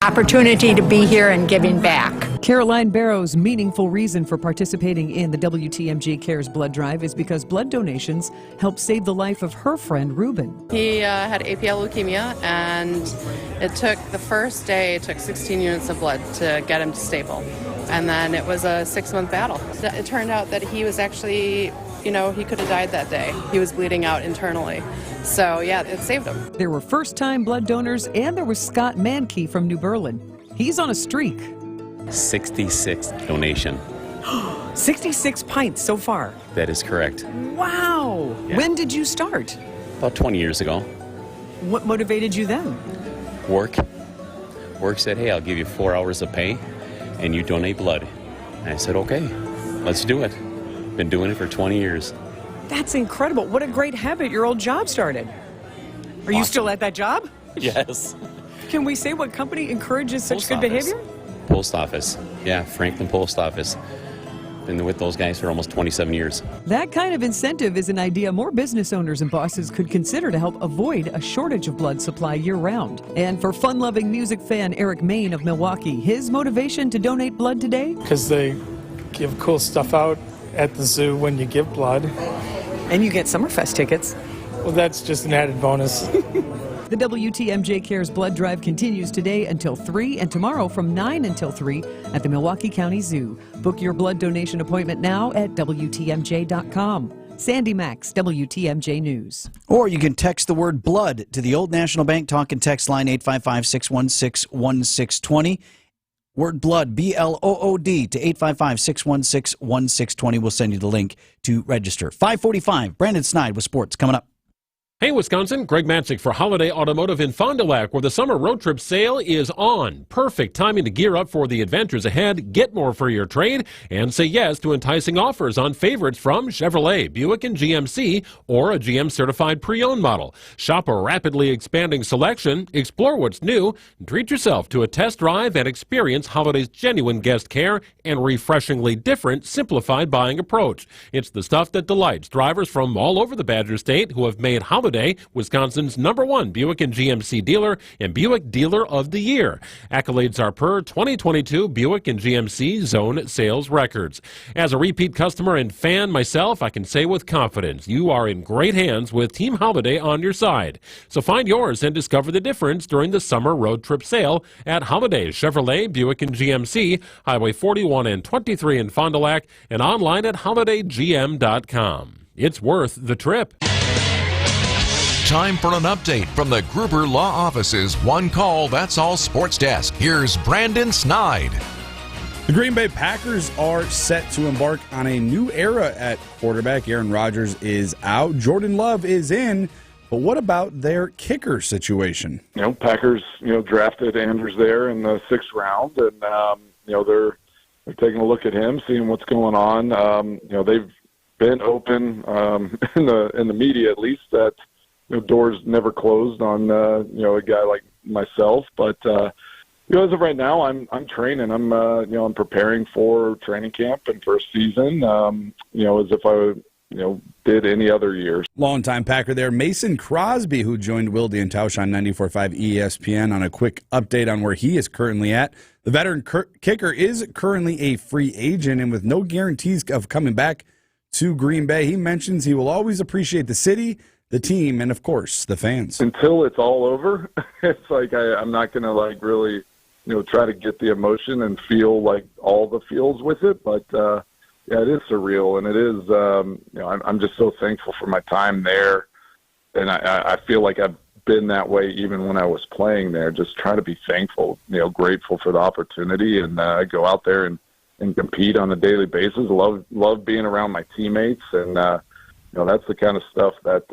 Opportunity to be here and giving back. Caroline Barrow's meaningful reason for participating in the WTMJ Cares Blood Drive is because blood donations help save the life of her friend Ruben. He had APL leukemia, and the first day it took 16 units of blood to get him to stable. And then it was a 6-month battle. It turned out that he was actually, he could have died that day. He was bleeding out internally. So, yeah, it saved him. There were first-time blood donors, and there was Scott Mankey from New Berlin. He's on a streak. 66 donation. 66 pints so far. That is correct. Wow. Yeah. When did you start? About 20 years ago. What motivated you then? Work said, hey, I'll give you 4 hours of pay and you donate blood. And I said, okay, let's do it. Been doing it for 20 years. That's incredible. What a great habit your old job started. Are you still at that job? Yes. Can we say what company encourages such good behavior? Post office. Yeah, Franklin Post Office. Been with those guys for almost 27 years. That kind of incentive is an idea more business owners and bosses could consider to help avoid a shortage of blood supply year-round. And for fun-loving music fan Eric Main of Milwaukee, his motivation to donate blood today? Because they give cool stuff out at the zoo when you give blood. And you get Summerfest tickets. Well, that's just an added bonus. The WTMJ Cares Blood Drive continues today until 3 and tomorrow from 9 until 3 at the Milwaukee County Zoo. Book your blood donation appointment now at WTMJ.com. Sandy Max, WTMJ News. Or you can text the word blood to the Old National Bank talk and text line 855-616-1620. Word blood, B-L-O-O-D, to 855-616-1620. We'll send you the link to register. 5:45, Brandon Snide with sports coming up. Hey, Wisconsin, Greg Matzik for Holiday Automotive in Fond du Lac, where the summer road trip sale is on. Perfect timing to gear up for the adventures ahead, get more for your trade, and say yes to enticing offers on favorites from Chevrolet, Buick, and GMC, or a GM-certified pre-owned model. Shop a rapidly expanding selection, explore what's new, and treat yourself to a test drive and experience Holiday's genuine guest care and refreshingly different, simplified buying approach. It's the stuff that delights drivers from all over the Badger State who have made Holiday Wisconsin's #1 Buick and GMC dealer and Buick Dealer of the Year. Accolades are per 2022 Buick and GMC Zone sales records. As a repeat customer and fan myself, I can say with confidence, you are in great hands with Team Holiday on your side. So find yours and discover the difference during the summer road trip sale at Holiday Chevrolet, Buick and GMC, Highway 41 and 23 in Fond du Lac, and online at holidaygm.com. It's worth the trip. Time for an update from the Gruber Law Office's One Call, That's All Sports Desk. Here's Brandon Snide. The Green Bay Packers are set to embark on a new era at quarterback. Aaron Rodgers is out. Jordan Love is in. But what about their kicker situation? Packers, drafted Andrews there in the 6th round, and they're taking a look at him, seeing what's going on. They've been open in the media, at least, that doors never closed on a guy like myself. But as of right now, I'm training. I'm preparing for training camp and for a season. As if I did any other year. Longtime Packer there, Mason Crosby, who joined Wilde and Tausch on 94.5 ESPN on a quick update on where he is currently at. The veteran kicker is currently a free agent, and with no guarantees of coming back to Green Bay, he mentions he will always appreciate the city, the team, and of course the fans. Until it's all over, it's like I'm not going to really, try to get the emotion and feel like all the feels with it. But yeah, it is surreal, and it is. I'm just so thankful for my time there, and I feel like I've been that way even when I was playing there. Just trying to be thankful, grateful for the opportunity, and go out there and compete on a daily basis. Love being around my teammates, and that's the kind of stuff that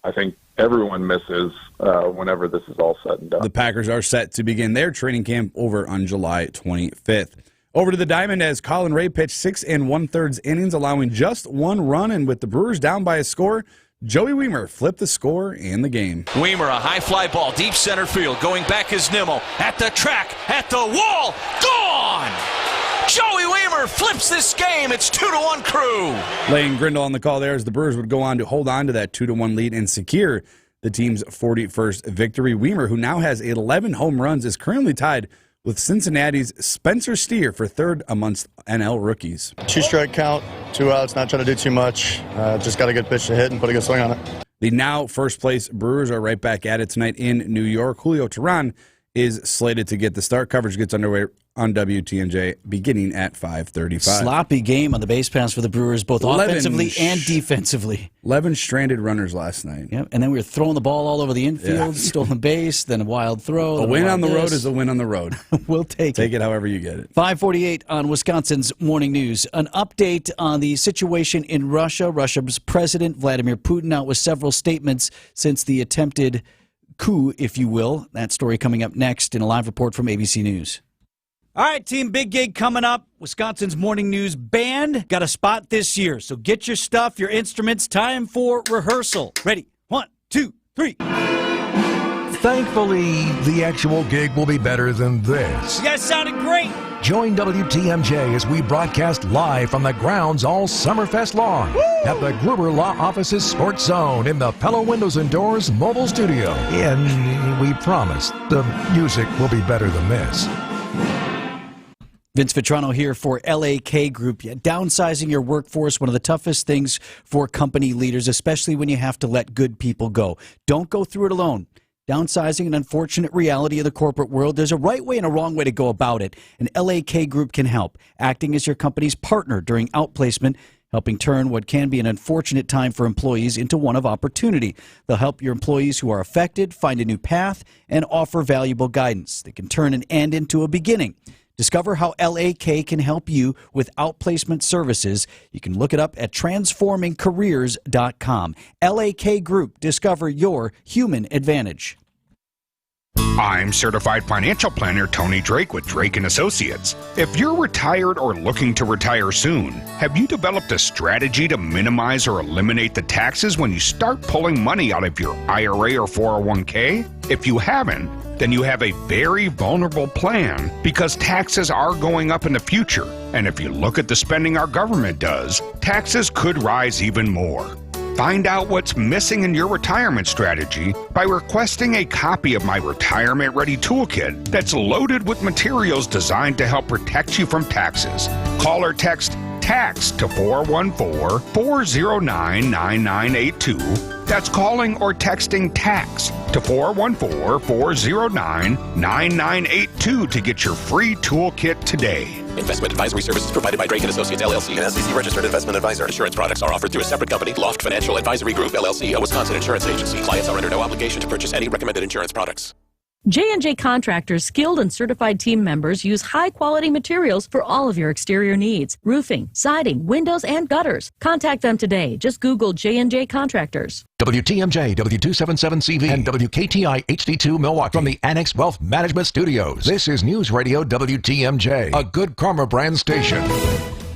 I think everyone misses whenever this is all said and done. The Packers are set to begin their training camp over on July 25th. Over to the diamond as Colin Ray pitched 6 1/3 innings, allowing just one run, and with the Brewers down by a score, Joey Wiemer flipped the score and the game. Wiemer, a high fly ball, deep center field, going back is Nimmo, at the track, at the wall, gone! Joey Wiemer flips this game. It's 2-1 Crew. Lane Grindle on the call there as the Brewers would go on to hold on to that 2-1 lead and secure the team's 41st victory. Wiemer, who now has 11 home runs, is currently tied with Cincinnati's Spencer Steer for third amongst NL rookies. 2-strike count, 2 outs, not trying to do too much. Just got a good pitch to hit and put a good swing on it. The now first-place Brewers are right back at it tonight in New York. Julio Teheran is slated to get the start. Coverage gets underway on WTMJ beginning at 5:35. Sloppy game on the base pass for the Brewers, both offensively and defensively. 11 stranded runners last night. Yep, and then we were throwing the ball all over the infield, stolen base, then a wild throw. A win on the road is a win on the road. We'll take it. Take it however you get it. 5:48 on Wisconsin's Morning News. An update on the situation in Russia. Russia's President Vladimir Putin out with several statements since the attempted coup, if you will. That story coming up next in a live report from ABC News. All right, team, big gig coming up. Wisconsin's Morning News Band got a spot this year. So get your stuff, your instruments. Time for rehearsal. Ready? 1, 2, 3. Thankfully, the actual gig will be better than this. You guys sounded great. Join WTMJ as we broadcast live from the grounds all Summerfest long at the Gruber Law Office's Sports Zone in the Pella Windows and Doors mobile studio. And we promise the music will be better than this. Vince Vitrano here for LAK Group. Yeah, downsizing your workforce, one of the toughest things for company leaders, especially when you have to let good people go. Don't go through it alone. Downsizing, an unfortunate reality of the corporate world. There's a right way and a wrong way to go about it, and LAK Group can help, acting as your company's partner during outplacement, helping turn what can be an unfortunate time for employees into one of opportunity. They'll help your employees who are affected find a new path and offer valuable guidance. They can turn an end into a beginning. Discover how LAK can help you with outplacement services. You can look it up at transformingcareers.com. LAK Group. Discover your human advantage. I'm certified financial planner Tony Drake with Drake & Associates. If you're retired or looking to retire soon, have you developed a strategy to minimize or eliminate the taxes when you start pulling money out of your IRA or 401k? If you haven't, then you have a very vulnerable plan because taxes are going up in the future. And if you look at the spending our government does, taxes could rise even more. Find out what's missing in your retirement strategy by requesting a copy of my Retirement Ready Toolkit that's loaded with materials designed to help protect you from taxes. Call or text TAX to 414-409-9982. That's calling or texting TAX to 414-409-9982 to get your free toolkit today. Investment advisory services provided by Drake & Associates, LLC, an SEC-registered investment advisor. Insurance products are offered through a separate company, Loft Financial Advisory Group, LLC, a Wisconsin insurance agency. Clients are under no obligation to purchase any recommended insurance products. J&J Contractors' skilled and certified team members use high-quality materials for all of your exterior needs. Roofing, siding, windows, and gutters. Contact them today. Just Google J&J Contractors. WTMJ, W277CV, and WKTI HD2 Milwaukee from the Annex Wealth Management Studios. This is News Radio WTMJ, a Good Karma brand station.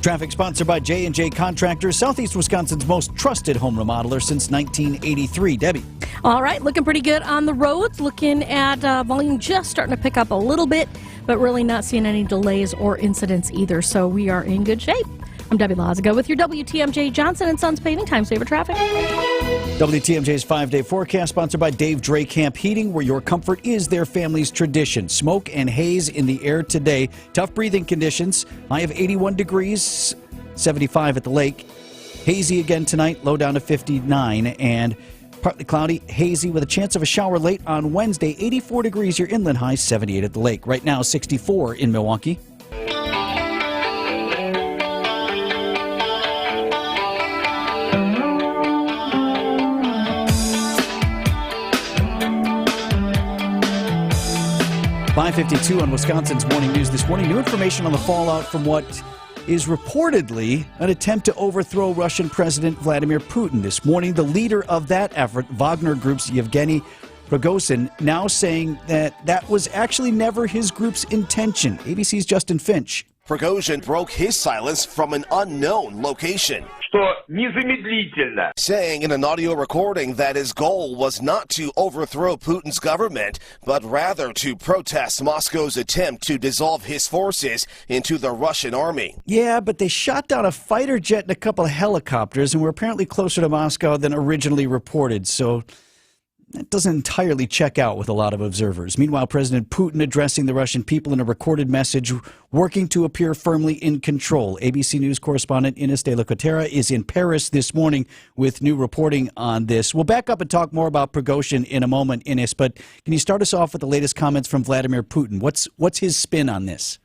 Traffic sponsored by J&J Contractors, Southeast Wisconsin's most trusted home remodeler since 1983. Debbie. All right, looking pretty good on the roads. Looking at volume just starting to pick up a little bit, but really not seeing any delays or incidents either. So we are in good shape. I'm Debbie Lazaga with your WTMJ Johnson & Sons Paving Time Saver Traffic. WTMJ's 5-day forecast sponsored by Dave Dre Camp Heating, where your comfort is their family's tradition. Smoke and haze in the air today. Tough breathing conditions. High of 81 degrees, 75 at the lake. Hazy again tonight, low down to 59, and partly cloudy, hazy with a chance of a shower late on Wednesday. 84 degrees, your inland high, 78 at the lake. Right now, 64 in Milwaukee. .52 on Wisconsin's Morning News this morning. New information on the fallout from what is reportedly an attempt to overthrow Russian President Vladimir Putin. This morning, the leader of that effort, Wagner Group's Yevgeny Prigozhin, now saying that that was actually never his group's intention. ABC's Justin Finch. Prigozhin broke his silence from an unknown location, saying in an audio recording that his goal was not to overthrow Putin's government, but rather to protest Moscow's attempt to dissolve his forces into the Russian army. Yeah, but they shot down a fighter jet and a couple of helicopters and were apparently closer to Moscow than originally reported. So That doesn't entirely check out with a lot of observers. Meanwhile, President Putin addressing the Russian people in a recorded message, working to appear firmly in control. ABC News correspondent Ines de la Cotera is in Paris this morning with new reporting on this. We'll back up and talk more about Prigozhin in a moment, Ines, but can you start us off with the latest comments from Vladimir Putin? What's his spin on this?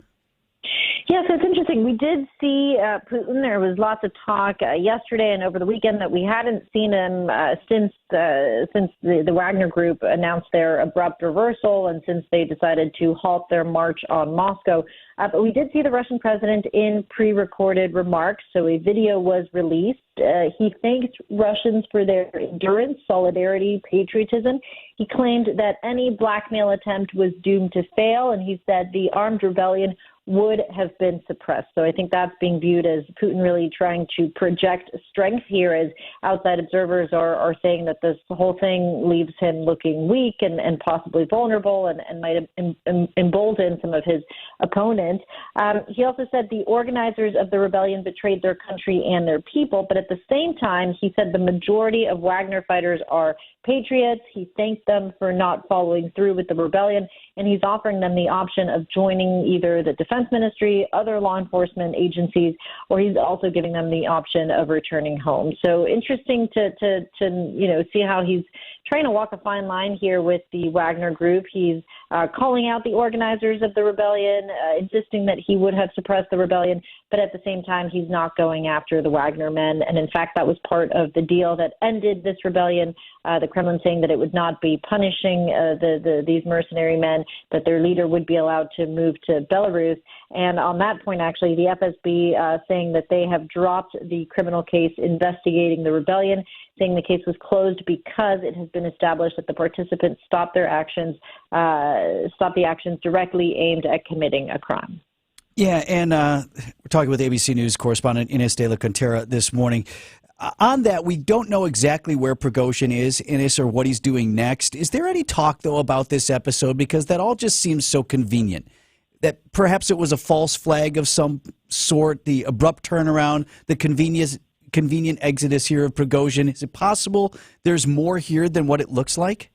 Yeah, so it's interesting. We did see Putin. There was lots of talk yesterday and over the weekend that we hadn't seen him since the Wagner Group announced their abrupt reversal and since they decided to halt their march on Moscow. But we did see the Russian president in pre-recorded remarks. So a video was released. He thanked Russians for their endurance, solidarity, patriotism. He claimed that any blackmail attempt was doomed to fail, and he said the armed rebellion would have been suppressed. So I think that's being viewed as Putin really trying to project strength here, as outside observers are saying that this whole thing leaves him looking weak and possibly vulnerable and might embolden some of his opponents. He also said the organizers of the rebellion betrayed their country and their people, but at the same time, he said the majority of Wagner fighters are patriots. He thanked them for not following through with the rebellion, and he's offering them the option of joining either the defense ministry, other law enforcement agencies, or he's also giving them the option of returning home. So interesting to see how he's trying to walk a fine line here with the Wagner Group. He's calling out the organizers of the rebellion, insisting that he would have suppressed the rebellion, but at the same time, he's not going after the Wagner men. And in fact, that was part of the deal that ended this rebellion. The Kremlin saying that it would not be punishing these mercenary men, that their leader would be allowed to move to Belarus. And on that point, actually, the FSB saying that they have dropped the criminal case investigating the rebellion, saying the case was closed because it has been established that the participants stopped the actions directly aimed at committing a crime. Yeah, and we're talking with ABC News correspondent Ines de la Cotera this morning. On that, we don't know exactly where Prigozhin is, Ines, or what he's doing next. Is there any talk, though, about this episode? Because that all just seems so convenient. That perhaps it was a false flag of some sort, the abrupt turnaround, the convenient exodus here of Prigozhin. Is it possible there's more here than what it looks like?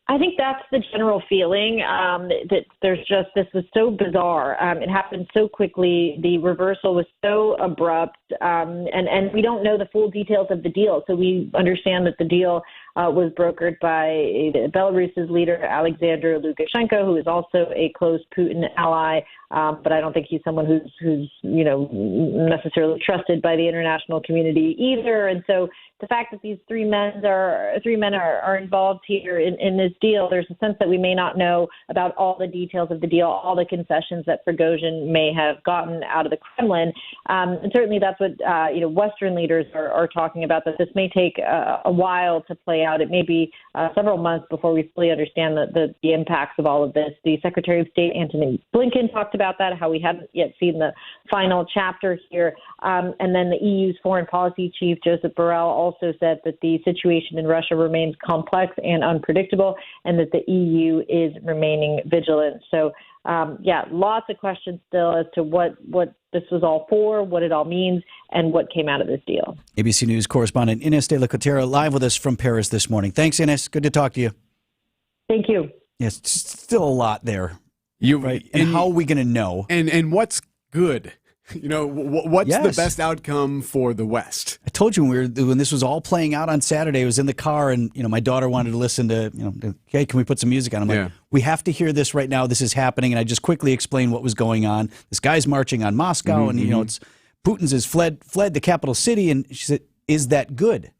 I think that's the general feeling, that this was so bizarre. It happened so quickly. The reversal was so abrupt, and we don't know the full details of the deal. So we understand that the deal was brokered by Belarus's leader, Alexander Lukashenko, who is also a close Putin ally. But I don't think he's someone who's necessarily trusted by the international community either. And so the fact that these three men are involved here in this deal, there's a sense that we may not know about all the details of the deal, all the concessions that Prigozhin may have gotten out of the Kremlin. And certainly that's what Western leaders are talking about, that this may take a while to play out. It may be several months before we fully understand the impacts of all of this. The Secretary of State, Antony Blinken, talked about that, how we haven't yet seen the final chapter here. And then the EU's foreign policy chief, Joseph Borrell, also said that the situation in Russia remains complex and unpredictable, and that the EU is remaining vigilant. So, lots of questions still as to what this was all for, what it all means, and what came out of this deal. ABC News correspondent Ines de la Cotera live with us from Paris this morning. Thanks, Ines. Good to talk to you. Thank you. Yes, still a lot there. Right? And how are we going to know? And what's good? What's the best outcome for the West? I told you when this was all playing out on Saturday, I was in the car and, my daughter wanted to listen to, hey, can we put some music on? I'm like, we have to hear this right now. This is happening. And I just quickly explained what was going on. This guy's marching on Moscow and, it's Putin's has fled the capital city. And she said, is that good?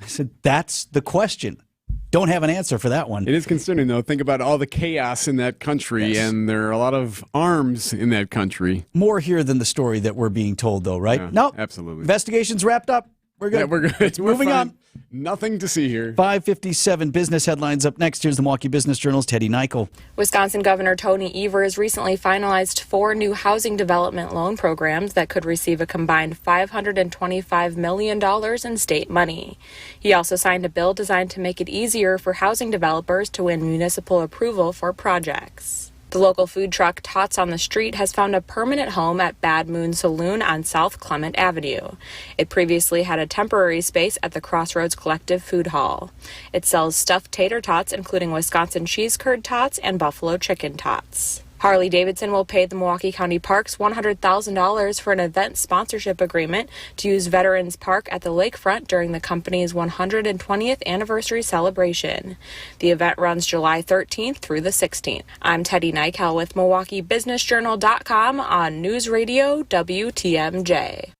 I said, that's the question. Don't have an answer for that one. It is concerning, though. Think about all the chaos in that country, and there are a lot of arms in that country. More here than the story that we're being told, though, right? Yeah, nope. Absolutely. Investigation's wrapped up. We're good. Yeah, we're good. It's moving on. Nothing to see here. 5:57 business headlines up next. Here's the Milwaukee Business Journal's Teddy Nichol. Wisconsin Governor Tony Evers recently finalized 4 new housing development loan programs that could receive a combined $525 million in state money. He also signed a bill designed to make it easier for housing developers to win municipal approval for projects. The local food truck Tots on the Street has found a permanent home at Bad Moon Saloon on South Clement Avenue. It previously had a temporary space at the Crossroads Collective Food Hall. It sells stuffed tater tots, including Wisconsin cheese curd tots and buffalo chicken tots. Harley-Davidson will pay the Milwaukee County Parks $100,000 for an event sponsorship agreement to use Veterans Park at the lakefront during the company's 120th anniversary celebration. The event runs July 13th through the 16th. I'm Teddy Nykel with MilwaukeeBusinessJournal.com on News Radio WTMJ.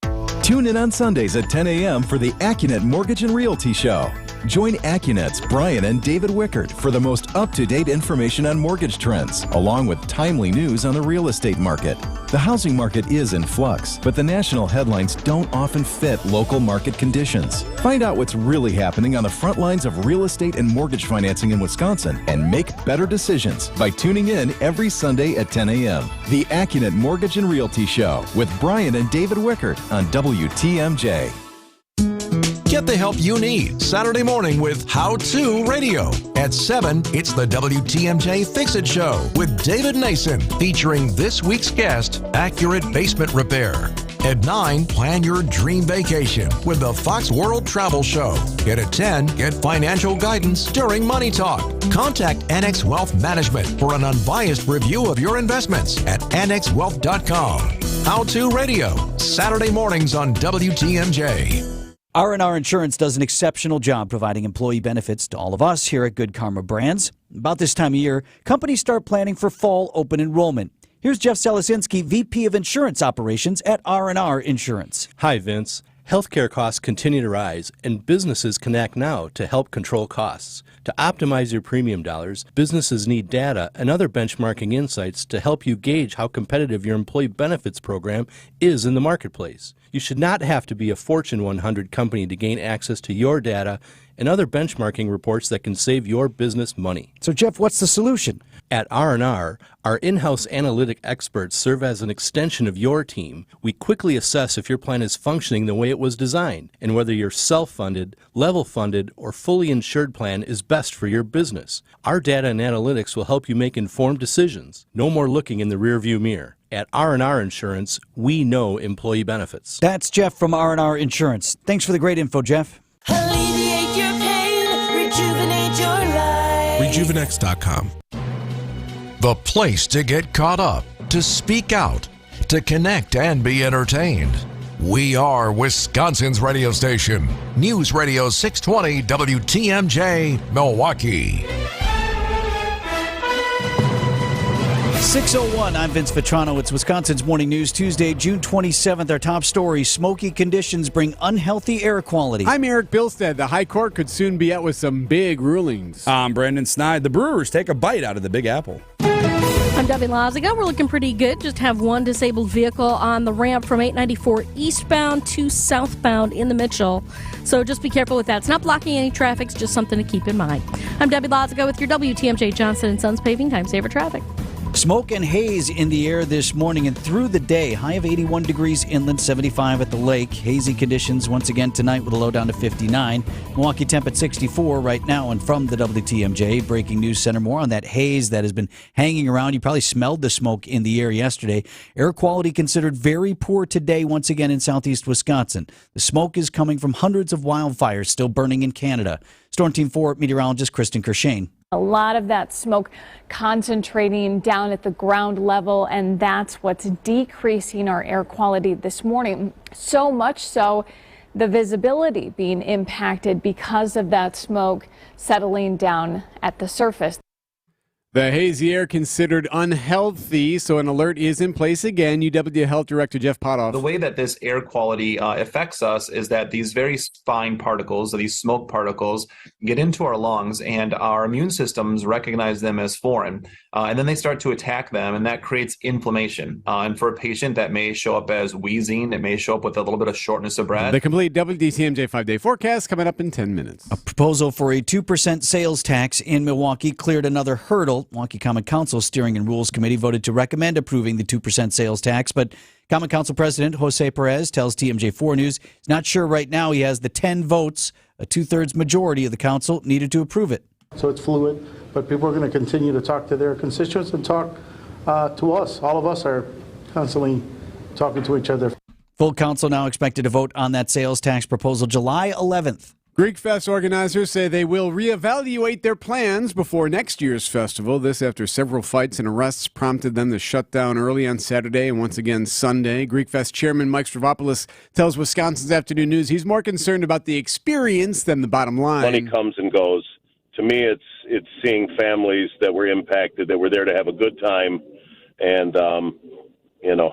Tune in on Sundays at 10 a.m. for the AccuNet Mortgage and Realty Show. Join AccuNet's Brian and David Wickert for the most up-to-date information on mortgage trends, along with timely news on the real estate market. The housing market is in flux, but the national headlines don't often fit local market conditions. Find out what's really happening on the front lines of real estate and mortgage financing in Wisconsin and make better decisions by tuning in every Sunday at 10 a.m. The AccuNet Mortgage and Realty Show with Brian and David Wickert on WTMJ. Get the help you need Saturday morning with How To Radio. At 7, it's the WTMJ Fix It Show with David Nason, featuring this week's guest, Accurate Basement Repair. At 9, plan your dream vacation with the Fox World Travel Show. And at 10, get financial guidance during Money Talk. Contact Annex Wealth Management for an unbiased review of your investments at annexwealth.com. How To Radio, Saturday mornings on WTMJ. R&R Insurance does an exceptional job providing employee benefits to all of us here at Good Karma Brands. About this time of year, companies start planning for fall open enrollment. Here's Jeff Selesinski, VP of Insurance Operations at R&R Insurance. Hi, Vince. Healthcare costs continue to rise, and businesses can act now to help control costs. To optimize your premium dollars, businesses need data and other benchmarking insights to help you gauge how competitive your employee benefits program is in the marketplace. You should not have to be a Fortune 100 company to gain access to your data and other benchmarking reports that can save your business money. So, Jeff, what's the solution? At R&R, our in-house analytic experts serve as an extension of your team. We quickly assess if your plan is functioning the way it was designed and whether your self-funded, level-funded, or fully insured plan is best for your business. Our data and analytics will help you make informed decisions. No more looking in the rearview mirror. At R&R Insurance, we know employee benefits. That's Jeff from R&R Insurance. Thanks for the great info, Jeff. Alleviate your pain, rejuvenate your life. Rejuvenex.com. The place to get caught up, to speak out, to connect and be entertained. We are Wisconsin's radio station. News Radio 620 WTMJ, Milwaukee. 6:01, I'm Vince Vitrano. It's Wisconsin's Morning News, Tuesday, June 27th. Our top story, smoky conditions bring unhealthy air quality. I'm Eric Bilstead. The High Court could soon be out with some big rulings. I'm Brandon Snide. The Brewers take a bite out of the Big Apple. I'm Debbie Laziga. We're looking pretty good. Just have one disabled vehicle on the ramp from 894 eastbound to southbound in the Mitchell. So just be careful with that. It's not blocking any traffic. It's just something to keep in mind. I'm Debbie Laziga with your WTMJ Johnson & Sons Paving Time Saver Traffic. Smoke and haze in the air this morning and through the day. High of 81 degrees inland, 75 at the lake. Hazy conditions once again tonight with a low down to 59. Milwaukee temp at 64 right now. And from the WTMJ Breaking News Center, more on that haze that has been hanging around. You probably smelled the smoke in the air yesterday. Air quality considered very poor today once again in southeast Wisconsin. The smoke is coming from hundreds of wildfires still burning in Canada. Storm Team 4 meteorologist Kristen Kershane. A lot of that smoke concentrating down at the ground level, and that's what's decreasing our air quality this morning. So much so, the visibility being impacted because of that smoke settling down at the surface. The hazy air considered unhealthy, so an alert is in place again. UW Health Director Jeff Potoff. The way that this air quality affects us is that these very fine particles, these smoke particles, get into our lungs, and our immune systems recognize them as foreign. And then they start to attack them, and that creates inflammation. And for a patient, that may show up as wheezing. It may show up with a little bit of shortness of breath. The complete WTMJ 5-day forecast coming up in 10 minutes. A proposal for a 2% sales tax in Milwaukee cleared another hurdle. Milwaukee Common Council Steering and Rules Committee voted to recommend approving the 2% sales tax, but Common Council President Jose Perez tells TMJ4 News he's not sure right now he has the 10 votes, a two-thirds majority of the council needed to approve it. So it's fluid, but people are going to continue to talk to their constituents and talk to us. All of us are constantly talking to each other. Full council now expected to vote on that sales tax proposal July 11th. Greek Fest organizers say they will reevaluate their plans before next year's festival. This after several fights and arrests prompted them to shut down early on Saturday and once again Sunday. Greek Fest chairman Mike Stravopoulos tells Wisconsin's Afternoon News he's more concerned about the experience than the bottom line. Money comes and goes. To me, it's seeing families that were impacted, that were there to have a good time, and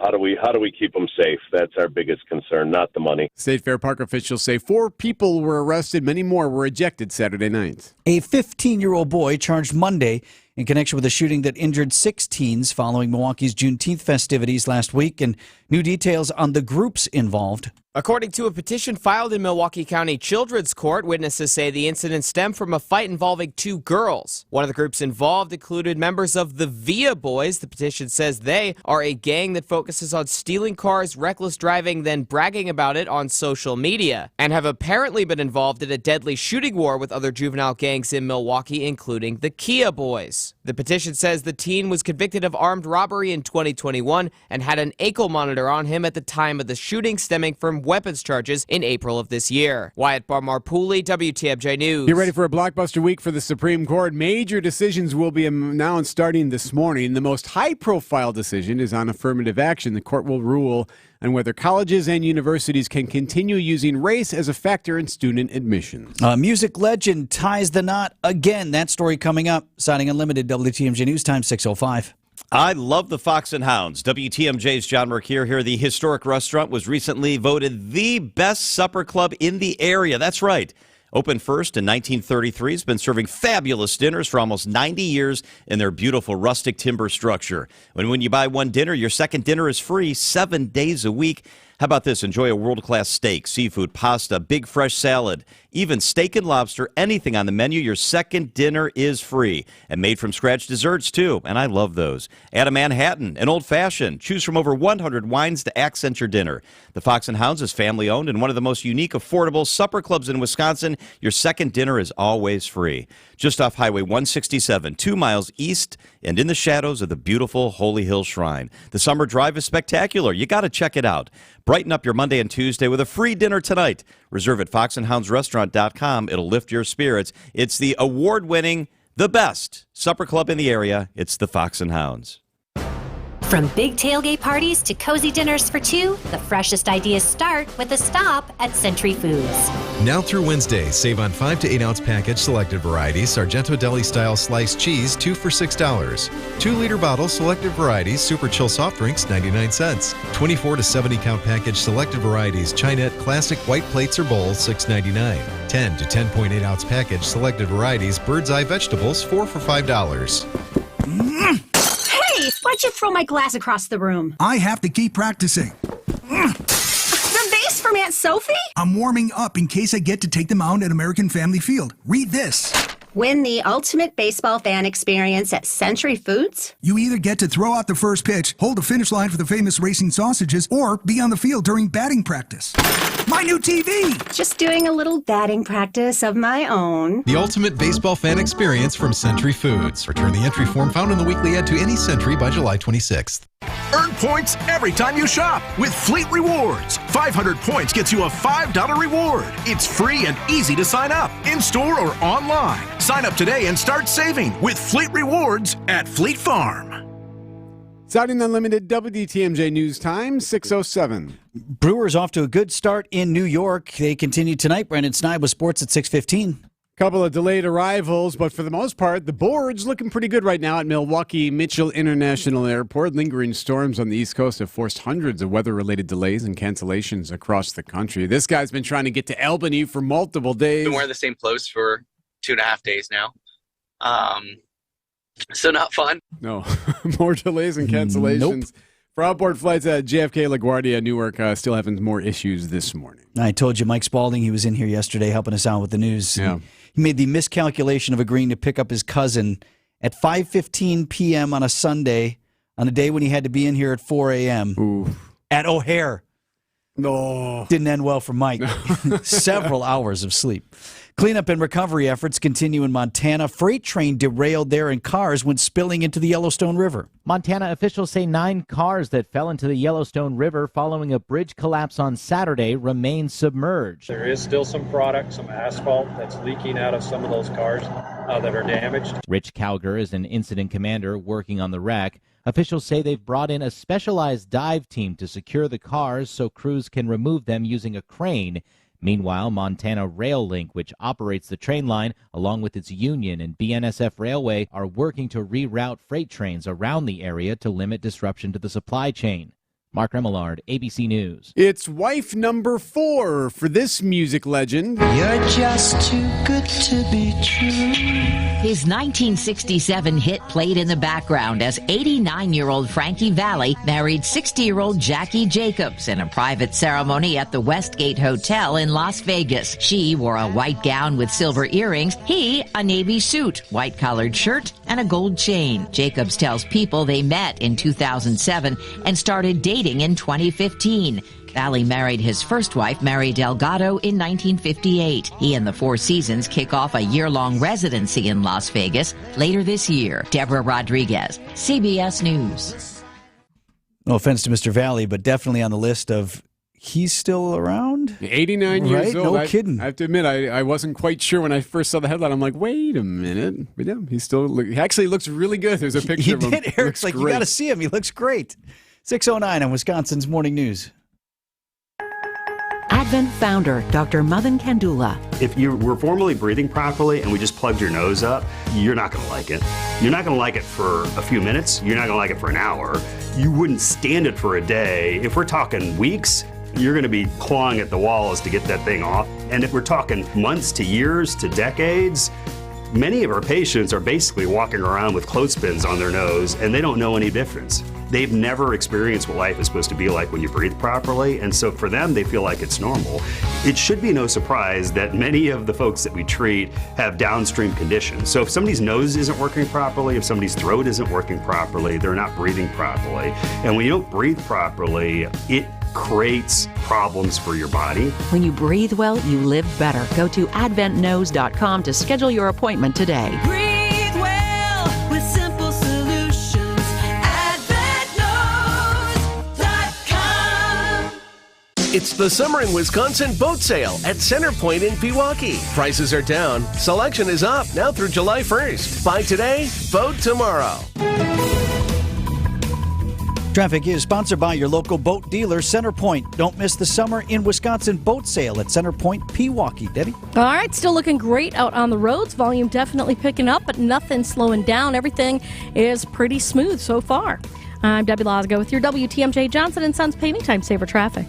how do we keep them safe? That's our biggest concern, not the money. State Fair Park officials say 4 people were arrested. Many more were ejected Saturday night. A 15-year-old boy charged Monday in connection with a shooting that injured 6 teens following Milwaukee's Juneteenth festivities last week, and new details on the groups involved. According to a petition filed in Milwaukee County Children's Court, witnesses say the incident stemmed from a fight involving 2 girls. One of the groups involved included members of the Via Boys. The petition says they are a gang that focuses on stealing cars, reckless driving, then bragging about it on social media, and have apparently been involved in a deadly shooting war with other juvenile gangs in Milwaukee, including the Kia Boys. The petition says the teen was convicted of armed robbery in 2021 and had an ankle monitor on him at the time of the shooting, stemming from weapons charges in April of this year. Wyatt Barmarpooley, WTMJ News. Get ready for a blockbuster week for the Supreme Court. Major decisions will be announced starting this morning. The most high-profile decision is on affirmative action. The court will rule on whether colleges and universities can continue using race as a factor in student admissions. Music legend ties the knot again. That story coming up. Signing Unlimited, WTMJ News Time 6:05. I love the Fox and Hounds. WTMJ's John Mercure here. The historic restaurant was recently voted the best supper club in the area. That's right. Opened first in 1933, has been serving fabulous dinners for almost 90 years in their beautiful rustic timber structure. When you buy one dinner, your second dinner is free 7 days a week. How about this? Enjoy a world-class steak, seafood, pasta, big fresh salad, even steak and lobster, anything on the menu. Your second dinner is free. And made from scratch desserts, too. And I love those. Add a Manhattan, an old-fashioned. Choose from over 100 wines to accent your dinner. The Fox and Hounds is family-owned and one of the most unique, affordable supper clubs in Wisconsin. Your second dinner is always free. Just off Highway 167, 2 miles east and in the shadows of the beautiful Holy Hill Shrine. The summer drive is spectacular. You got to check it out. Brighten up your Monday and Tuesday with a free dinner tonight. Reserve at foxandhoundsrestaurant.com. It'll lift your spirits. It's the award-winning, the best supper club in the area. It's the Fox and Hounds. From big tailgate parties to cozy dinners for 2, the freshest ideas start with a stop at Century Foods. Now through Wednesday, save on 5 to 8 ounce package selected varieties, Sargento Deli style sliced cheese, 2 for $6. 2-liter bottle selected varieties, Super Chill soft drinks, 99 cents. 24 to 70 count package selected varieties, Chinette classic white plates or bowls, $6.99. 10 to 10.8 ounce package selected varieties, Bird's Eye vegetables, 4 for $5. Hey, why'd you throw my glass across the room? I have to keep practicing. The vase from Aunt Sophie? I'm warming up in case I get to take them out at American Family Field. Read this. Win the ultimate baseball fan experience at Century Foods? You either get to throw out the first pitch, hold the finish line for the famous racing sausages, or be on the field during batting practice. My new TV! Just doing a little batting practice of my own. The ultimate baseball fan experience from Century Foods. Return the entry form found in the weekly ad to any Century by July 26th. Earn points every time you shop with Fleet Rewards. 500 points gets you a $5 reward. It's free and easy to sign up, in-store or online. Sign up today and start saving with Fleet Rewards at Fleet Farm. Sounding Unlimited, WTMJ News Time, 6:07. Brewers off to a good start in New York. They continue tonight. Brandon Sneib with sports at 6:15. Couple of delayed arrivals, but for the most part, the board's looking pretty good right now at Milwaukee Mitchell International Airport. Lingering storms on the East Coast have forced hundreds of weather-related delays and cancellations across the country. This guy's been trying to get to Albany for multiple days. Been wearing the same clothes for 2.5 days now. So not fun. No, more delays and cancellations. Nope. For outboard flights at JFK, LaGuardia, Newark, still having more issues this morning. I told you Mike Spalding, he was in here yesterday helping us out with the news. Yeah. He made the miscalculation of agreeing to pick up his cousin at 5:15 p.m. on a Sunday, on a day when he had to be in here at 4 a.m. Ooh. at O'Hare. No. Didn't end well for Mike. Several hours of sleep. Cleanup and recovery efforts continue in Montana. Freight train derailed there and cars went spilling into the Yellowstone River. Montana officials say 9 cars that fell into the Yellowstone River following a bridge collapse on Saturday remain submerged. There is still some product, some asphalt that's leaking out of some of those cars that are damaged. Rich Cowger is an incident commander working on the wreck. Officials say they've brought in a specialized dive team to secure the cars so crews can remove them using a crane. Meanwhile, Montana Rail Link, which operates the train line, along with its union and BNSF Railway, are working to reroute freight trains around the area to limit disruption to the supply chain. Mark Remillard, ABC News. It's wife number 4 for this music legend. You're just too good to be true. His 1967 hit played in the background as 89-year-old Frankie Valli married 60-year-old Jackie Jacobs in a private ceremony at the Westgate Hotel in Las Vegas. She wore a white gown with silver earrings, he a navy suit, white-collared shirt, and a gold chain. Jacobs tells People they met in 2007 and started dating in 2015. Valli married his first wife, Mary Delgado, in 1958. He and the Four Seasons kick off a year-long residency in Las Vegas later this year. Deborah Rodriguez, CBS News. No offense to Mr. Valli, but definitely on the list of he's still around? 89 years right? old. No kidding. I have to admit, I wasn't quite sure when I first saw the headline. I'm like, wait a minute. But yeah, he actually looks really good. There's a picture of him. He did. Eric's like, great. You got to see him. He looks great. 6:09 on Wisconsin's Morning News. Advent founder Dr. Madan Kandula. If you were formerly breathing properly and we just plugged your nose up, you're not going to like it. You're not going to like it for a few minutes. You're not going to like it for an hour. You wouldn't stand it for a day. If we're talking weeks, you're going to be clawing at the walls to get that thing off. And if we're talking months to years to decades, many of our patients are basically walking around with clothespins on their nose and they don't know any difference. They've never experienced what life is supposed to be like when you breathe properly, and so for them, they feel like it's normal. It should be no surprise that many of the folks that we treat have downstream conditions. So if somebody's nose isn't working properly, if somebody's throat isn't working properly, they're not breathing properly. And when you don't breathe properly, it creates problems for your body. When you breathe well, you live better. Go to adventknows.com to schedule your appointment today. Breathe well with simple solutions. AdventKnows.com. It's the Summer in Wisconsin boat sale at Center Point in Pewaukee. Prices are down. Selection is up now through July 1st. Buy today, vote tomorrow. Traffic is sponsored by your local boat dealer, Center Point. Don't miss the Summer in Wisconsin boat sale at Center Point, Pewaukee. Debbie? All right, still looking great out on the roads. Volume definitely picking up, but nothing slowing down. Everything is pretty smooth so far. I'm Debbie Lazago with your WTMJ Johnson & Sons Paving Time Saver Traffic.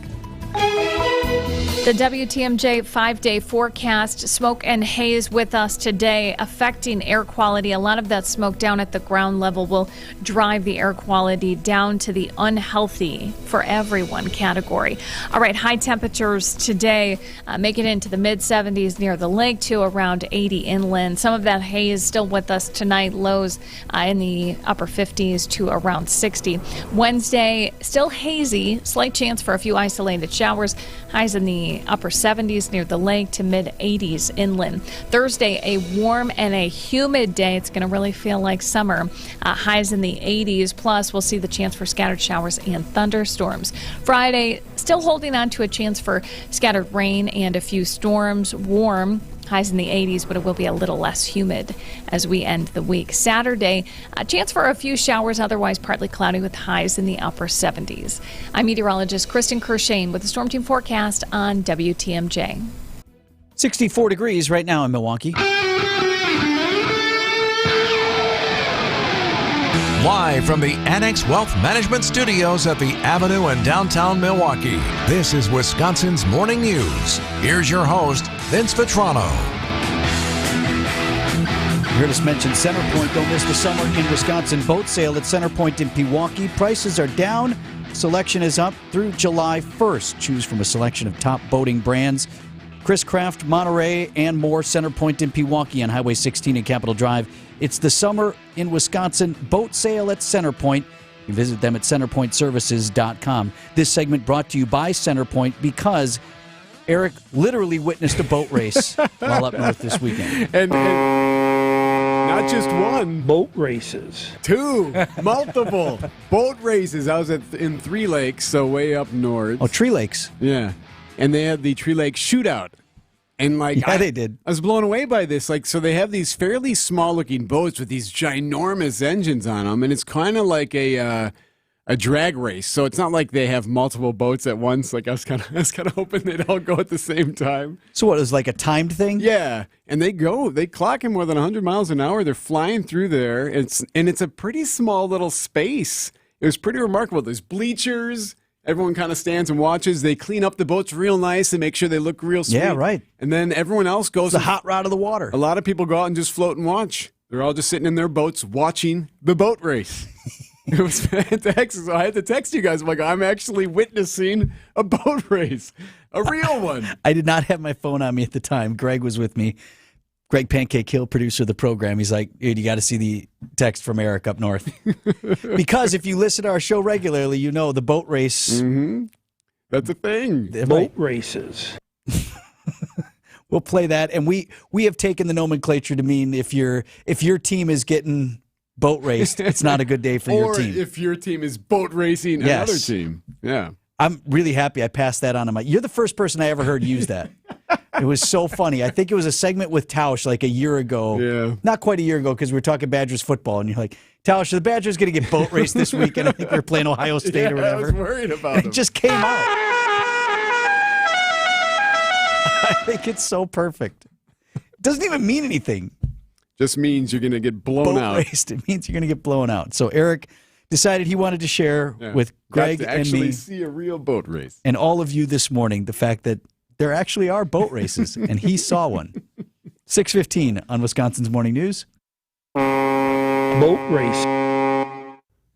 The WTMJ 5-day forecast, smoke and haze with us today, affecting air quality. A lot of that smoke down at the ground level will drive the air quality down to the unhealthy for everyone category. All right, high temperatures today make it into the mid-70s near the lake to around 80 inland. Some of that haze still with us tonight, lows in the upper 50s to around 60. Wednesday, still hazy, slight chance for a few isolated showers, highs in the upper 70s near the lake to mid 80s inland. Thursday, a warm and a humid day. It's going to really feel like summer. Highs in the 80s, plus we'll see the chance for scattered showers and thunderstorms. Friday, still holding on to a chance for scattered rain and a few storms. Warm. Highs in the 80s, but it will be a little less humid as we end the week. Saturday, a chance for a few showers, otherwise partly cloudy with highs in the upper 70s. I'm meteorologist Kristen Kershane with the Storm Team forecast on WTMJ. 64 degrees right now in Milwaukee. Live from the Annex Wealth Management Studios at the Avenue in downtown Milwaukee, this is Wisconsin's Morning News. Here's your host, Vince Vitrano. You heard us mention Center Point. Don't miss the Summer in Wisconsin boat sale at Center Point in Pewaukee. Prices are down. Selection is up through July 1st. Choose from a selection of top boating brands. Chris Craft, Monterey, and more. Center Point in Pewaukee on Highway 16 and Capitol Drive. It's the Summer in Wisconsin boat sale at Center Point. You visit them at centerpointservices.com. This segment brought to you by Centerpoint because Eric literally witnessed a boat race while up north this weekend. And not just one. Boat races. Two. Multiple boat races. I was in Three Lakes, so way up north. Oh, Tree Lakes. Yeah. And they had the Tree Lake Shootout. And they did. I was blown away by this. So they have these fairly small-looking boats with these ginormous engines on them, and it's kind of like a drag race. So it's not like they have multiple boats at once. Like I was kind of hoping they'd all go at the same time. So what, it was like a timed thing? Yeah, and they clock in more than 100 miles an hour. They're flying through there. It's a pretty small little space. It was pretty remarkable. There's bleachers. Everyone kind of stands and watches. They clean up the boats real nice and make sure they look real sweet. Yeah, right. And then everyone else goes. It's the hot rod of the water. A lot of people go out and just float and watch. They're all just sitting in their boats watching the boat race. It was fantastic. So I had to text you guys. I'm like, I'm actually witnessing a boat race, a real one. I did not have my phone on me at the time. Greg was with me. Greg Pancake Hill, producer of the program. He's like, dude, you got to see the text from Eric up north. Because if you listen to our show regularly, you know the boat race. Mm-hmm. That's a thing. Boat races. We'll play that. And we have taken the nomenclature to mean if your team is getting boat raced, it's not a good day for your team. Or if your team is boat racing another team. Yeah. I'm really happy I passed that on to you're the first person I ever heard use that. It was so funny. I think it was a segment with Tausch like a year ago. Yeah. Not quite a year ago because we were talking Badgers football. And you're like, Tausch, the Badgers going to get boat raced this week. And I think we were playing Ohio State or whatever. I was worried about it. It just came out. I think it's so perfect. It doesn't even mean anything. Just means you're going to get blown out. Raced. It means you're going to get blown out. So Eric decided he wanted to share with Greg to and actually me see a real boat race. and all of you this morning the fact that there actually are boat races, and he saw one. 6:15 on Wisconsin's Morning News. Boat race.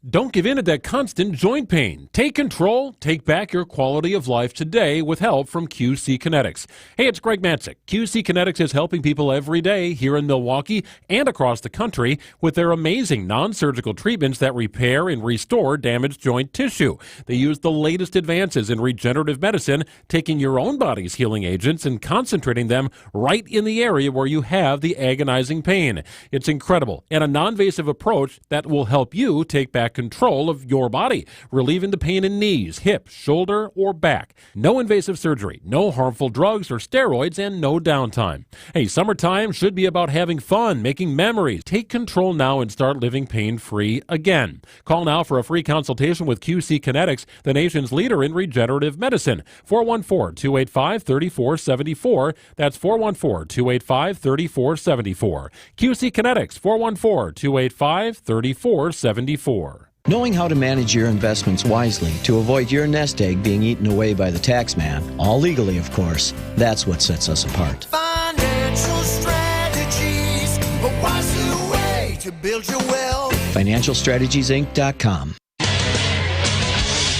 Don't give in to that constant joint pain. Take control. Take back your quality of life today with help from QC Kinetics. Hey, it's Greg Matzik. QC Kinetics is helping people every day here in Milwaukee and across the country with their amazing non-surgical treatments that repair and restore damaged joint tissue. They use the latest advances in regenerative medicine, taking your own body's healing agents and concentrating them right in the area where you have the agonizing pain. It's incredible and a non-invasive approach that will help you take back control of your body, relieving the pain in knees, hips, shoulder, or back. No invasive surgery, no harmful drugs or steroids, and no downtime. Hey, summertime should be about having fun, making memories. Take control now and start living pain-free again. Call now for a free consultation with QC Kinetics, the nation's leader in regenerative medicine. 414-285-3474. That's 414-285-3474. QC Kinetics, 414-285-3474. Knowing how to manage your investments wisely to avoid your nest egg being eaten away by the tax man, all legally, of course, that's what sets us apart. Financial strategies, a wiser way to build your wealth. FinancialStrategiesInc.com.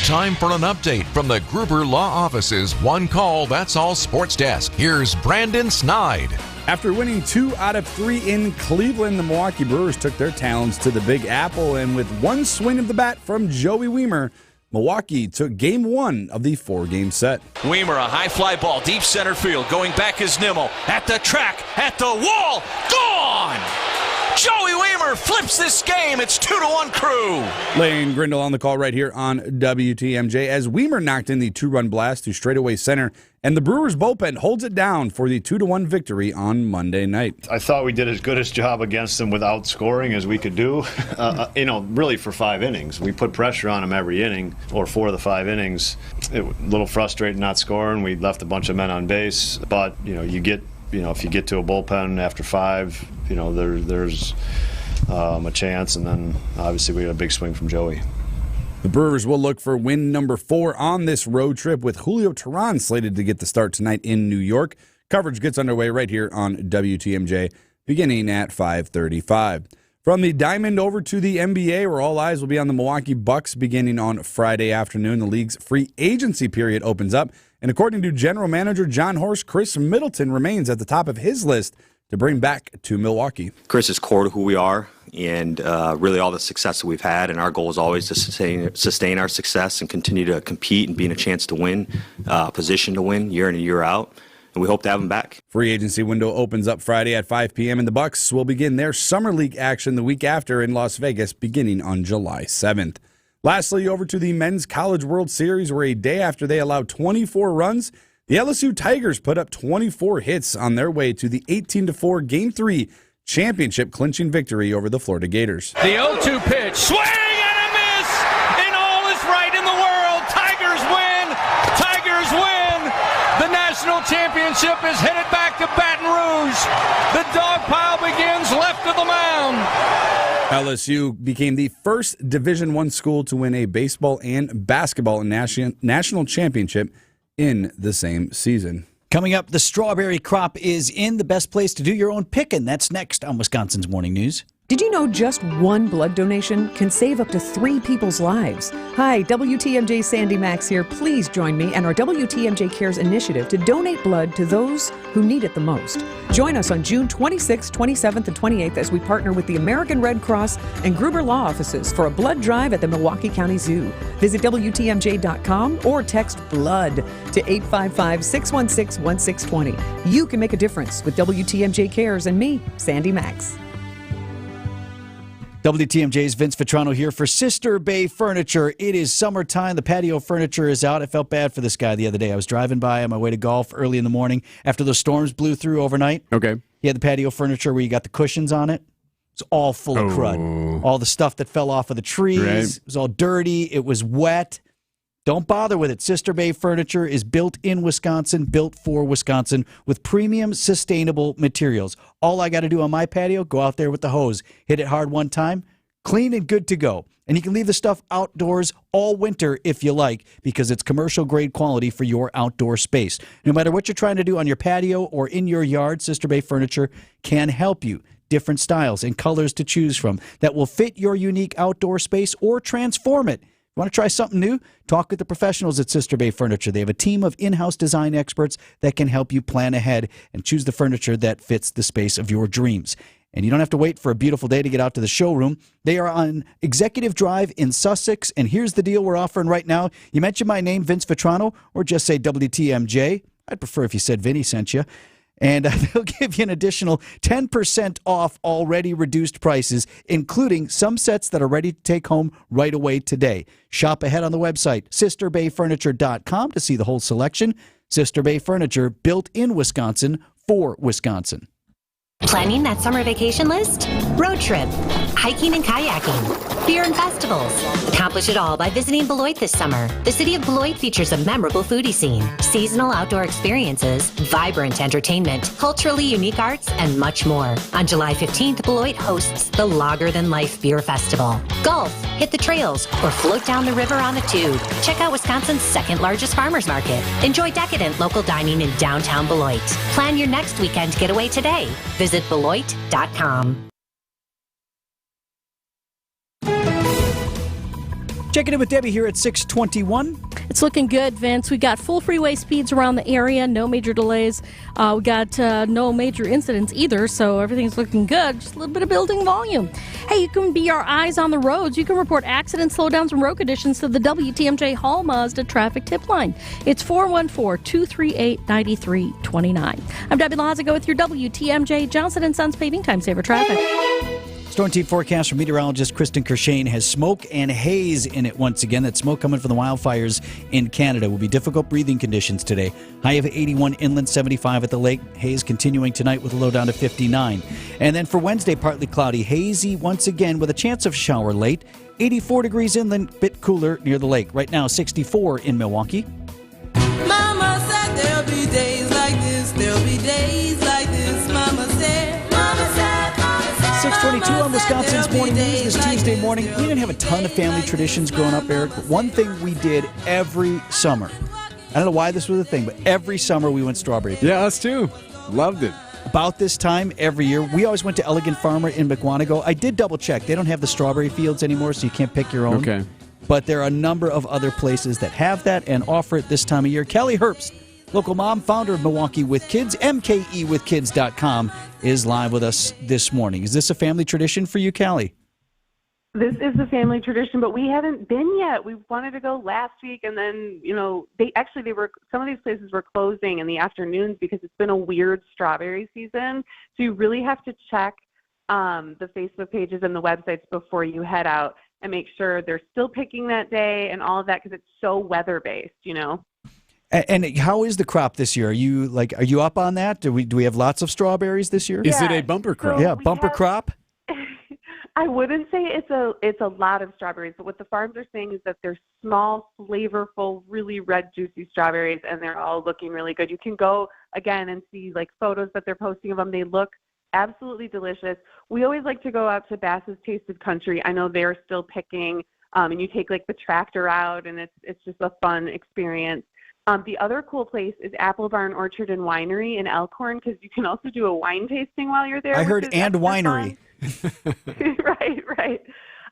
Time for an update from the Gruber Law Office's One Call, That's All Sports Desk. Here's Brandon Snide. After winning 2 out of 3 in Cleveland, the Milwaukee Brewers took their talents to the Big Apple, and with one swing of the bat from Joey Wiemer, Milwaukee took Game 1 of the 4-game set. Wiemer, a high fly ball, deep center field. Going back is Nimmo. At the track, at the wall, gone! Joey Wiemer flips this game. It's 2-1 Crew. Lane Grindle on the call right here on WTMJ as Wiemer knocked in the 2-run blast to straightaway center, and the Brewers bullpen holds it down for the 2-1 victory on Monday night. I thought we did as good a job against them without scoring as we could do. Really for 5 innings. We put pressure on them every inning, or 4 of the 5 innings. It was a little frustrating not scoring. We left a bunch of men on base, but you get. If you get to a bullpen after 5, there's a chance, and then obviously we got a big swing from Joey. The Brewers will look for win number 4 on this road trip with Julio Teheran slated to get the start tonight in New York. Coverage gets underway right here on WTMJ beginning at 5:35. From the Diamond over to the NBA, where all eyes will be on the Milwaukee Bucks beginning on Friday afternoon. The league's free agency period opens up, and according to General Manager John Horst, Chris Middleton remains at the top of his list to bring back to Milwaukee. Chris is core to who we are. and really all the success that we've had. And our goal is always to sustain our success and continue to compete and be in a chance to win, position to win year in and year out. And we hope to have them back. Free agency window opens up Friday at 5 p.m. and the Bucks will begin their Summer League action the week after in Las Vegas, beginning on July 7th. Lastly, over to the Men's College World Series, where a day after they allowed 24 runs, the LSU Tigers put up 24 hits on their way to the 18-4 Game 3 championship clinching victory over the Florida Gators. The 0-2 pitch, swing and a miss, and all is right in the world. Tigers win. Tigers win. The national championship is headed back to Baton Rouge. The dog pile begins left of the mound. LSU became the first Division I school to win a baseball and basketball national championship in the same season. Coming up, the strawberry crop is in. The best place to do your own picking. That's next on Wisconsin's Morning News. Did you know just one blood donation can save up to 3 people's lives? Hi, WTMJ Sandy Max here. Please join me and our WTMJ Cares initiative to donate blood to those who need it the most. Join us on June 26th, 27th, and 28th as we partner with the American Red Cross and Gruber Law Offices for a blood drive at the Milwaukee County Zoo. Visit WTMJ.com or text BLOOD to 855-616-1620. You can make a difference with WTMJ Cares and me, Sandy Max. WTMJ's Vince Vitrano here for Sister Bay Furniture. It is summertime. The patio furniture is out. I felt bad for this guy the other day. I was driving by on my way to golf early in the morning after the storms blew through overnight. Okay. He had the patio furniture where you got the cushions on it. It's all full of crud. All the stuff that fell off of the trees. Right. It was all dirty. It was wet. Don't bother with it. Sister Bay Furniture is built in Wisconsin, built for Wisconsin with premium sustainable materials. All I got to do on my patio, go out there with the hose, hit it hard one time, clean and good to go. And you can leave the stuff outdoors all winter if you like, because it's commercial grade quality for your outdoor space. No matter what you're trying to do on your patio or in your yard, Sister Bay Furniture can help you. Different styles and colors to choose from that will fit your unique outdoor space or transform it. Want to try something new? Talk with the professionals at Sister Bay Furniture. They have a team of in-house design experts that can help you plan ahead and choose the furniture that fits the space of your dreams. And you don't have to wait for a beautiful day to get out to the showroom. They are on Executive Drive in Sussex. And here's the deal we're offering right now. You mention my name, Vince Vitrano, or just say WTMJ. I'd prefer if you said Vinny sent you. And they'll give you an additional 10% off already reduced prices, including some sets that are ready to take home right away today. Shop ahead on the website, sisterbayfurniture.com, to see the whole selection. Sister Bay Furniture, built in Wisconsin for Wisconsin. Planning that summer vacation list? Road trip, hiking and kayaking, beer and festivals. Accomplish it all by visiting Beloit this summer. The city of Beloit features a memorable foodie scene, seasonal outdoor experiences, vibrant entertainment, culturally unique arts, and much more. On July 15th, Beloit hosts the Lager Than Life Beer Festival. Golf, hit the trails, or float down the river on a tube. Check out Wisconsin's second largest farmers market. Enjoy decadent local dining in downtown Beloit. Plan your next weekend getaway today. Visit Beloit.com. Checking in with Debbie here at 6:21. It's looking good, Vince. We got full freeway speeds around the area, no major delays. We got no major incidents either, so everything's looking good. Just a little bit of building volume. Hey, you can be our eyes on the roads. You can report accidents, slowdowns, and road conditions to the WTMJ Hall Mazda traffic tip line. It's 414-238-9329. I'm Debbie Lazago with your WTMJ Johnson & Sons Paving Time Saver Traffic. Storm team forecast from meteorologist Kristen Kershane has smoke and haze in it once again. That smoke coming from the wildfires in Canada. Will be difficult breathing conditions today. High of 81 inland, 75 at the lake. Haze continuing tonight with a low down to 59. And then for Wednesday, partly cloudy, hazy once again with a chance of shower late. 84 degrees inland, bit cooler near the lake. Right now, 64 in Milwaukee. Mama said there'll be days like this. There'll be days like this. Mama said. 6:22 on Wisconsin's Morning News this Tuesday morning. We didn't have a ton of family traditions growing up, Eric, but one thing we did every summer, I don't know why this was a thing, but every summer we went strawberry picking. Yeah, us too. Loved it. About this time every year, we always went to Elegant Farmer in McWanago. I did double check. They don't have the strawberry fields anymore, so you can't pick your own. Okay. But there are a number of other places that have that and offer it this time of year. Kelly Herbst local mom, founder of Milwaukee with Kids, MKEWithKids.com, is live with us this morning. Is this a family tradition for you, Callie? This is a family tradition, but we haven't been yet. We wanted to go last week, and then, some of these places were closing in the afternoons because it's been a weird strawberry season. So you really have to check the Facebook pages and the websites before you head out and make sure they're still picking that day and all of that because it's so weather-based, And how is the crop this year? Are you up on that? Do we have lots of strawberries this year? Is it a bumper crop? Yeah, bumper crop. I wouldn't say it's a lot of strawberries, but what the farms are saying is that they're small, flavorful, really red, juicy strawberries, and they're all looking really good. You can go again and see photos that they're posting of them. They look absolutely delicious. We always like to go out to Bass's Tasted Country. I know they're still picking, and you take the tractor out, and it's just a fun experience. The other cool place is Apple Barn Orchard and Winery in Elkhorn because you can also do a wine tasting while you're there. I heard and winery. Right.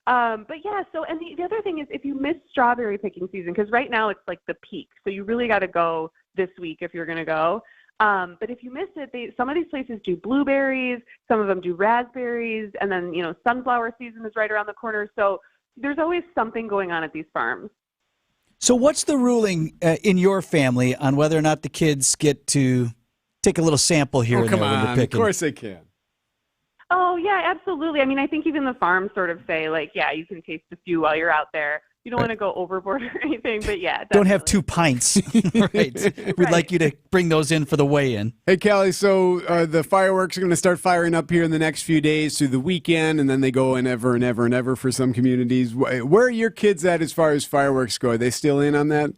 But yeah, and the other thing is if you miss strawberry picking season, because right now it's the peak, so you really got to go this week if you're going to go. But if you miss it, some of these places do blueberries, some of them do raspberries, and then, sunflower season is right around the corner. So there's always something going on at these farms. So what's the ruling in your family on whether or not the kids get to take a little sample here and there when they're picking? Of course they can. Oh, yeah, absolutely. I mean, I think even the farms sort of say, you can taste a few while you're out there. You don't want to go overboard or anything, but yeah. Definitely. Don't have 2 pints. Right. We'd like you to bring those in for the weigh-in. Hey, Callie, so the fireworks are going to start firing up here in the next few days through the weekend, and then they go in ever and ever and ever for some communities. Where are your kids at as far as fireworks go? Are they still in on that?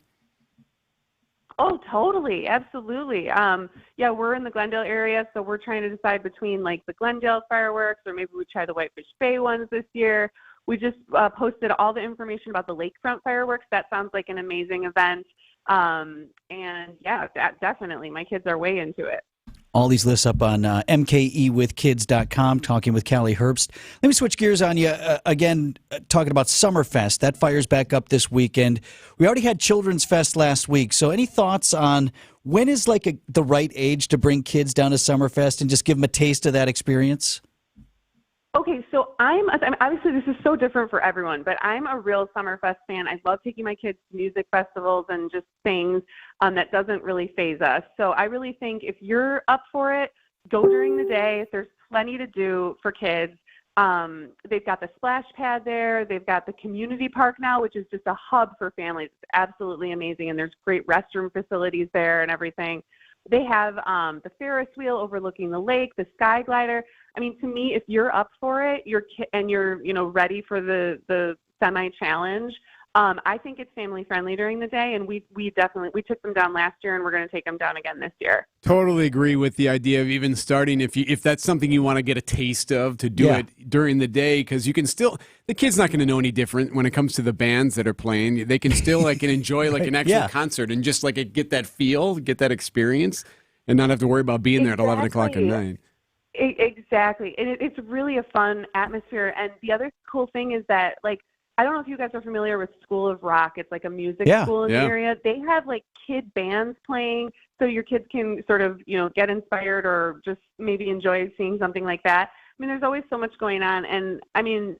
Oh, totally. Absolutely. Yeah, we're in the Glendale area, so we're trying to decide between the Glendale fireworks or maybe we try the Whitefish Bay ones this year. We just posted all the information about the lakefront fireworks. That sounds like an amazing event. And yeah, definitely. My kids are way into it. All these lists up on mkewithkids.com, talking with Callie Herbst. Let me switch gears on you again, talking about Summerfest. That fires back up this weekend. We already had Children's Fest last week, so any thoughts on when is the right age to bring kids down to Summerfest and just give them a taste of that experience? Okay, so obviously this is so different for everyone, but I'm a real Summerfest fan. I love taking my kids to music festivals and just things that doesn't really faze us. So I really think if you're up for it, go during the day. There's plenty to do for kids. They've got the splash pad there. They've got the community park now, which is just a hub for families. It's absolutely amazing, and there's great restroom facilities there and everything. They have the Ferris wheel overlooking the lake, the sky glider. I mean, to me, if you're up for it, you're ready for the semi-challenge, I think it's family friendly during the day, and we took them down last year, and we're going to take them down again this year. Totally agree with the idea of even starting if that's something you want to get a taste of, to do it during the day, because you can still, the kid's not going to know any different when it comes to the bands that are playing. They can still enjoy an actual concert and just get that feel, get that experience, and not have to worry about being there at 11 o'clock at night. Exactly. And it's really a fun atmosphere. And the other cool thing is that, I don't know if you guys are familiar with School of Rock. It's a music school in the area. They have kid bands playing, so your kids can sort of, get inspired or just maybe enjoy seeing something like that. I mean, there's always so much going on. And I mean,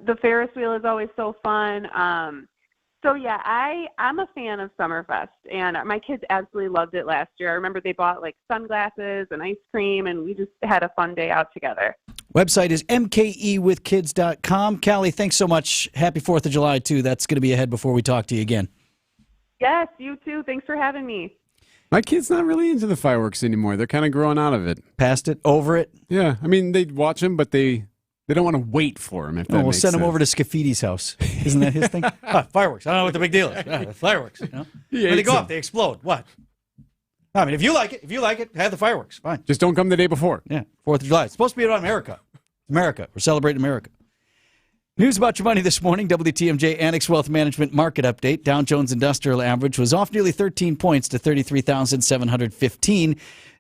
the Ferris wheel is always so fun. So yeah, I'm a fan of Summerfest, and my kids absolutely loved it last year. I remember they bought sunglasses and ice cream, and we just had a fun day out together. Website is mkewithkids.com. Callie, thanks so much. Happy 4th of July, too. That's going to be ahead before we talk to you again. Yes, you too. Thanks for having me. My kid's not really into the fireworks anymore. They're kind of growing out of it. Past it? Over it? Yeah. I mean, they watch them, but they don't want to wait for them, if that we'll makes send sense. them over to Scaffidi's house. Isn't that his thing? Fireworks. I don't know what the big deal is. Fireworks. When they go off, they explode. What? I mean, if you like it, have the fireworks. Fine. Just don't come the day before. Yeah, 4th of July. It's supposed to be about America. America. We're celebrating America. News about your money this morning. WTMJ Annex Wealth Management Market Update. Dow Jones Industrial Average was off nearly 13 points to 33,715.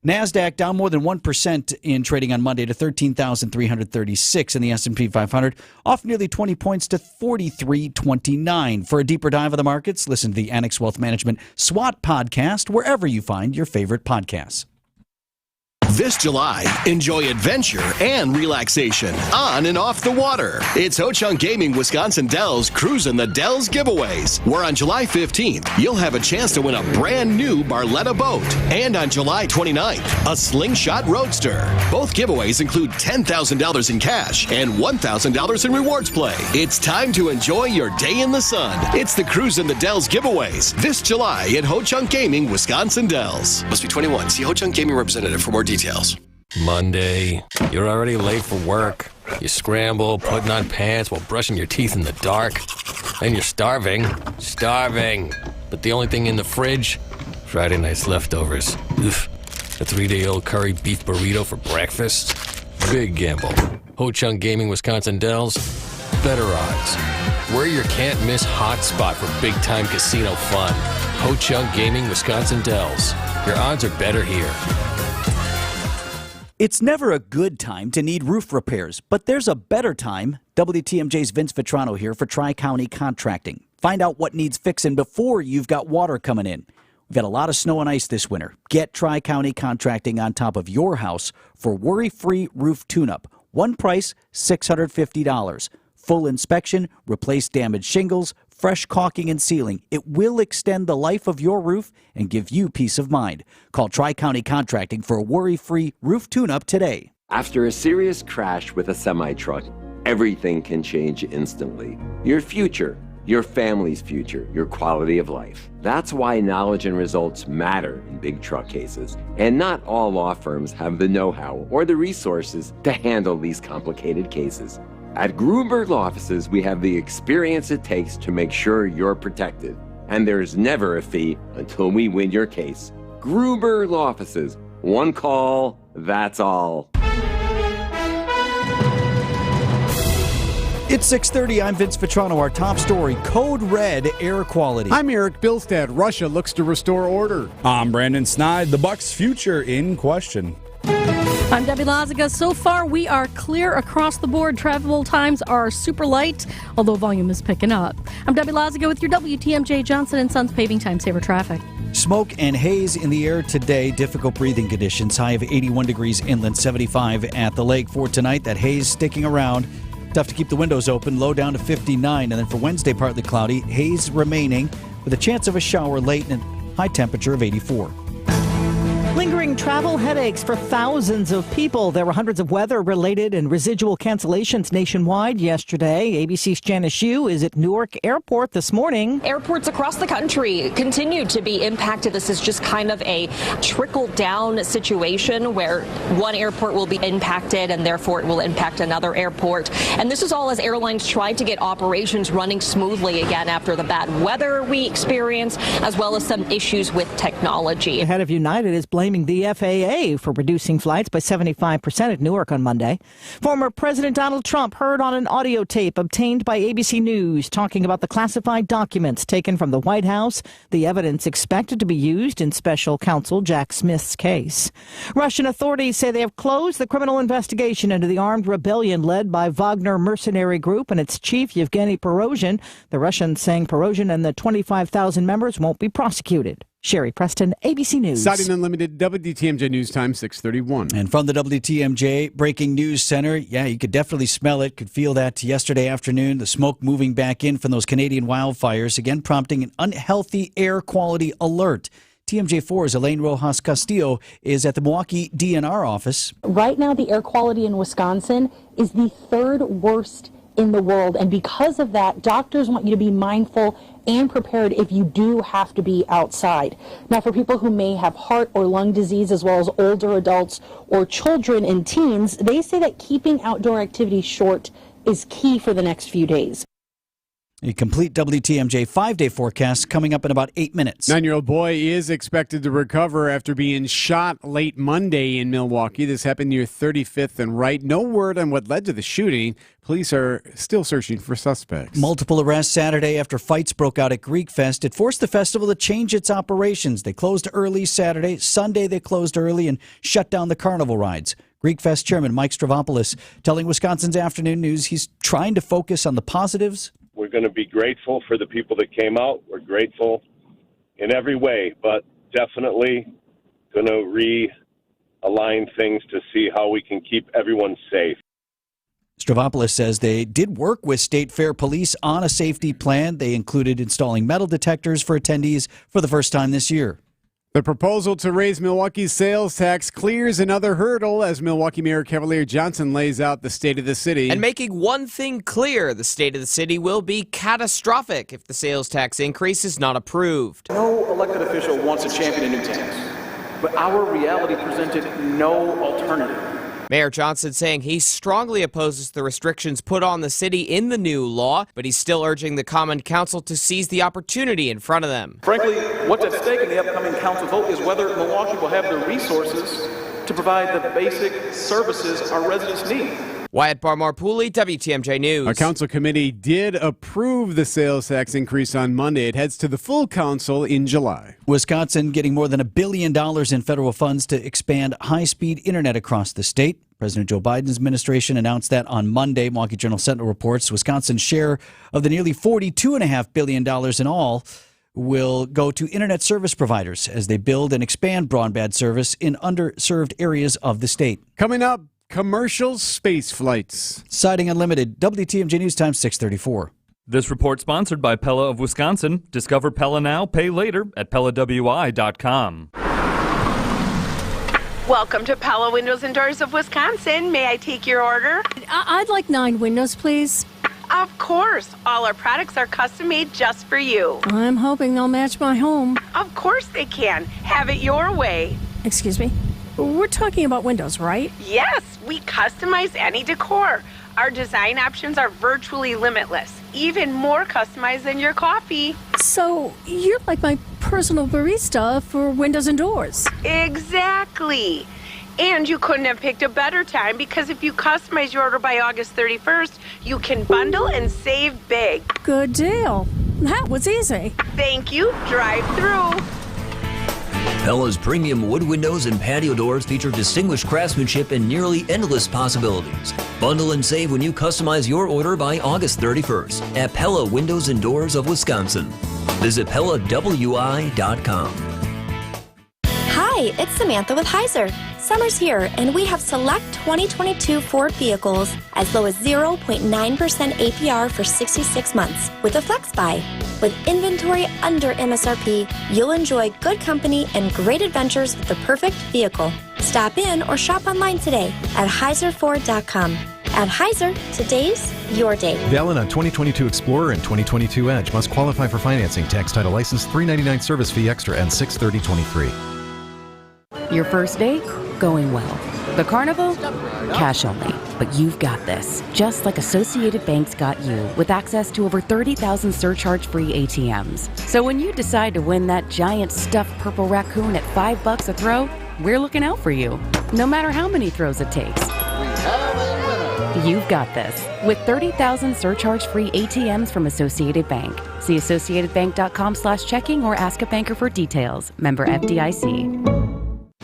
NASDAQ down more than 1% in trading on Monday to 13,336, and the S&P 500 off nearly 20 points to 4329. For a deeper dive of the markets, listen to the Annex Wealth Management SWAT podcast wherever you find your favorite podcasts. This July, enjoy adventure and relaxation on and off the water. It's Ho Chunk Gaming Wisconsin Dells Cruising the Dells giveaways, where on July 15th, you'll have a chance to win a brand new Barletta boat. And on July 29th, a Slingshot Roadster. Both giveaways include $10,000 in cash and $1,000 in rewards play. It's time to enjoy your day in the sun. It's the Cruising the Dells giveaways this July at Ho Chunk Gaming Wisconsin Dells. Must be 21. See Ho Chunk Gaming representative for more details. Monday, you're already late for work. You scramble, putting on pants while brushing your teeth in the dark. Then you're starving. But the only thing in the fridge, Friday night's leftovers. Oof. A 3-day-old curry beef burrito for breakfast. Big gamble. Ho Chunk Gaming Wisconsin Dells, better odds. We're your can't-miss hotspot for big-time casino fun. Ho Chunk Gaming Wisconsin Dells. Your odds are better here. It's never a good time to need roof repairs, but there's a better time. WTMJ's Vince Vitrano here for Tri-County Contracting. Find out what needs fixing before you've got water coming in. We've got a lot of snow and ice this winter. Get Tri-County Contracting on top of your house for worry-free roof tune-up. One price, $650. Full inspection, replace damaged shingles, fresh caulking and sealing. It will extend the life of your roof and give you peace of mind. Call Tri-County Contracting for a worry-free roof tune-up today. After a serious crash with a semi-truck, everything can change instantly. Your future, your family's future, your quality of life. That's why knowledge and results matter in big truck cases. And not all law firms have the know-how or the resources to handle these complicated cases. At Gruber Law Offices, we have the experience it takes to make sure you're protected. And there's never a fee until we win your case. Gruber Law Offices. One call, that's all. It's 6:30. I'm Vince Vitrano. Our top story, Code Red air quality. I'm Eric Bilstad. Russia looks to restore order. I'm Brandon Snide. The Bucks' future in question. I'm Debbie Lazaga. So far, we are clear across the board. Travel times are super light, although volume is picking up. I'm Debbie Lazaga with your WTMJ Johnson & Sons Paving Time Saver traffic. Smoke and haze in the air today. Difficult breathing conditions. High of 81 degrees inland, 75 at the lake. For tonight, that haze sticking around. Tough to keep the windows open. Low down to 59. And then for Wednesday, partly cloudy. Haze remaining with a chance of a shower late and high temperature of 84. Lingering travel headaches for thousands of people. There were hundreds of weather-related and residual cancellations nationwide yesterday. ABC's Janice Yu is at Newark Airport this morning. Airports across the country continue to be impacted. This is just kind of a trickle-down situation where one airport will be impacted and therefore it will impact another airport. And this is all as airlines try to get operations running smoothly again after the bad weather we experienced, as well as some issues with technology. The head of United is blaming the FAA for reducing flights by 75% at Newark on Monday. Former President Donald Trump heard on an audio tape obtained by ABC News talking about the classified documents taken from the White House, the evidence expected to be used in special counsel Jack Smith's case. Russian authorities say they have closed the criminal investigation into the armed rebellion led by Wagner mercenary group and its chief Yevgeny Prigozhin. The Russians saying Prigozhin and the 25,000 members won't be prosecuted. Sherry Preston, ABC News. Siding Unlimited, WTMJ News Time, 6:31. And from the WTMJ Breaking News Center, yeah, you could definitely smell it, could feel that yesterday afternoon, the smoke moving back in from those Canadian wildfires, again prompting an unhealthy air quality alert. TMJ4's Elaine Rojas Castillo is at the Milwaukee DNR office. Right now, the air quality in Wisconsin is the third worst in the world. And because of that, doctors want you to be mindful and prepared if you do have to be outside. Now, for people who may have heart or lung disease, as well as older adults or children and teens, they say that keeping outdoor activities short is key for the next few days. A complete WTMJ 5-day forecast coming up in about 8 minutes. 9-year-old boy is expected to recover after being shot late Monday in Milwaukee. This happened near 35th and Wright. No word on what led to the shooting. Police are still searching for suspects. Multiple arrests Saturday after fights broke out at Greek Fest. It forced the festival to change its operations. They closed early Saturday. Sunday they closed early and shut down the carnival rides. Greek Fest chairman Mike Stravopoulos telling Wisconsin's Afternoon News he's trying to focus on the positives. We're going to be grateful for the people that came out. We're grateful in every way, but definitely going to realign things to see how we can keep everyone safe. Stravopoulos says they did work with State Fair Police on a safety plan. They included installing metal detectors for attendees for the first time this year. The proposal to raise Milwaukee's sales tax clears another hurdle as Milwaukee Mayor Cavalier Johnson lays out the state of the city. And making one thing clear, the state of the city will be catastrophic if the sales tax increase is not approved. No elected official wants to champion a new tax, but our reality presented no alternative. Mayor Johnson saying he strongly opposes the restrictions put on the city in the new law, but he's still urging the Common Council to seize the opportunity in front of them. Frankly, what's at stake in the upcoming council vote is whether Milwaukee will have the resources to provide the basic services our residents need. Wyatt Barmore-Pooley, WTMJ News. A council committee did approve the sales tax increase on Monday. It heads to the full council in July. Wisconsin getting more than $1 billion in federal funds to expand high-speed internet across the state. President Joe Biden's administration announced that on Monday. Milwaukee Journal Sentinel reports Wisconsin's share of the nearly $42.5 billion in all will go to internet service providers as they build and expand broadband service in underserved areas of the state. Coming up, commercial space flights. Siding Unlimited, WTMJ News Time 634. This report sponsored by Pella of Wisconsin. Discover Pella now, pay later at PellaWI.com. Welcome to Pella Windows and Doors of Wisconsin. May I take your order? I'd like 9 windows, please. Of course. All our products are custom made just for you. I'm hoping they'll match my home. Of course they can. Have it your way. Excuse me? We're talking about windows, right? Yes, we customize any decor. Our design options are virtually limitless, even more customized than your coffee. So you're like my personal barista for windows and doors. Exactly. And you couldn't have picked a better time because if you customize your order by August 31st, you can bundle and save big. Good deal. That was easy. Thank you. Drive through. Pella's premium wood windows and patio doors feature distinguished craftsmanship and nearly endless possibilities. Bundle and save when you customize your order by August 31st at Pella Windows and Doors of Wisconsin. Visit PellaWI.com. Hi, it's Samantha with Heiser. Summer's here, and we have select 2022 Ford vehicles as low as 0.9% APR for 66 months with a Flex Buy. With inventory under MSRP, you'll enjoy good company and great adventures with the perfect vehicle. Stop in or shop online today at HeiserFord.com. At Heiser, today's your day. Valid on 2022 Explorer and 2022 Edge. Must qualify for financing. Tax title license $399 service fee extra and $630.23. Your first date? Going well. The carnival? Cash only. But you've got this. Just like Associated Bank's got you, with access to over 30,000 surcharge-free ATMs. So when you decide to win that giant stuffed purple raccoon at $5 a throw, we're looking out for you. No matter how many throws it takes. You've got this. With 30,000 surcharge-free ATMs from Associated Bank. See AssociatedBank.com/checking or ask a banker for details. Member FDIC.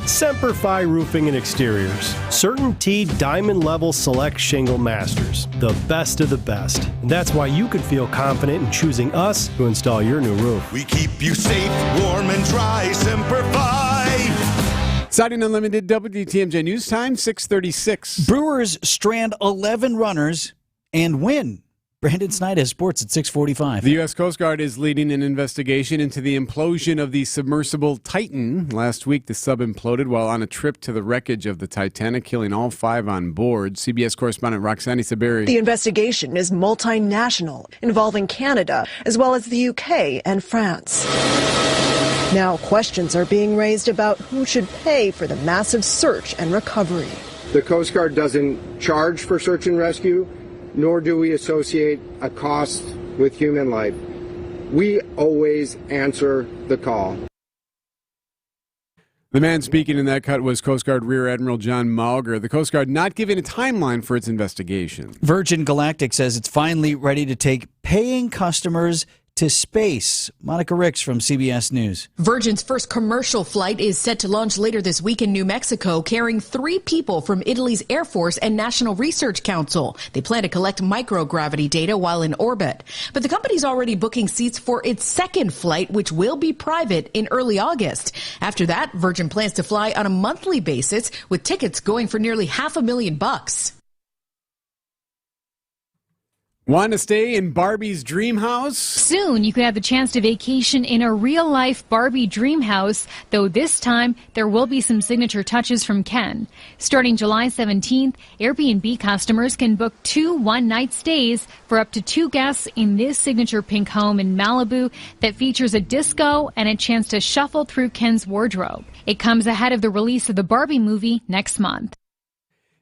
Semper Fi Roofing and Exteriors. CertainTeed Diamond Level Select Shingle Masters. The best of the best. And that's why you can feel confident in choosing us to install your new roof. We keep you safe, warm, and dry. Semper Fi. Siding Unlimited, WTMJ News Time, 6:36. Brewers strand 11 runners and win. Brandon Snyder has sports at 6:45. The U.S. Coast Guard is leading an investigation into the implosion of the submersible Titan. Last week, the sub imploded while on a trip to the wreckage of the Titanic, killing all 5 on board. CBS correspondent Roxani Saberi. The investigation is multinational, involving Canada, as well as the UK and France. Now questions are being raised about who should pay for the massive search and recovery. The Coast Guard doesn't charge for search and rescue, nor do we associate a cost with human life. We always answer the call. The man speaking in that cut was Coast Guard Rear Admiral John Mauger. The Coast Guard not giving a timeline for its investigation. Virgin Galactic says it's finally ready to take paying customers to space. Monica Ricks from CBS News. Virgin's first commercial flight is set to launch later this week in New Mexico, carrying 3 people from Italy's Air Force and National Research Council. They plan to collect microgravity data while in orbit. But the company's already booking seats for its second flight, which will be private in early August. After that, Virgin plans to fly on a monthly basis, with tickets going for nearly $500,000. Want to stay in Barbie's dream house? Soon, you could have the chance to vacation in a real-life Barbie dream house, though this time there will be some signature touches from Ken. Starting July 17th, Airbnb customers can book 2 one-night stays for up to 2 guests in this signature pink home in Malibu that features a disco and a chance to shuffle through Ken's wardrobe. It comes ahead of the release of the Barbie movie next month.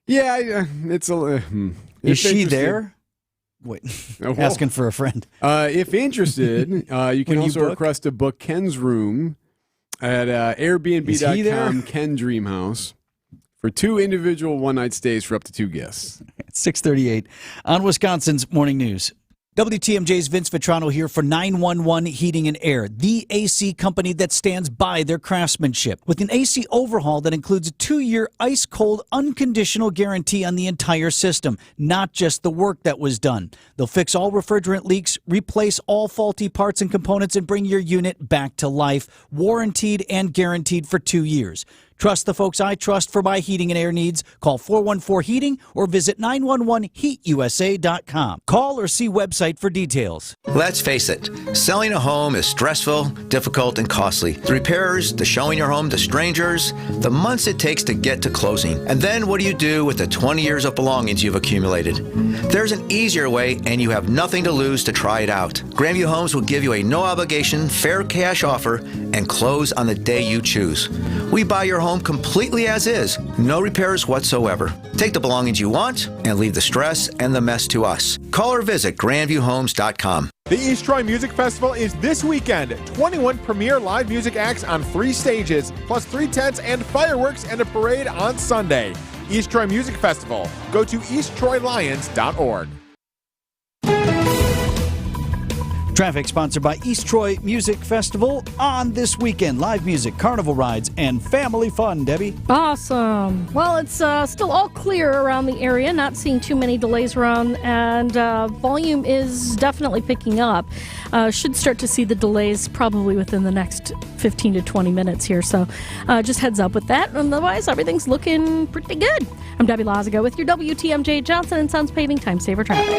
Yeah, it's a... Is she there? Wait, asking for a friend. If interested, you can also request to book Ken's room at Airbnb.com, Ken Dreamhouse, for 2 individual one-night stays for up to 2 guests. It's 6:38 on Wisconsin's Morning News. WTMJ's Vince Vitrano here for 911 Heating and Air, the AC company that stands by their craftsmanship. With an AC overhaul that includes a 2-year ice-cold unconditional guarantee on the entire system, not just the work that was done. They'll fix all refrigerant leaks, replace all faulty parts and components, and bring your unit back to life, warranted and guaranteed for 2 years. Trust the folks I trust for my heating and air needs. Call 414-HEATING or visit 911heatusa.com. Call or see website for details. Let's face it, selling a home is stressful, difficult, and costly. The repairs, the showing your home to strangers, the months it takes to get to closing. And then what do you do with the 20 years of belongings you've accumulated? There's an easier way, and you have nothing to lose to try it out. Grandview Homes will give you a no-obligation, fair cash offer and close on the day you choose. We buy your home completely as is, no repairs whatsoever. Take the belongings you want and leave the stress and the mess to us. Call or visit grandviewhomes.com. The East Troy Music Festival is this weekend. 21 premier live music acts on 3 stages, plus 3 tents and fireworks and a parade on Sunday. East Troy Music Festival. Go to easttroylions.org. Traffic sponsored by East Troy Music Festival on this weekend. Live music, carnival rides, and family fun, Debbie. Awesome. Well, it's still all clear around the area, not seeing too many delays around, and volume is definitely picking up. Should start to see the delays probably within the next 15 to 20 minutes here, so just heads up with that. Otherwise, everything's looking pretty good. I'm Debbie Lazago with your WTMJ Johnson & Sons Paving Time Saver Traffic.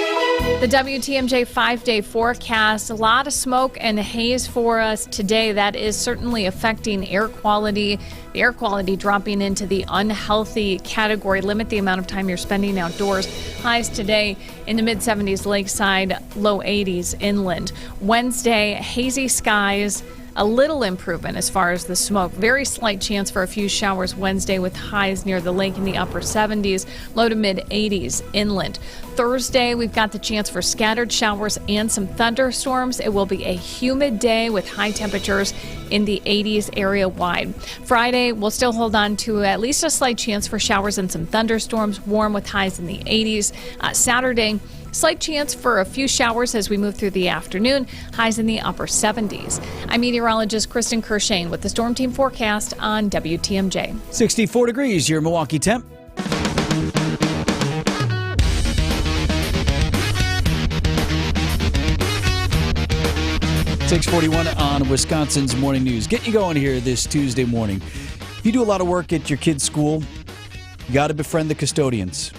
The WTMJ 5-day forecast, a lot of smoke and haze for us today. That is certainly affecting air quality. The air quality dropping into the unhealthy category. Limit the amount of time you're spending outdoors. Highs today in the mid-70s lakeside, low 80s inland. Wednesday, hazy skies. A little improvement as far as the smoke. Very slight chance for a few showers Wednesday with highs near the lake in the upper 70s, low to mid 80s inland. Thursday, we've got the chance for scattered showers and some thunderstorms. It will be a humid day with high temperatures in the 80s area wide. Friday, we'll still hold on to at least a slight chance for showers and some thunderstorms, warm with highs in the 80s. Saturday, slight chance for a few showers as we move through the afternoon, highs in the upper 70s. I'm meteorologist Kristen Kershane with the Storm Team forecast on WTMJ. 64 degrees, your Milwaukee temp. .41 on Wisconsin's Morning News. Get you going here this Tuesday morning. If you do a lot of work at your kid's school, you got to befriend the custodians.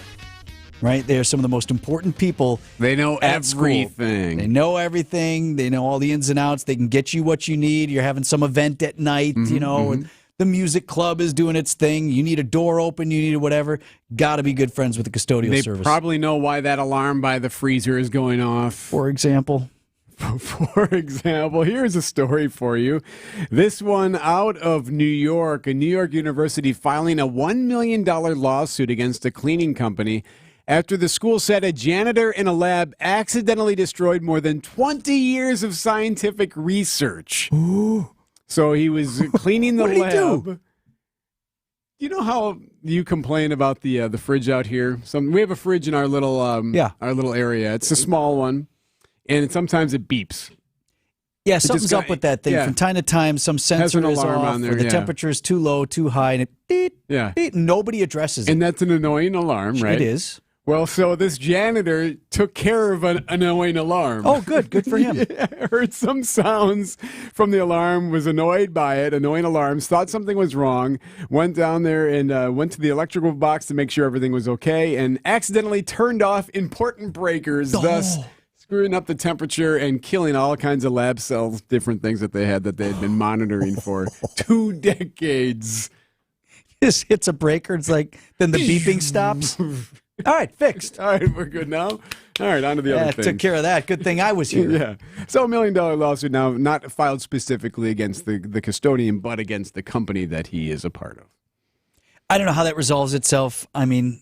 Right? They're some of the most important people. They know at everything. School. They know everything. They know all the ins and outs. They can get you what you need. You're having some event at night, and the music club is doing its thing. You need a door open. You need whatever. Got to be good friends with the custodial service. They probably know why that alarm by the freezer is going off. For example. Here's a story for you. This one out of New York. A New York university filing a $1 million lawsuit against a cleaning company after the school said a janitor in a lab accidentally destroyed more than 20 years of scientific research. So he was cleaning the What did he lab. do? You know how you complain about the fridge out here? We have a fridge in our little our little area. It's a small one, and sometimes it beeps. Yeah, something's up with that thing. Yeah. From time to time, some Has sensor an is alarm off, on there, or the yeah. temperature is too low, too high, and it beep, nobody addresses it. And that's an annoying alarm, right? It is. Well, so this janitor took care of an annoying alarm. Oh, good. Good for him. Heard some sounds from the alarm, was annoyed by it, annoying alarms, thought something was wrong, went down there and went to the electrical box to make sure everything was okay, and accidentally turned off important breakers, thus screwing up the temperature and killing all kinds of lab cells, different things that they had been monitoring for 2 decades. Just hits a breaker. It's like, then the beeping stops. All right, fixed. All right, we're good now. All right, on to the other thing. Took care of that. Good thing I was here. Yeah. So $1 million lawsuit now, not filed specifically against the custodian, but against the company that he is a part of. I don't know how that resolves itself. I mean,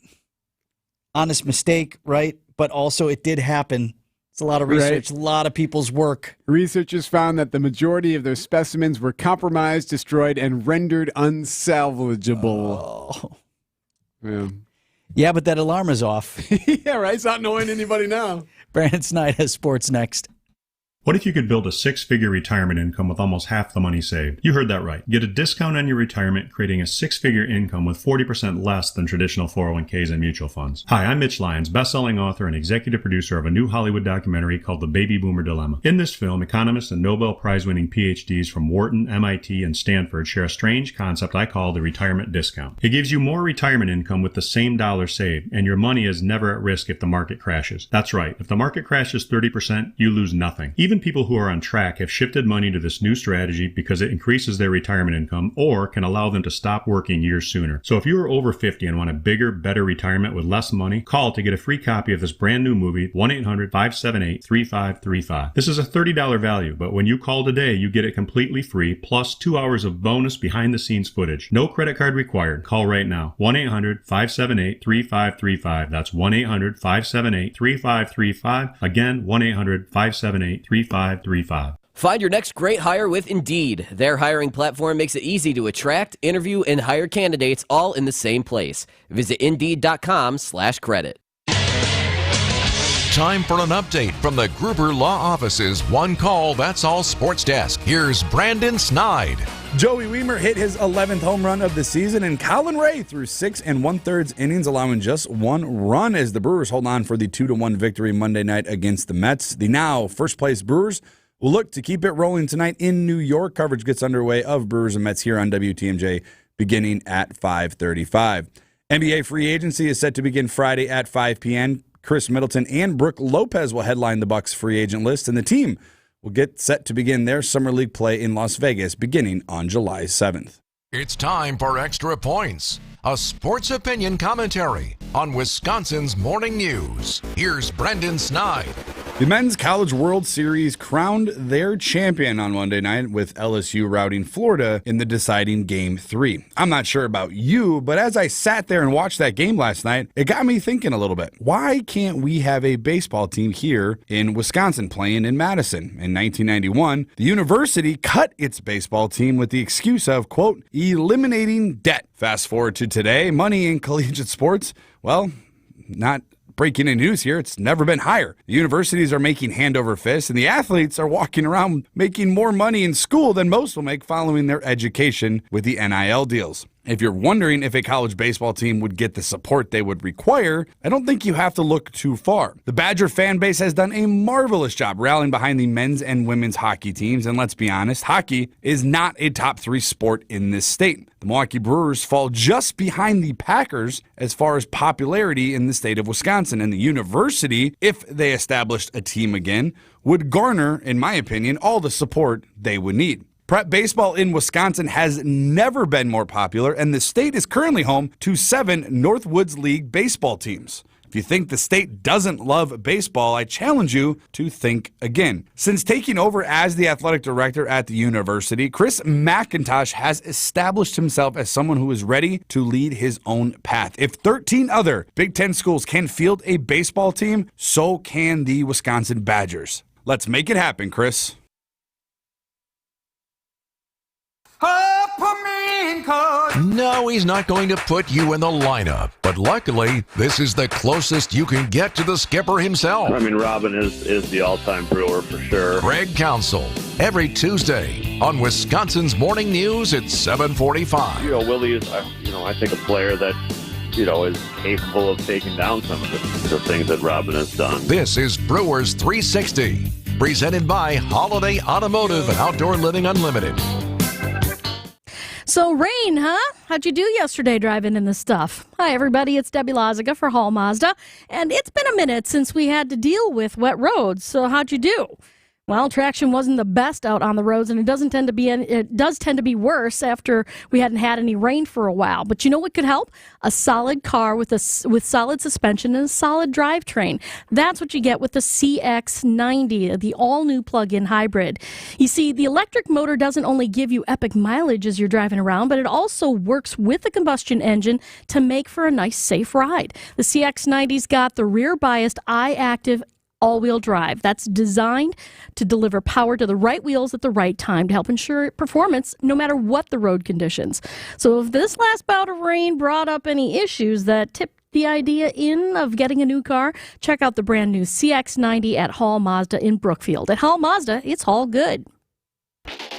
honest mistake, right? But also it did happen. It's a lot of research, a lot of people's work. Researchers found that the majority of their specimens were compromised, destroyed, and rendered unsalvageable. Oh. Yeah. Yeah, but that alarm is off. Yeah, right. It's not annoying anybody now. Brandon Snide has sports next. What if you could build a 6-figure retirement income with almost half the money saved? You heard that right. Get a discount on your retirement, creating a 6-figure income with 40% less than traditional 401ks and mutual funds. Hi, I'm Mitch Lyons, best-selling author and executive producer of a new Hollywood documentary called The Baby Boomer Dilemma. In this film, economists and Nobel Prize-winning PhDs from Wharton, MIT, and Stanford share a strange concept I call the retirement discount. It gives you more retirement income with the same dollar saved, and your money is never at risk if the market crashes. That's right. If the market crashes 30%, you lose nothing. Even people who are on track have shifted money to this new strategy because it increases their retirement income or can allow them to stop working years sooner. So if you are over 50 and want a bigger, better retirement with less money, call to get a free copy of this brand new movie, 1-800-578-3535. This is a $30 value, but when you call today, you get it completely free, plus 2 hours of bonus behind-the-scenes footage. No credit card required. Call right now. 1-800-578-3535. That's 1-800-578-3535. Again, 1-800-578-3535. Find your next great hire with Indeed. Their hiring platform makes it easy to attract, interview, and hire candidates all in the same place. Visit Indeed.com/credit. Time for an update from the Gruber Law Office's One Call, That's All Sports Desk. Here's Brandon Snide. Joey Weimer hit his 11th home run of the season, and Colin Ray threw 6 1/3 innings, allowing just 1 run as the Brewers hold on for the 2-1 victory Monday night against the Mets. The now first-place Brewers will look to keep it rolling tonight in New York. Coverage gets underway of Brewers and Mets here on WTMJ beginning at 5:35. NBA free agency is set to begin Friday at 5 p.m. Chris Middleton and Brooke Lopez will headline the Bucks free agent list, and the team will get set to begin their summer league play in Las Vegas beginning on July 7th. It's time for Extra Points, a sports opinion commentary on Wisconsin's morning news. Here's Brendan Snide. The Men's College World Series crowned their champion on Monday night with LSU routing Florida in the deciding Game 3. I'm not sure about you, but as I sat there and watched that game last night, it got me thinking a little bit. Why can't we have a baseball team here in Wisconsin playing in Madison? In 1991, the university cut its baseball team with the excuse of, quote, eliminating debt. Fast forward to today, money in collegiate sports, well, not breaking in news here, it's never been higher. The universities are making hand over fist, and the athletes are walking around making more money in school than most will make following their education with the NIL deals. If you're wondering if a college baseball team would get the support they would require, I don't think you have to look too far. The Badger fan base has done a marvelous job rallying behind the men's and women's hockey teams, and let's be honest, hockey is not a top 3 sport in this state. The Milwaukee Brewers fall just behind the Packers as far as popularity in the state of Wisconsin, and the university, if they established a team again, would garner, in my opinion, all the support they would need. Prep baseball in Wisconsin has never been more popular, and the state is currently home to 7 Northwoods League baseball teams. If you think the state doesn't love baseball, I challenge you to think again. Since taking over as the athletic director at the university, Chris McIntosh has established himself as someone who is ready to lead his own path. If 13 other Big Ten schools can field a baseball team, so can the Wisconsin Badgers. Let's make it happen, Chris. No, he's not going to put you in the lineup. But luckily, this is the closest you can get to the skipper himself. I mean, Robin is the all-time Brewer for sure. Greg Council, every Tuesday on Wisconsin's Morning News at 7:45. Willie is, I think a player that, is capable of taking down some of the things that Robin has done. This is Brewers 360, presented by Holiday Automotive and Outdoor Living Unlimited. So rain, huh? How'd you do yesterday driving in this stuff? Hi, everybody. It's Debbie Lazaga for Hall Mazda. And it's been a minute since we had to deal with wet roads. So how'd you do? Well, traction wasn't the best out on the roads, and it does tend to be worse after we hadn't had any rain for a while. But you know what could help? A solid car with solid suspension and a solid drivetrain. That's what you get with the CX90, the all-new plug-in hybrid. You see, the electric motor doesn't only give you epic mileage as you're driving around, but it also works with the combustion engine to make for a nice, safe ride. The CX90's got the rear-biased I-Active all-wheel drive. That's designed to deliver power to the right wheels at the right time to help ensure performance no matter what the road conditions. So if this last bout of rain brought up any issues that tipped the idea of getting a new car, check out the brand new CX90 at Hall Mazda in Brookfield. At Hall Mazda, it's all good.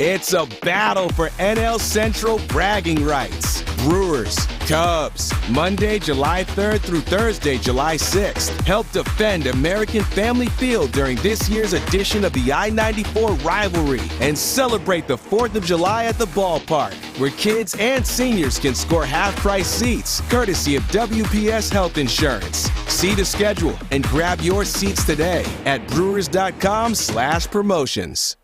It's a battle for NL Central bragging rights. Brewers, Cubs, Monday, July 3rd through Thursday, July 6th. Help defend American Family Field during this year's edition of the I-94 rivalry and celebrate the 4th of July at the ballpark, where kids and seniors can score half-price seats, courtesy of WPS Health Insurance. See the schedule and grab your seats today at brewers.com/promotions.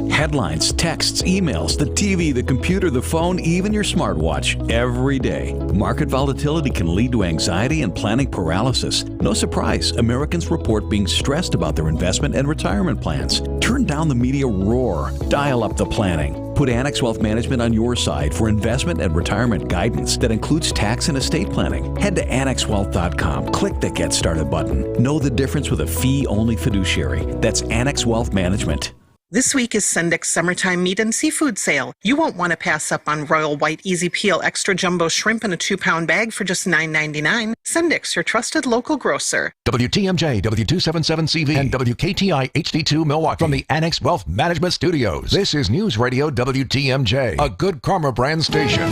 Headlines, texts, emails, the TV, the computer, the phone, even your smartwatch, every day. Market volatility can lead to anxiety and planning paralysis. No surprise, Americans report being stressed about their investment and retirement plans. Turn down the media roar. Dial up the planning. Put Annex Wealth Management on your side for investment and retirement guidance that includes tax and estate planning. Head to AnnexWealth.com. Click the Get Started button. Know the difference with a fee-only fiduciary. That's Annex Wealth Management. This week is Sendik's Summertime Meat and Seafood Sale. You won't want to pass up on Royal White Easy Peel Extra Jumbo Shrimp in a 2-pound bag for just $9.99. Sendik's, your trusted local grocer. WTMJ, W277CV, and WKTI HD2 Milwaukee. From the Annex Wealth Management Studios, this is News Radio WTMJ, a Good Karma brand station.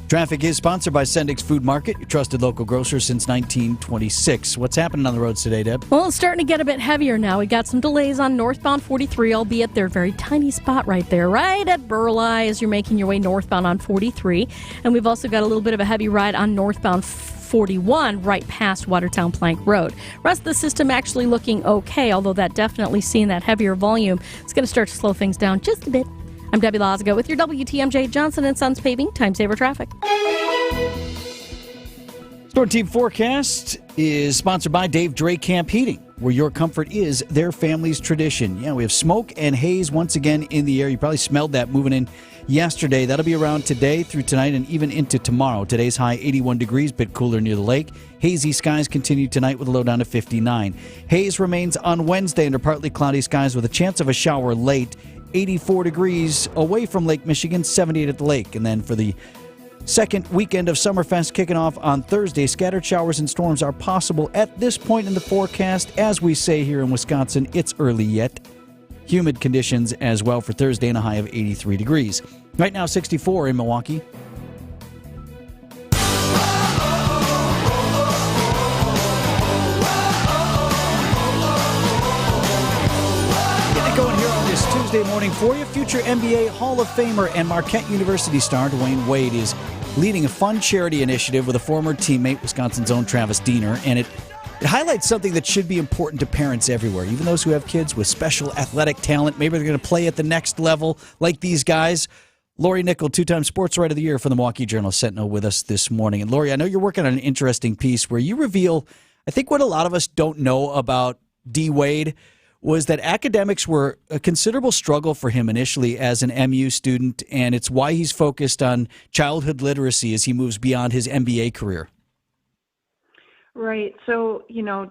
Traffic is sponsored by Sendik's Food Market, your trusted local grocer since 1926. What's happening on the roads today, Deb? Well, it's starting to get a bit heavier now. We got some delays on northbound 43, albeit they're a very tiny spot right there, right at Burleigh as you're making your way northbound on 43. And we've also got a little bit of a heavy ride on northbound 41 right past Watertown Plank Road. Rest of the system actually looking okay, although that definitely seeing that heavier volume is going to start to slow things down just a bit. I'm Debbie Lazaga with your WTMJ Johnson & Sons Paving Time Saver Traffic. Storm Team Forecast is sponsored by Dave Dre Camp Heating, where your comfort is their family's tradition. Yeah, we have smoke and haze once again in the air. You probably smelled that moving in yesterday. That'll be around today through tonight and even into tomorrow. Today's high 81 degrees, bit cooler near the lake. Hazy skies continue tonight with a low down to 59. Haze remains on Wednesday under partly cloudy skies with a chance of a shower late. 84 degrees away from Lake Michigan, 78 at the lake. And then for the second weekend of Summerfest kicking off on Thursday, scattered showers and storms are possible at this point in the forecast. As we say here in Wisconsin, it's early yet. Humid conditions as well for Thursday and a high of 83 degrees. Right now, 64 in Milwaukee. Tuesday morning for you. Future NBA Hall of Famer and Marquette University star Dwayne Wade is leading a fun charity initiative with a former teammate, Wisconsin's own Travis Diener, and it highlights something that should be important to parents everywhere, even those who have kids with special athletic talent. Maybe they're going to play at the next level like these guys. Lori Nickel, two-time Sports Writer of the Year for the Milwaukee Journal-Sentinel, with us this morning. And Lori, I know you're working on an interesting piece where you reveal, I think what a lot of us don't know about D. Wade was that academics were a considerable struggle for him initially as an MU student, and it's why he's focused on childhood literacy as he moves beyond his NBA career. Right. So,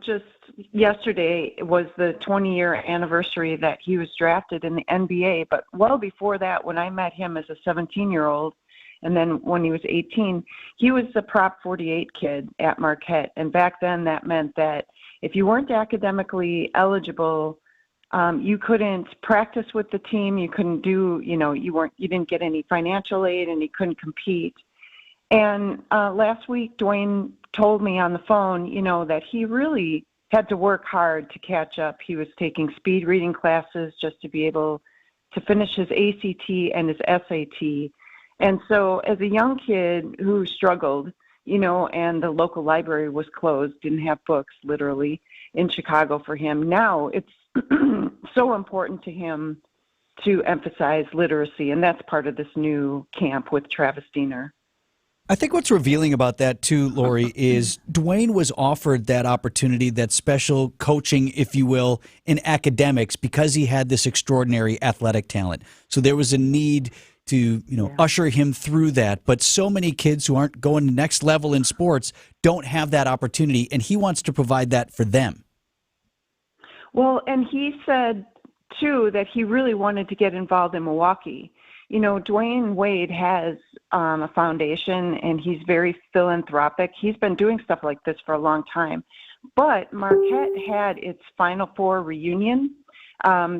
just yesterday was the 20-year anniversary that he was drafted in the NBA. But well before that, when I met him as a 17-year-old, and then when he was 18, he was the Prop 48 kid at Marquette. And back then that meant that if you weren't academically eligible, you couldn't practice with the team. You couldn't do, you didn't get any financial aid, and you couldn't compete. And last week, Dwayne told me on the phone, that he really had to work hard to catch up. He was taking speed reading classes just to be able to finish his ACT and his SAT. And so as a young kid who struggled, and the local library was closed, didn't have books literally in Chicago for him, now it's so important to him to emphasize literacy. And that's part of this new camp with Travis Diener. I think what's revealing about that, too, Lori, is Dwayne was offered that opportunity, that special coaching, if you will, in academics because he had this extraordinary athletic talent. So there was a need to, usher him through that. But so many kids who aren't going the next level in sports don't have that opportunity, and he wants to provide that for them. Well, and he said, too, that he really wanted to get involved in Milwaukee. Dwayne Wade has a foundation, and he's very philanthropic. He's been doing stuff like this for a long time. But Marquette had its Final Four reunion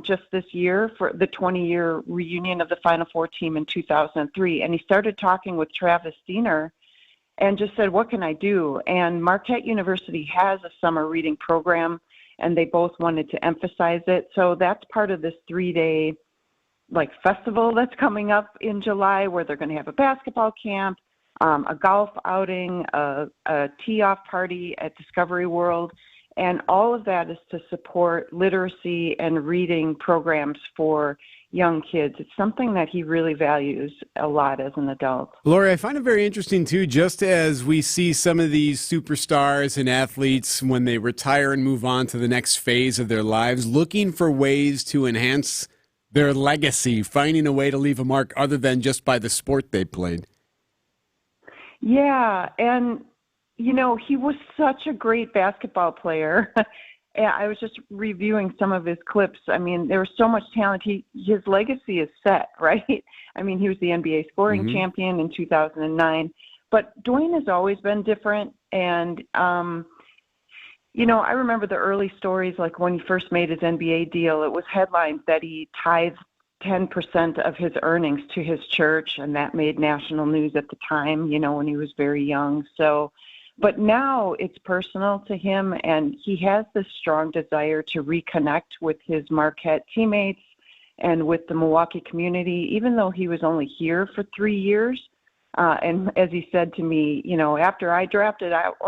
just this year, for the 20-year reunion of the Final Four team in 2003. And he started talking with Travis Diener and just said, what can I do? And Marquette University has a summer reading program, and they both wanted to emphasize it. So that's part of this 3-day festival that's coming up in July, where they're going to have a basketball camp, a golf outing, a tee-off party at Discovery World, and all of that is to support literacy and reading programs for young kids. It's something that he really values a lot as an adult. Lori, I find it very interesting, too, just as we see some of these superstars and athletes, when they retire and move on to the next phase of their lives, looking for ways to enhance their legacy, finding a way to leave a mark other than just by the sport they played. Yeah, and, he was such a great basketball player. I was just reviewing some of his clips. I mean, there was so much talent. His legacy is set, right? I mean, he was the NBA scoring champion in 2009. But Dwayne has always been different, and I remember the early stories, like when he first made his NBA deal, it was headlines that he tithed 10% of his earnings to his church, and that made national news at the time, when he was very young. So, but now it's personal to him, and he has this strong desire to reconnect with his Marquette teammates and with the Milwaukee community, even though he was only here for 3 years. And as he said to me, after I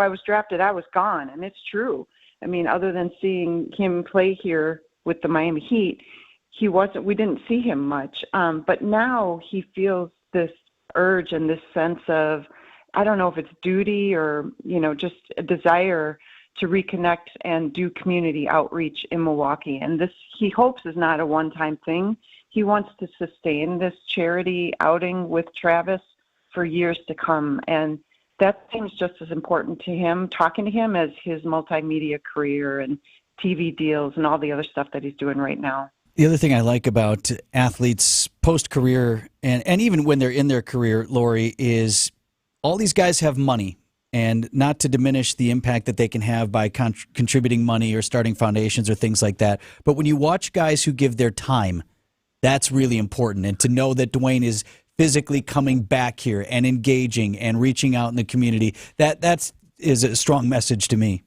was drafted, I was gone. And it's true. I mean, other than seeing him play here with the Miami Heat, we didn't see him much. But now he feels this urge and this sense of, I don't know if it's duty or, just a desire to reconnect and do community outreach in Milwaukee. And this, he hopes, is not a one-time thing. He wants to sustain this charity outing with Travis for years to come. And that seems just as important to him, talking to him, as his multimedia career and TV deals and all the other stuff that he's doing right now. The other thing I like about athletes post-career and even when they're in their career, Lori, is all these guys have money, and not to diminish the impact that they can have by contributing money or starting foundations or things like that. But when you watch guys who give their time, that's really important. And to know that Dwayne is physically coming back here and engaging and reaching out in the community, that is a strong message to me.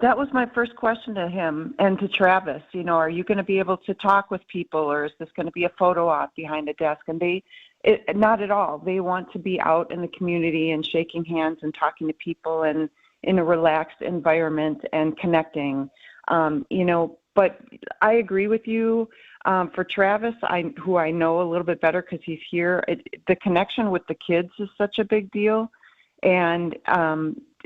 That was my first question to him and to Travis. Are you going to be able to talk with people, or is this going to be a photo op behind a desk? And not at all. They want to be out in the community and shaking hands and talking to people and in a relaxed environment and connecting. But I agree with you. For Travis, who I know a little bit better because he's here, the connection with the kids is such a big deal. And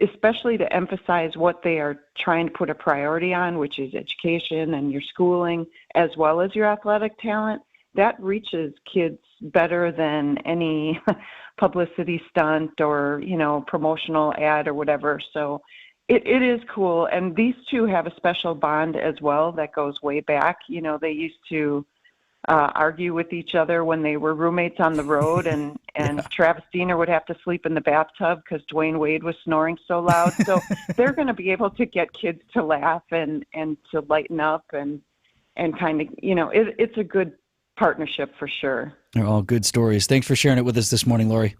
especially to emphasize what they are trying to put a priority on, which is education and your schooling, as well as your athletic talent, that reaches kids better than any publicity stunt or, promotional ad or whatever. So it is cool. And these two have a special bond as well that goes way back. They used to argue with each other when they were roommates on the road, and Travis Diener would have to sleep in the bathtub because Dwayne Wade was snoring so loud. So they're going to be able to get kids to laugh and to lighten up and kind of, it's a good partnership for sure. They're all good stories. Thanks for sharing it with us this morning, Lori.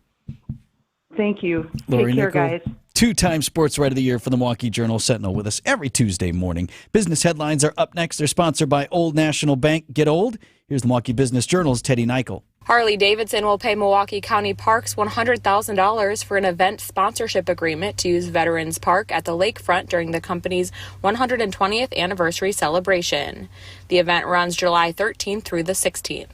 Thank you. Lori Take care, Nickel, guys. Two-time Sports Writer of the Year for the Milwaukee Journal-Sentinel with us every Tuesday morning. Business headlines are up next. They're sponsored by Old National Bank. Get old? Here's the Milwaukee Business Journal's Teddy Nichol. Harley-Davidson will pay Milwaukee County Parks $100,000 for an event sponsorship agreement to use Veterans Park at the lakefront during the company's 120th anniversary celebration. The event runs July 13th through the 16th.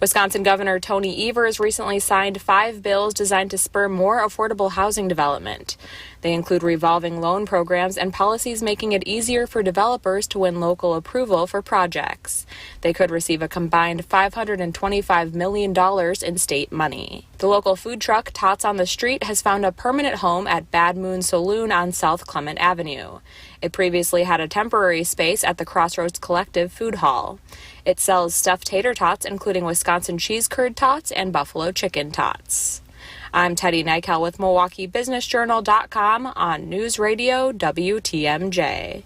Wisconsin Governor Tony Evers recently signed 5 bills designed to spur more affordable housing development. They include revolving loan programs and policies making it easier for developers to win local approval for projects. They could receive a combined $525 million in state money. The local food truck Tots on the Street has found a permanent home at Bad Moon Saloon on South Clement Avenue. It previously had a temporary space at the Crossroads Collective Food Hall. It sells stuffed tater tots, including Wisconsin cheese curd tots and buffalo chicken tots. I'm Teddy Nichol with MilwaukeeBusinessJournal.com on News Radio WTMJ.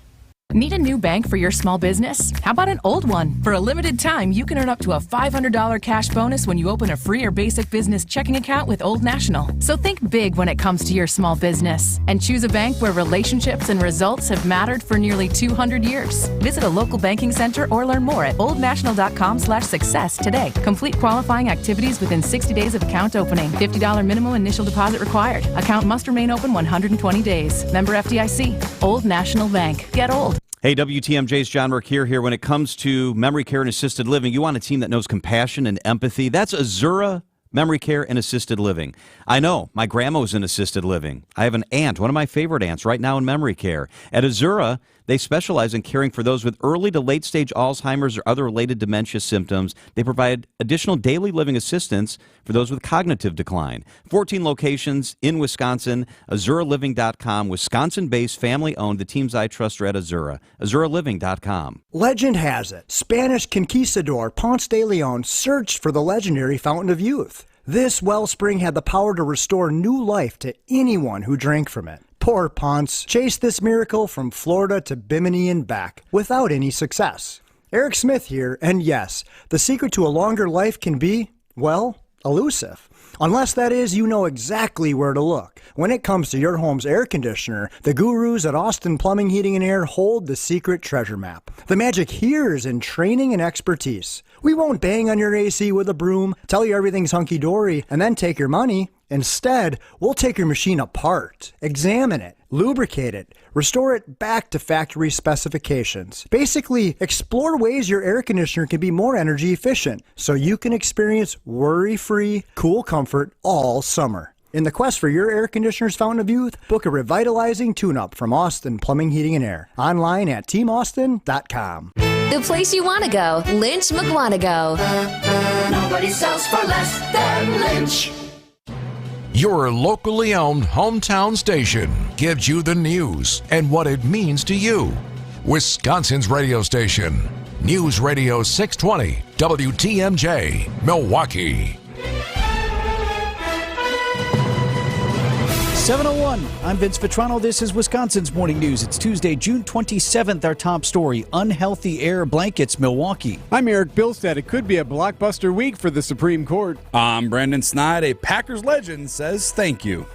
Need a new bank for your small business? How about an old one? For a limited time, you can earn up to a $500 cash bonus when you open a free or basic business checking account with Old National. So think big when it comes to your small business and choose a bank where relationships and results have mattered for nearly 200 years. Visit a local banking center or learn more at oldnational.com/success today. Complete qualifying activities within 60 days of account opening. $50 minimum initial deposit required. Account must remain open 120 days. Member FDIC. Old National Bank. Get old. Hey, WTMJ's John Mercure here. When it comes to memory care and assisted living, you want a team that knows compassion and empathy. That's Azura Memory Care and Assisted Living. I know, my grandma's in assisted living. I have an aunt, one of my favorite aunts, right now in memory care. At Azura, they specialize in caring for those with early to late-stage Alzheimer's or other related dementia symptoms. They provide additional daily living assistance for those with cognitive decline. 14 locations in Wisconsin, AzuraLiving.com, Wisconsin-based, family-owned. The teams I trust are at Azura. AzuraLiving.com. Legend has it, Spanish conquistador Ponce de Leon searched for the legendary Fountain of Youth. This wellspring had the power to restore new life to anyone who drank from it. Poor Ponce chased this miracle from Florida to Bimini and back without any success. Eric Smith here, and yes, the secret to a longer life can be, well, elusive. Unless that is, you know exactly where to look. When it comes to your home's air conditioner, the gurus at Austin Plumbing, Heating, and Air hold the secret treasure map. The magic here is in training and expertise. We won't bang on your AC with a broom, tell you everything's hunky-dory, and then take your money. Instead, we'll take your machine apart, examine it, lubricate it, restore it back to factory specifications. Basically, explore ways your air conditioner can be more energy efficient so you can experience worry-free, cool comfort all summer. In the quest for your air conditioner's fountain of youth, book a revitalizing tune-up from Austin Plumbing, Heating, and Air. Online at teamaustin.com. The place you want to go, Lynch McWanago. Nobody sells for less than Lynch. Your locally owned hometown station gives you the news and what it means to you. Wisconsin's radio station, News Radio 620, WTMJ, Milwaukee. 7:01. I'm Vince Vitrano. This is Wisconsin's Morning News. It's Tuesday, June 27th. Our top story, unhealthy air blankets, Milwaukee. I'm Eric Bilstead. It could be a blockbuster week for the Supreme Court. I'm Brandon Snide. A Packers legend says thank you.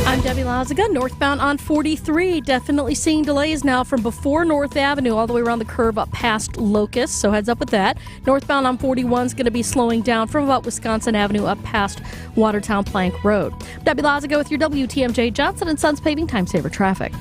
I'm Debbie Lazaga. Northbound on 43, definitely seeing delays now from before North Avenue all the way around the curve up past Locust, so heads up with that. Northbound on 41 is going to be slowing down from about Wisconsin Avenue up past Watertown Plank Road. Debbie Lazaga with your WTMJ Johnson & Sons Paving Time Saver traffic.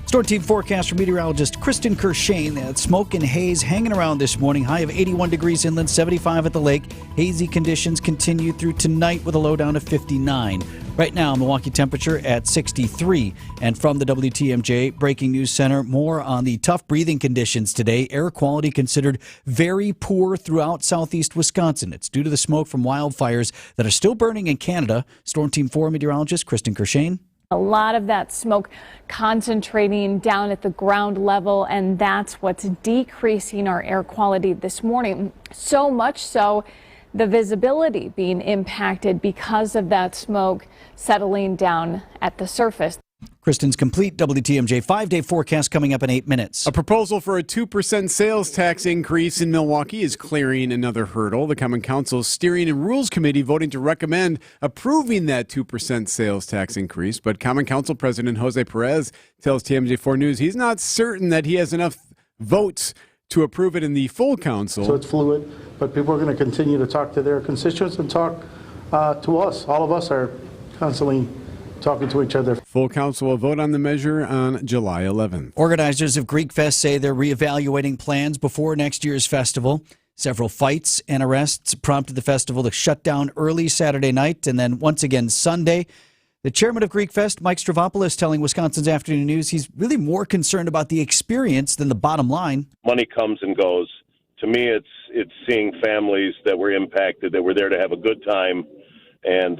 Storm team forecast from meteorologist Kristen Kershane. That smoke and haze hanging around this morning. High of 81 degrees inland, 75 at the lake. Hazy conditions continue through tonight with a low down of 59. Right now, Milwaukee temperature at 63. And from the WTMJ Breaking News Center, more on the tough breathing conditions today. Air quality considered very poor throughout southeast Wisconsin. It's due to the smoke from wildfires that are still burning in Canada. Storm Team 4 meteorologist Kristen Kershane. A lot of that smoke concentrating down at the ground level, and that's what's decreasing our air quality this morning. So much so, the visibility being impacted because of that smoke settling down at the surface. Kristen's complete WTMJ 5-day forecast coming up in 8 minutes. A proposal for a 2% sales tax increase in Milwaukee is clearing another hurdle. The Common Council's Steering and Rules Committee voting to recommend approving that 2% sales tax increase. But Common Council President Jose Perez tells TMJ4 News he's not certain that he has enough votes to approve it in the full council. So it's fluid, but people are going to continue to talk to their constituents and talk to us. All of us are constantly talking to each other. Full council will vote on the measure on July 11th. Organizers of Greek Fest say they're reevaluating plans before next year's festival. Several fights and arrests prompted the festival to shut down early Saturday night and then once again Sunday. The chairman of Greek Fest, Mike Stravopoulos, telling Wisconsin's Afternoon News he's really more concerned about the experience than the bottom line. Money comes and goes. To me, it's seeing families that were impacted, that were there to have a good time, and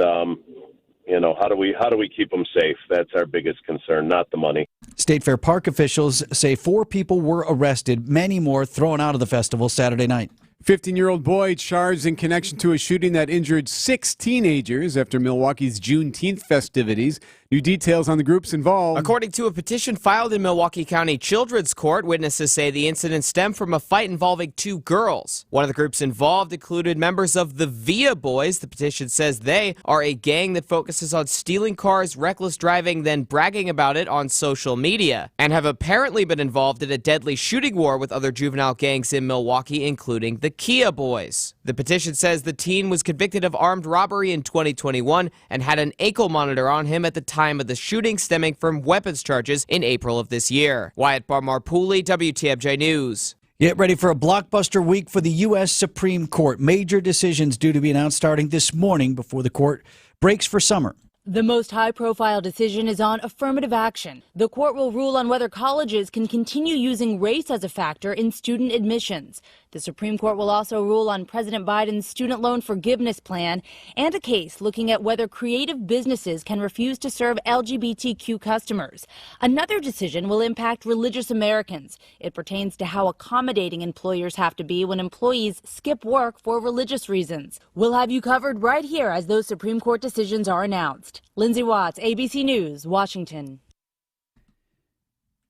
how do we keep them safe? That's our biggest concern, not the money. State Fair Park officials say 4 people were arrested, many more thrown out of the festival Saturday night. 15-year-old boy charged in connection to a shooting that injured 6 teenagers after Milwaukee's Juneteenth festivities. New details on the groups involved. According to a petition filed in Milwaukee County Children's Court, witnesses say the incident stemmed from a fight involving 2 girls. One of the groups involved included members of the Via Boys. The petition says they are a gang that focuses on stealing cars, reckless driving, then bragging about it on social media, and have apparently been involved in a deadly shooting war with other juvenile gangs in Milwaukee, including the Kia Boys. The petition says the teen was convicted of armed robbery in 2021 and had an ankle monitor on him at the time of the shooting, stemming from weapons charges in April of this year. Wyatt Barmarpooley, WTMJ News. Get ready for a blockbuster week for the U.S. Supreme Court. Major decisions due to be announced starting this morning before the court breaks for summer. The most high-profile decision is on affirmative action. The court will rule on whether colleges can continue using race as a factor in student admissions. The Supreme Court will also rule on President Biden's student loan forgiveness plan and a case looking at whether creative businesses can refuse to serve LGBTQ customers. Another decision will impact religious Americans. It pertains to how accommodating employers have to be when employees skip work for religious reasons. We'll have you covered right here as those Supreme Court decisions are announced. Lindsay Watts, ABC News, Washington.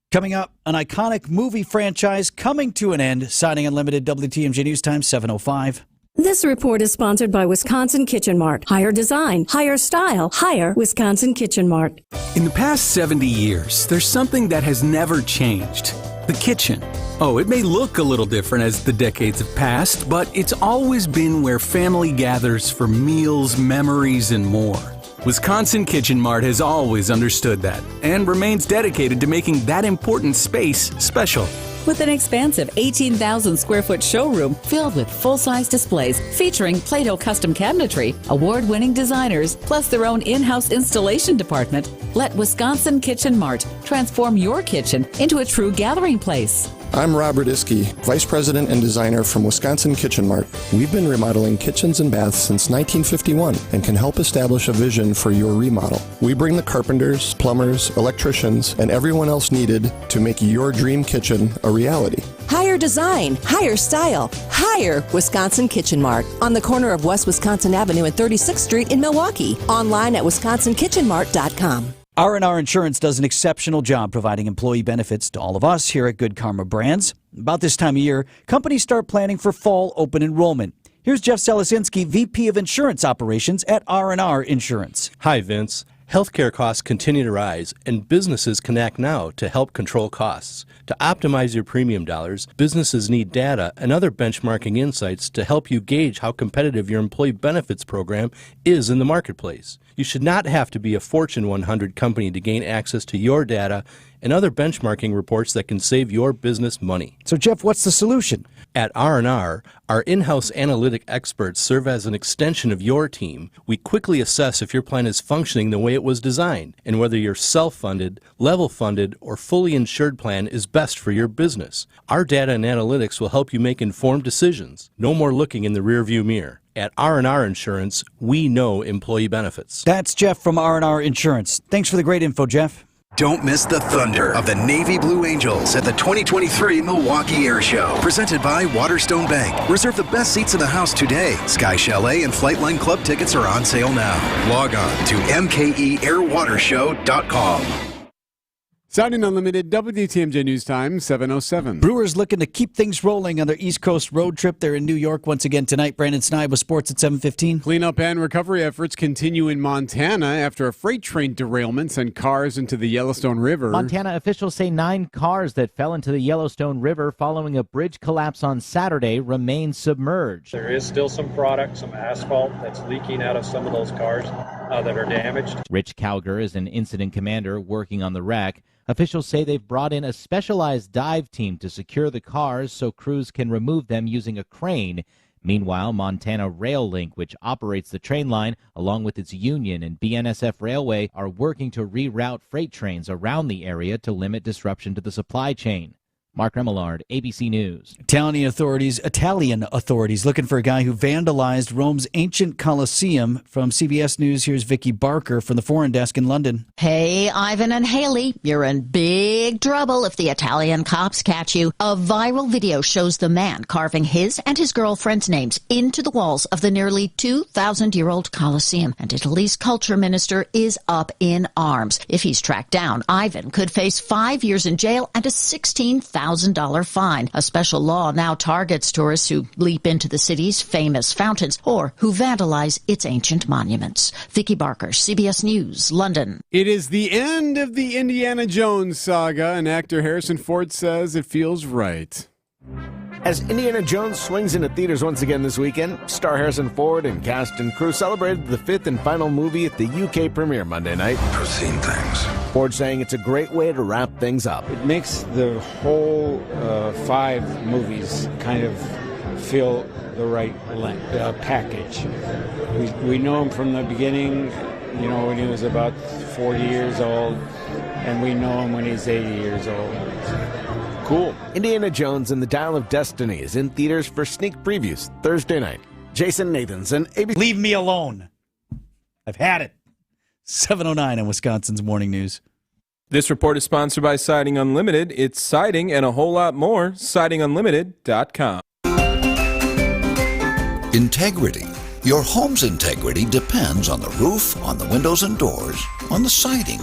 Coming up, an iconic movie franchise coming to an end. Signing Unlimited, WTMJ News Time, 7:05. This report is sponsored by Wisconsin Kitchen Mart. Higher design, higher style, higher Wisconsin Kitchen Mart. In the past 70 years, there's something that has never changed. The kitchen. Oh, it may look a little different as the decades have passed, but it's always been where family gathers for meals, memories, and more. Wisconsin Kitchen Mart has always understood that and remains dedicated to making that important space special. With an expansive 18,000 square foot showroom filled with full-size displays featuring Play-Doh custom cabinetry, award-winning designers, plus their own in-house installation department, let Wisconsin Kitchen Mart transform your kitchen into a true gathering place. I'm Robert Iskey, Vice President and Designer from Wisconsin Kitchen Mart. We've been remodeling kitchens and baths since 1951 and can help establish a vision for your remodel. We bring the carpenters, plumbers, electricians, and everyone else needed to make your dream kitchen a reality. Higher design, higher style, higher Wisconsin Kitchen Mart on the corner of West Wisconsin Avenue and 36th Street in Milwaukee. Online at wisconsinkitchenmart.com. R&R Insurance does an exceptional job providing employee benefits to all of us here at Good Karma Brands. About this time of year, companies start planning for fall open enrollment. Here's Jeff Selesinski, VP of Insurance Operations at R&R Insurance. Hi, Vince. Healthcare costs continue to rise, and businesses can act now to help control costs. To optimize your premium dollars, businesses need data and other benchmarking insights to help you gauge how competitive your employee benefits program is in the marketplace. You should not have to be a Fortune 100 company to gain access to your data and other benchmarking reports that can save your business money. So, Jeff, what's the solution? At R&R, our in-house analytic experts serve as an extension of your team. We quickly assess if your plan is functioning the way it was designed and whether your self-funded, level-funded, or fully insured plan is best for your business. Our data and analytics will help you make informed decisions. No more looking in the rearview mirror. At R&R Insurance, we know employee benefits. That's Jeff from R&R Insurance. Thanks for the great info, Jeff. Don't miss the thunder of the Navy Blue Angels at the 2023 Milwaukee Air Show. Presented by Waterstone Bank. Reserve the best seats in the house today. Sky Chalet and Flightline Club tickets are on sale now. Log on to mkeairwatershow.com. Sounding Unlimited, WTMJ News Time, 7:07. Brewers looking to keep things rolling on their East Coast road trip. They're in New York once again tonight. Brandon Snide with sports at 7:15. Cleanup and recovery efforts continue in Montana after a freight train derailment sent cars into the Yellowstone River. Montana officials say 9 cars that fell into the Yellowstone River following a bridge collapse on Saturday remain submerged. There is still some product, some asphalt that's leaking out of some of those cars that are damaged. Rich Calger is an incident commander working on the wreck. Officials say they've brought in a specialized dive team to secure the cars so crews can remove them using a crane. Meanwhile, Montana Rail Link, which operates the train line, along with its union and BNSF Railway, are working to reroute freight trains around the area to limit disruption to the supply chain. Mark Remillard, ABC News. Italian authorities looking for a guy who vandalized Rome's ancient Colosseum. From CBS News, here's Vicky Barker from the Foreign Desk in London. Hey, Ivan and Haley, you're in big trouble if the Italian cops catch you. A viral video shows the man carving his and his girlfriend's names into the walls of the nearly 2,000-year-old Colosseum. And Italy's culture minister is up in arms. If he's tracked down, Ivan could face 5 years in jail and a $16,000 fine. A special law now targets tourists who leap into the city's famous fountains or who vandalize its ancient monuments. Vicky Barker, CBS News, London. It is the end of the Indiana Jones saga, and actor Harrison Ford says it feels right. As Indiana Jones swings into theaters once again this weekend, star Harrison Ford and cast and crew celebrated the 5th and final movie at the UK premiere Monday night. I've seen things. Ford saying it's a great way to wrap things up. It makes the whole 5 movies kind of feel the right package. We know him from the beginning, you know, when he was about 40 years old, and we know him when he's 80 years old. Cool. Indiana Jones and the Dial of Destiny is in theaters for sneak previews Thursday night. Jason Nathanson, ABC. Leave me alone. I've had it. 7:09 on Wisconsin's Morning News. This report is sponsored by Siding Unlimited. It's siding and a whole lot more. SidingUnlimited.com. Integrity. Your home's integrity depends on the roof, on the windows and doors, on the siding.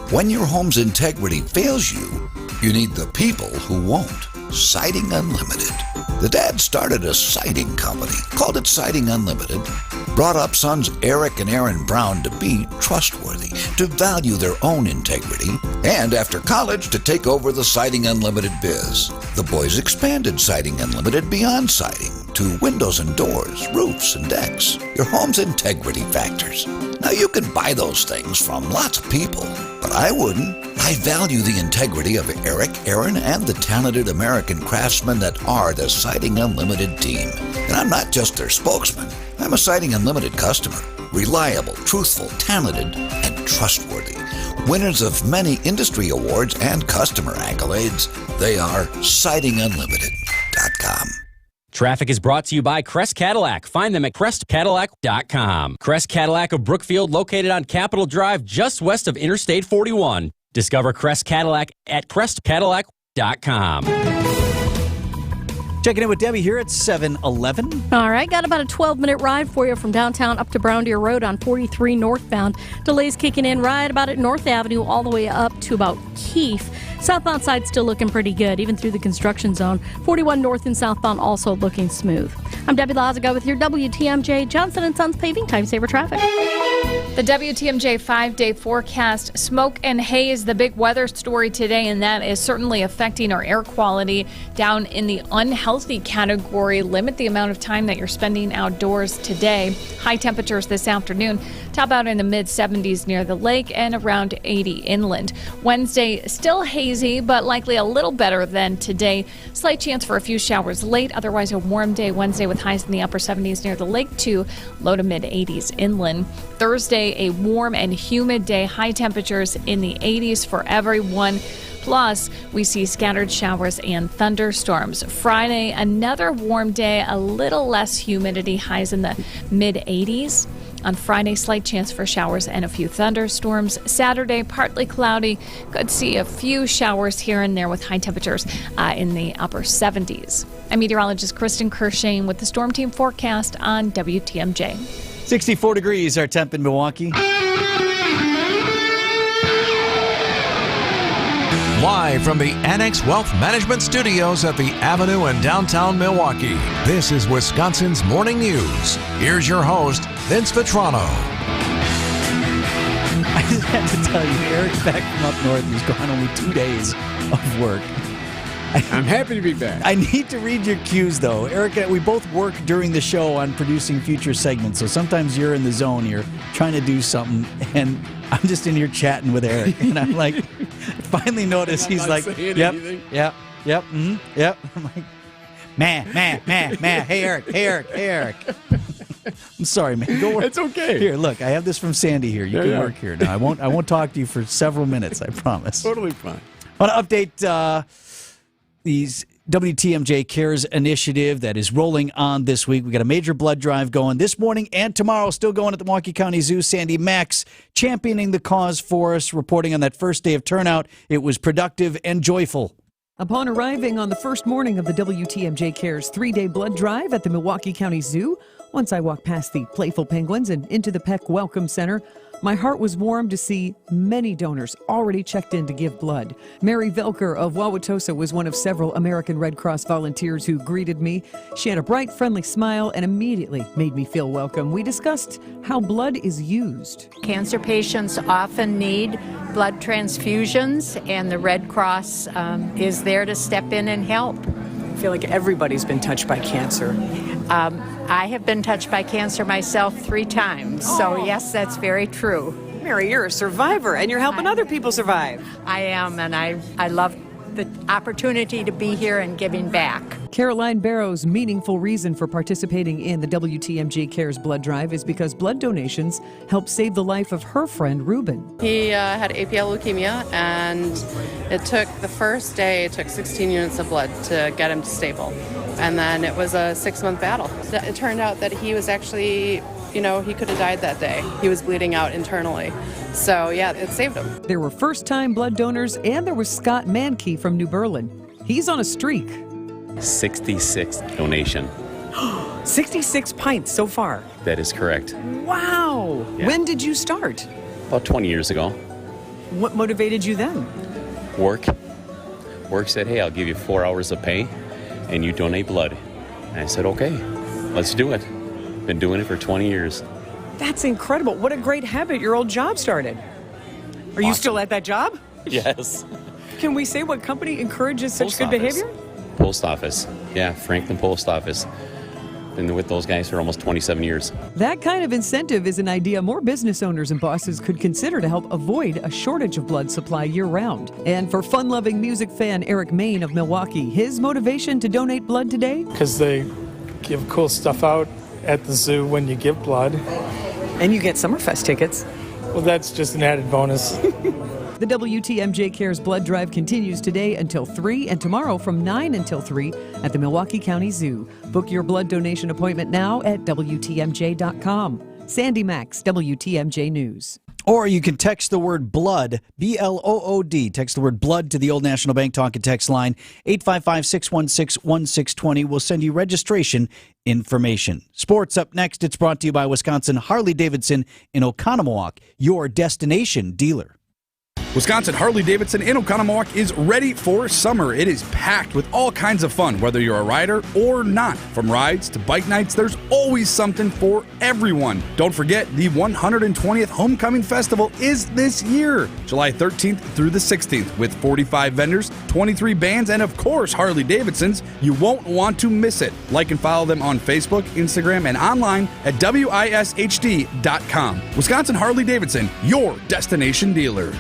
When your home's integrity fails you, you need the people who won't. Siding Unlimited. The dad started a siding company, called it Siding Unlimited, brought up sons Eric and Aaron Brown to be trustworthy, to value their own integrity, and after college to take over the Siding Unlimited biz. The boys expanded Siding Unlimited beyond siding to windows and doors, roofs and decks, your home's integrity factors. Now you can buy those things from lots of people, but I wouldn't. I value the integrity of Eric, Aaron, and the talented American craftsmen that are the Siding Unlimited team. And I'm not just their spokesman. I'm a Siding Unlimited customer. Reliable, truthful, talented, and trustworthy. Winners of many industry awards and customer accolades. They are SidingUnlimited.com. Traffic is brought to you by Crest Cadillac. Find them at CrestCadillac.com. Crest Cadillac of Brookfield, located on Capitol Drive, just west of Interstate 41. Discover Crest Cadillac at CrestCadillac.com. Checking in with Debbie here at 7:11. All right, got about a 12-minute ride for you from downtown up to Brown Deer Road on 43 northbound. Delays kicking in right about at North Avenue all the way up to about Keefe. Southbound side still looking pretty good, even through the construction zone. 41 north and southbound also looking smooth. I'm Debbie Lazaga with your WTMJ Johnson & Sons Paving Time Saver Traffic. The WTMJ 5-day forecast, smoke and haze, the big weather story today, and that is certainly affecting our air quality down in the unhealthy category. Limit the amount of time that you're spending outdoors today. High temperatures this afternoon, top out in the mid-70s near the lake and around 80 inland. Wednesday, still hazy, but likely a little better than today. Slight chance for a few showers late, otherwise a warm day Wednesday with highs in the upper 70s near the lake to low to mid-80s inland. Thursday, a warm and humid day, high temperatures in the 80s for everyone. Plus, we see scattered showers and thunderstorms. Friday, another warm day, a little less humidity, highs in the mid-80s. On Friday, slight chance for showers and a few thunderstorms. Saturday, partly cloudy. Could see a few showers here and there with high temperatures in the upper 70s. I'm meteorologist Kristen Kershane with the Storm Team forecast on WTMJ. 64 degrees, our temp in Milwaukee. Live from the Annex Wealth Management Studios at the Avenue in downtown Milwaukee, this is Wisconsin's Morning News. Here's your host, Vince Vitrano. I just had to tell you, Eric's back from up north. He's gone only 2 days of work. I'm happy to be back. I need to read your cues, though. Eric, we both work during the show on producing future segments, so sometimes you're in the zone. You're trying to do something, and I'm just in here chatting with Eric. And I'm like, finally notice he's like, yep. I'm like, man. Hey, Eric. I'm sorry, man. Go work. It's okay. Here, look, I have this from Sandy here. You can work here. Now, I won't talk to you for several minutes, I promise. Totally fine. I want to update these WTMJ Cares initiative that is rolling on this week. We got a major blood drive going this morning and tomorrow, still going at the Milwaukee County Zoo. Sandy Max championing the cause for us, reporting on that first day of turnout. It was productive and joyful. Upon arriving on the first morning of the WTMJ Cares 3-day blood drive at the Milwaukee County Zoo, once I walked past the playful penguins and into the Peck Welcome Center, my heart was warmed to see many donors already checked in to give blood. Mary Velker of Wauwatosa was one of several American Red Cross volunteers who greeted me. She had a bright, friendly smile and immediately made me feel welcome. We discussed how blood is used. Cancer patients often need blood transfusions, and the Red Cross is there to step in and help. I feel like everybody's been touched by cancer. I have been touched by cancer myself 3 times, so yes, that's very true. Mary, you're a survivor, and you're helping other people survive. I am, and I love the opportunity to be here and giving back. Caroline Barrow's meaningful reason for participating in the WTMJ Cares blood drive is because blood donations help save the life of her friend Ruben. He had APL leukemia, and the first day it took 16 units of blood to get him to stable. And then it was a 6-month battle. It turned out that he was actually, he could have died that day. He was bleeding out internally. So, yeah, it saved him. There were first-time blood donors, and there was Scott Mankey from New Berlin. He's on a streak. 66 donation. 66 pints so far. That is correct. Wow. Yeah. When did you start? About 20 years ago. What motivated you then? Work said, hey, I'll give you 4 hours of pay, and you donate blood. And I said, okay, let's do it. Been doing it for 20 years. That's incredible. What a great habit your old job started. Are you still at that job? Yes. Can we say what company encourages such good behavior? Post office. Yeah, Franklin Post Office. Been with those guys for almost 27 years. That kind of incentive is an idea more business owners and bosses could consider to help avoid a shortage of blood supply year-round. And for fun-loving music fan Eric Main of Milwaukee, his motivation to donate blood today? Because they give cool stuff out at the zoo when you give blood. And you get Summerfest tickets. Well, that's just an added bonus. The WTMJ Cares blood drive continues today until 3 and tomorrow from 9 until 3 at the Milwaukee County Zoo. Book your blood donation appointment now at WTMJ.com. Sandy Max, WTMJ News. Or you can text the word BLOOD, B-L-O-O-D. Text the word BLOOD to the Old National Bank talk and text line 855-616-1620. We'll send you registration information. Sports up next. It's brought to you by Wisconsin Harley-Davidson in Oconomowoc, your destination dealer. Wisconsin Harley-Davidson in Oconomowoc is ready for summer. It is packed with all kinds of fun, whether you're a rider or not. From rides to bike nights, there's always something for everyone. Don't forget, the 120th Homecoming Festival is this year, July 13th through the 16th, with 45 vendors, 23 bands, and of course, Harley-Davidsons. You won't want to miss it. Like and follow them on Facebook, Instagram, and online at wishd.com. Wisconsin Harley-Davidson, your destination dealer.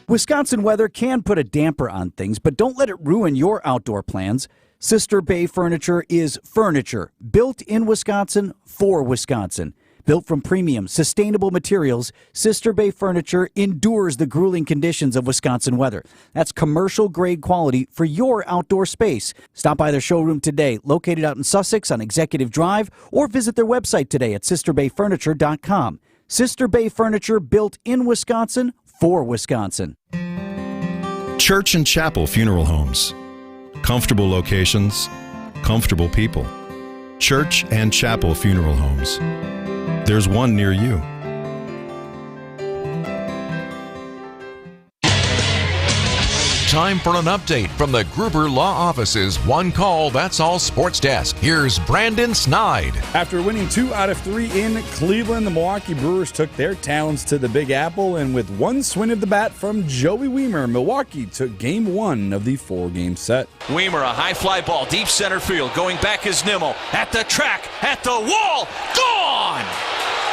Wisconsin weather can put a damper on things, but don't let it ruin your outdoor plans. Sister Bay Furniture is furniture built in Wisconsin for Wisconsin. Built from premium, sustainable materials, Sister Bay Furniture endures the grueling conditions of Wisconsin weather. That's commercial-grade quality for your outdoor space. Stop by their showroom today, located out in Sussex on Executive Drive, or visit their website today at sisterbayfurniture.com. Sister Bay Furniture, built in Wisconsin for Wisconsin. Church and Chapel Funeral Homes. Comfortable locations, comfortable people. Church and Chapel Funeral Homes. There's one near you. Time for an update from the Gruber Law Office's One Call, That's All Sports Desk. Here's Brandon Snide. After winning 2 out of 3 in Cleveland, the Milwaukee Brewers took their talents to the Big Apple, and with one swing of the bat from Joey Wiemer, Milwaukee took Game 1 of the 4-game set. Wiemer, a high fly ball, deep center field, going back is Nimmo. At the track, at the wall, gone!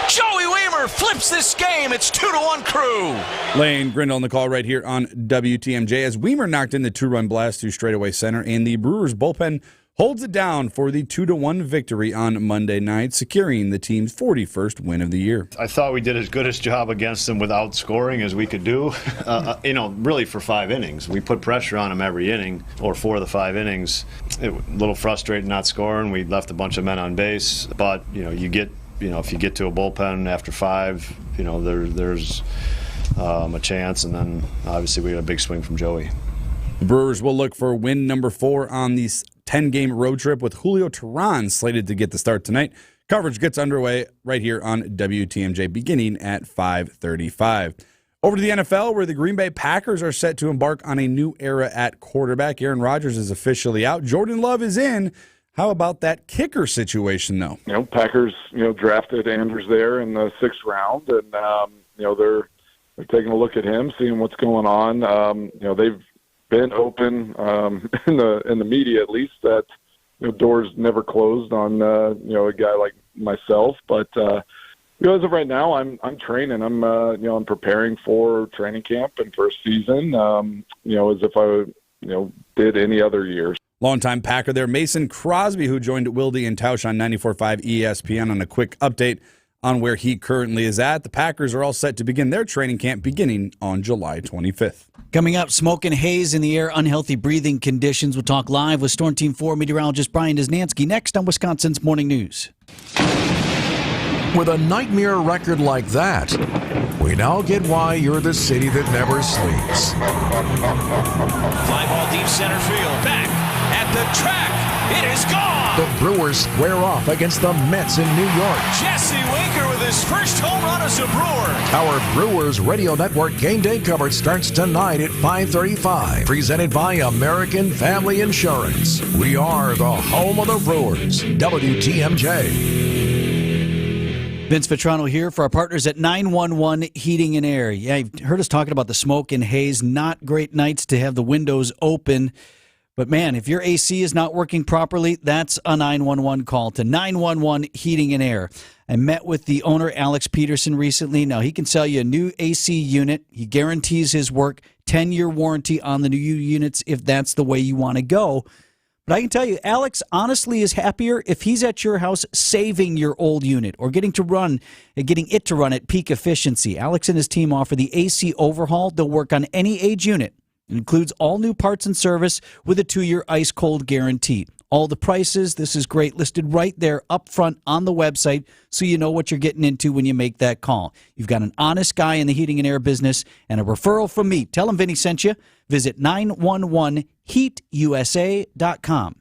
Joey Wiemer flips this game. It's 2-1 Crew. Lane Grindle on the call right here on WTMJ as Wiemer knocked in the 2-run blast to straightaway center, and the Brewers bullpen holds it down for the 2-1 victory on Monday night, securing the team's 41st win of the year. I thought we did as good a job against them without scoring as we could do, really for 5 innings. We put pressure on them every inning, or 4 of the 5 innings. It was a little frustrating not scoring. We left a bunch of men on base, but, if you get to a bullpen after 5, there's a chance, and then obviously we got a big swing from Joey. The Brewers will look for win number 4 on the 10-game road trip with Julio Teheran slated to get the start tonight. Coverage gets underway right here on WTMJ beginning at 5:35. Over to the NFL, where the Green Bay Packers are set to embark on a new era at quarterback. Aaron Rodgers is officially out. Jordan Love is in. How about that kicker situation, though? Packers, drafted Andrews there in the 6th round, and they're taking a look at him, seeing what's going on. They've been open in the media, at least, that doors never closed on a guy like myself. But as of right now, I'm training. I'm preparing for training camp and for a season, as if I did any other year. Longtime Packer there, Mason Crosby, who joined Wilde and Tausch on 94.5 ESPN on a quick update on where he currently is at. The Packers are all set to begin their training camp beginning on July 25th. Coming up, smoke and haze in the air, unhealthy breathing conditions. We'll talk live with Storm Team 4 meteorologist Brian Desnansky next on Wisconsin's Morning News. With a nightmare record like that, we now get why you're the city that never sleeps. Fly ball deep center field. Back at the track. It is gone. The Brewers square off against the Mets in New York. Jesse Winker with his first home run as a Brewer. Our Brewers Radio Network game day coverage starts tonight at 5:35. Presented by American Family Insurance. We are the home of the Brewers. WTMJ. Vince Vitrano here for our partners at 911 Heating and Air. Yeah, you've heard us talking about the smoke and haze. Not great nights to have the windows open. But man, if your AC is not working properly, that's a 911 call to 911 Heating and Air. I met with the owner, Alex Peterson, recently. Now, he can sell you a new AC unit. He guarantees his work, 10-year warranty on the new units if that's the way you want to go. But I can tell you, Alex honestly is happier if he's at your house saving your old unit or getting it to run at peak efficiency. Alex and his team offer the AC overhaul. They'll work on any age unit. It includes all new parts and service with a 2-year ice-cold guarantee. All the prices, this is great, listed right there up front on the website so you know what you're getting into when you make that call. You've got an honest guy in the heating and air business and a referral from me. Tell him Vinny sent you. Visit 911heatusa.com.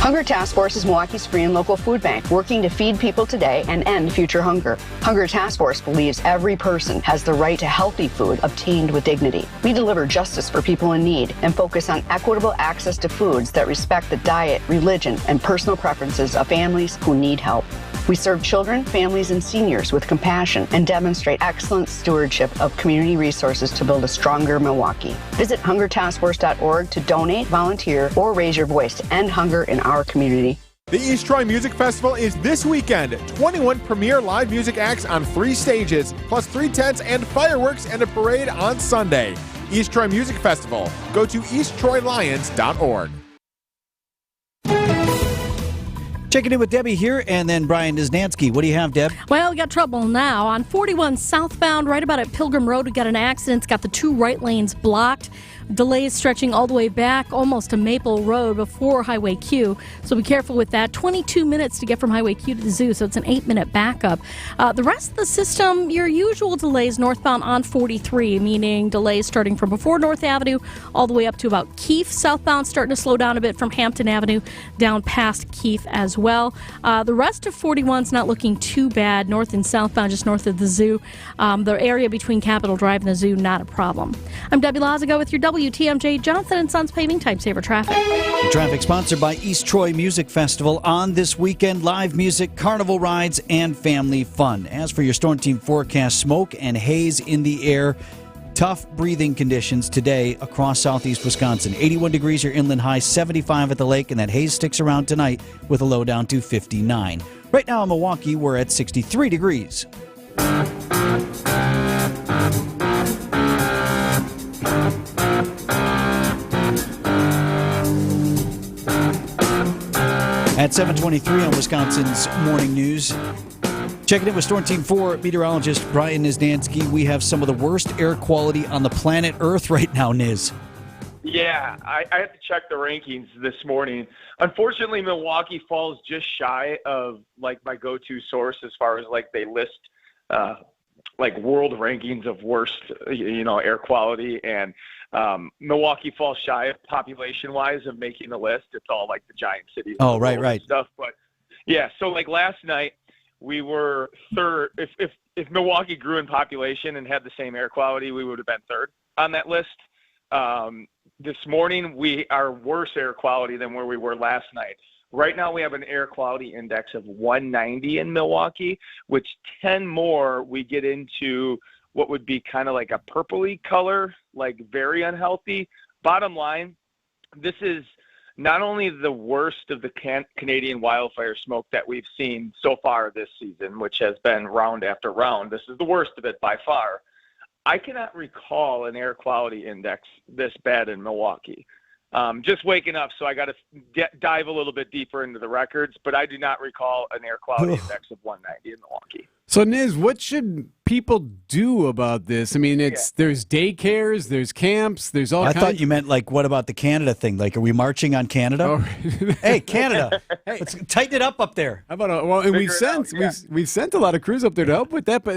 Hunger Task Force is Milwaukee's free and local food bank, working to feed people today and end future hunger. Hunger Task Force believes every person has the right to healthy food obtained with dignity. We deliver justice for people in need and focus on equitable access to foods that respect the diet, religion, and personal preferences of families who need help. We serve children, families, and seniors with compassion and demonstrate excellent stewardship of community resources to build a stronger Milwaukee. Visit hungertaskforce.org to donate, volunteer, or raise your voice to end hunger in our community. The East Troy Music Festival is this weekend. 21 premier live music acts on 3 stages, plus 3 tents and fireworks and a parade on Sunday. East Troy Music Festival. Go to easttroylions.org. Checking in with Debbie here, and then Brian Niznansky. What do you have, Deb? Well, we got trouble now. On 41 southbound, right about at Pilgrim Road, we got an accident. It's got the 2 right lanes blocked. Delays stretching all the way back almost to Maple Road before Highway Q. So be careful with that. 22 minutes to get from Highway Q to the zoo, so it's an 8-minute backup. The rest of the system, your usual delays northbound on 43, meaning delays starting from before North Avenue all the way up to about Keefe. Southbound starting to slow down a bit from Hampton Avenue down past Keefe as well. The rest of 41's not looking too bad. North and southbound, just north of the zoo. The area between Capitol Drive and the zoo, not a problem. I'm Debbie Lazago with your WTMJ Johnson & Sons Paving Time Saver Traffic. Traffic sponsored by East Troy Music Festival. On this weekend, live music, carnival rides, and family fun. As for your storm team forecast, smoke and haze in the air. Tough breathing conditions today across southeast Wisconsin. 81 degrees your inland high, 75 at the lake, and that haze sticks around tonight with a low down to 59. Right now in Milwaukee, we're at 63 degrees. At 7:23 on Wisconsin's Morning News. Checking in with Storm Team 4 meteorologist Brian Niznansky. We have some of the worst air quality on the planet Earth right now, Niz. Yeah, I had to check the rankings this morning. Unfortunately, Milwaukee falls just shy of like my go-to source as far as like they list like world rankings of worst, air quality, and Milwaukee falls shy of population-wise of making the list. It's all like the giant cities. Oh, right. Stuff, but yeah. So like last night, we were third. If Milwaukee grew in population and had the same air quality, we would have been third on that list. This morning, we are worse air quality than where we were last night. Right now, we have an air quality index of 190 in Milwaukee, which 10 more, we get into what would be kind of like a purpley color, like very unhealthy. Bottom line, this is not only the worst of the Canadian wildfire smoke that we've seen so far this season, which has been round after round. This is the worst of it by far. I cannot recall an air quality index this bad in Milwaukee. Just waking up, so I got to dive a little bit deeper into the records, but I do not recall an air quality index of 190 in Milwaukee. So, Niz, what should people do about this? I mean, there's daycares, there's camps, there's all kinds. I thought you meant, like, what about the Canada thing? Like, are we marching on Canada? Oh. Hey, Canada, hey, let's tighten it up there. How about we sent a lot of crews up there to help with that, but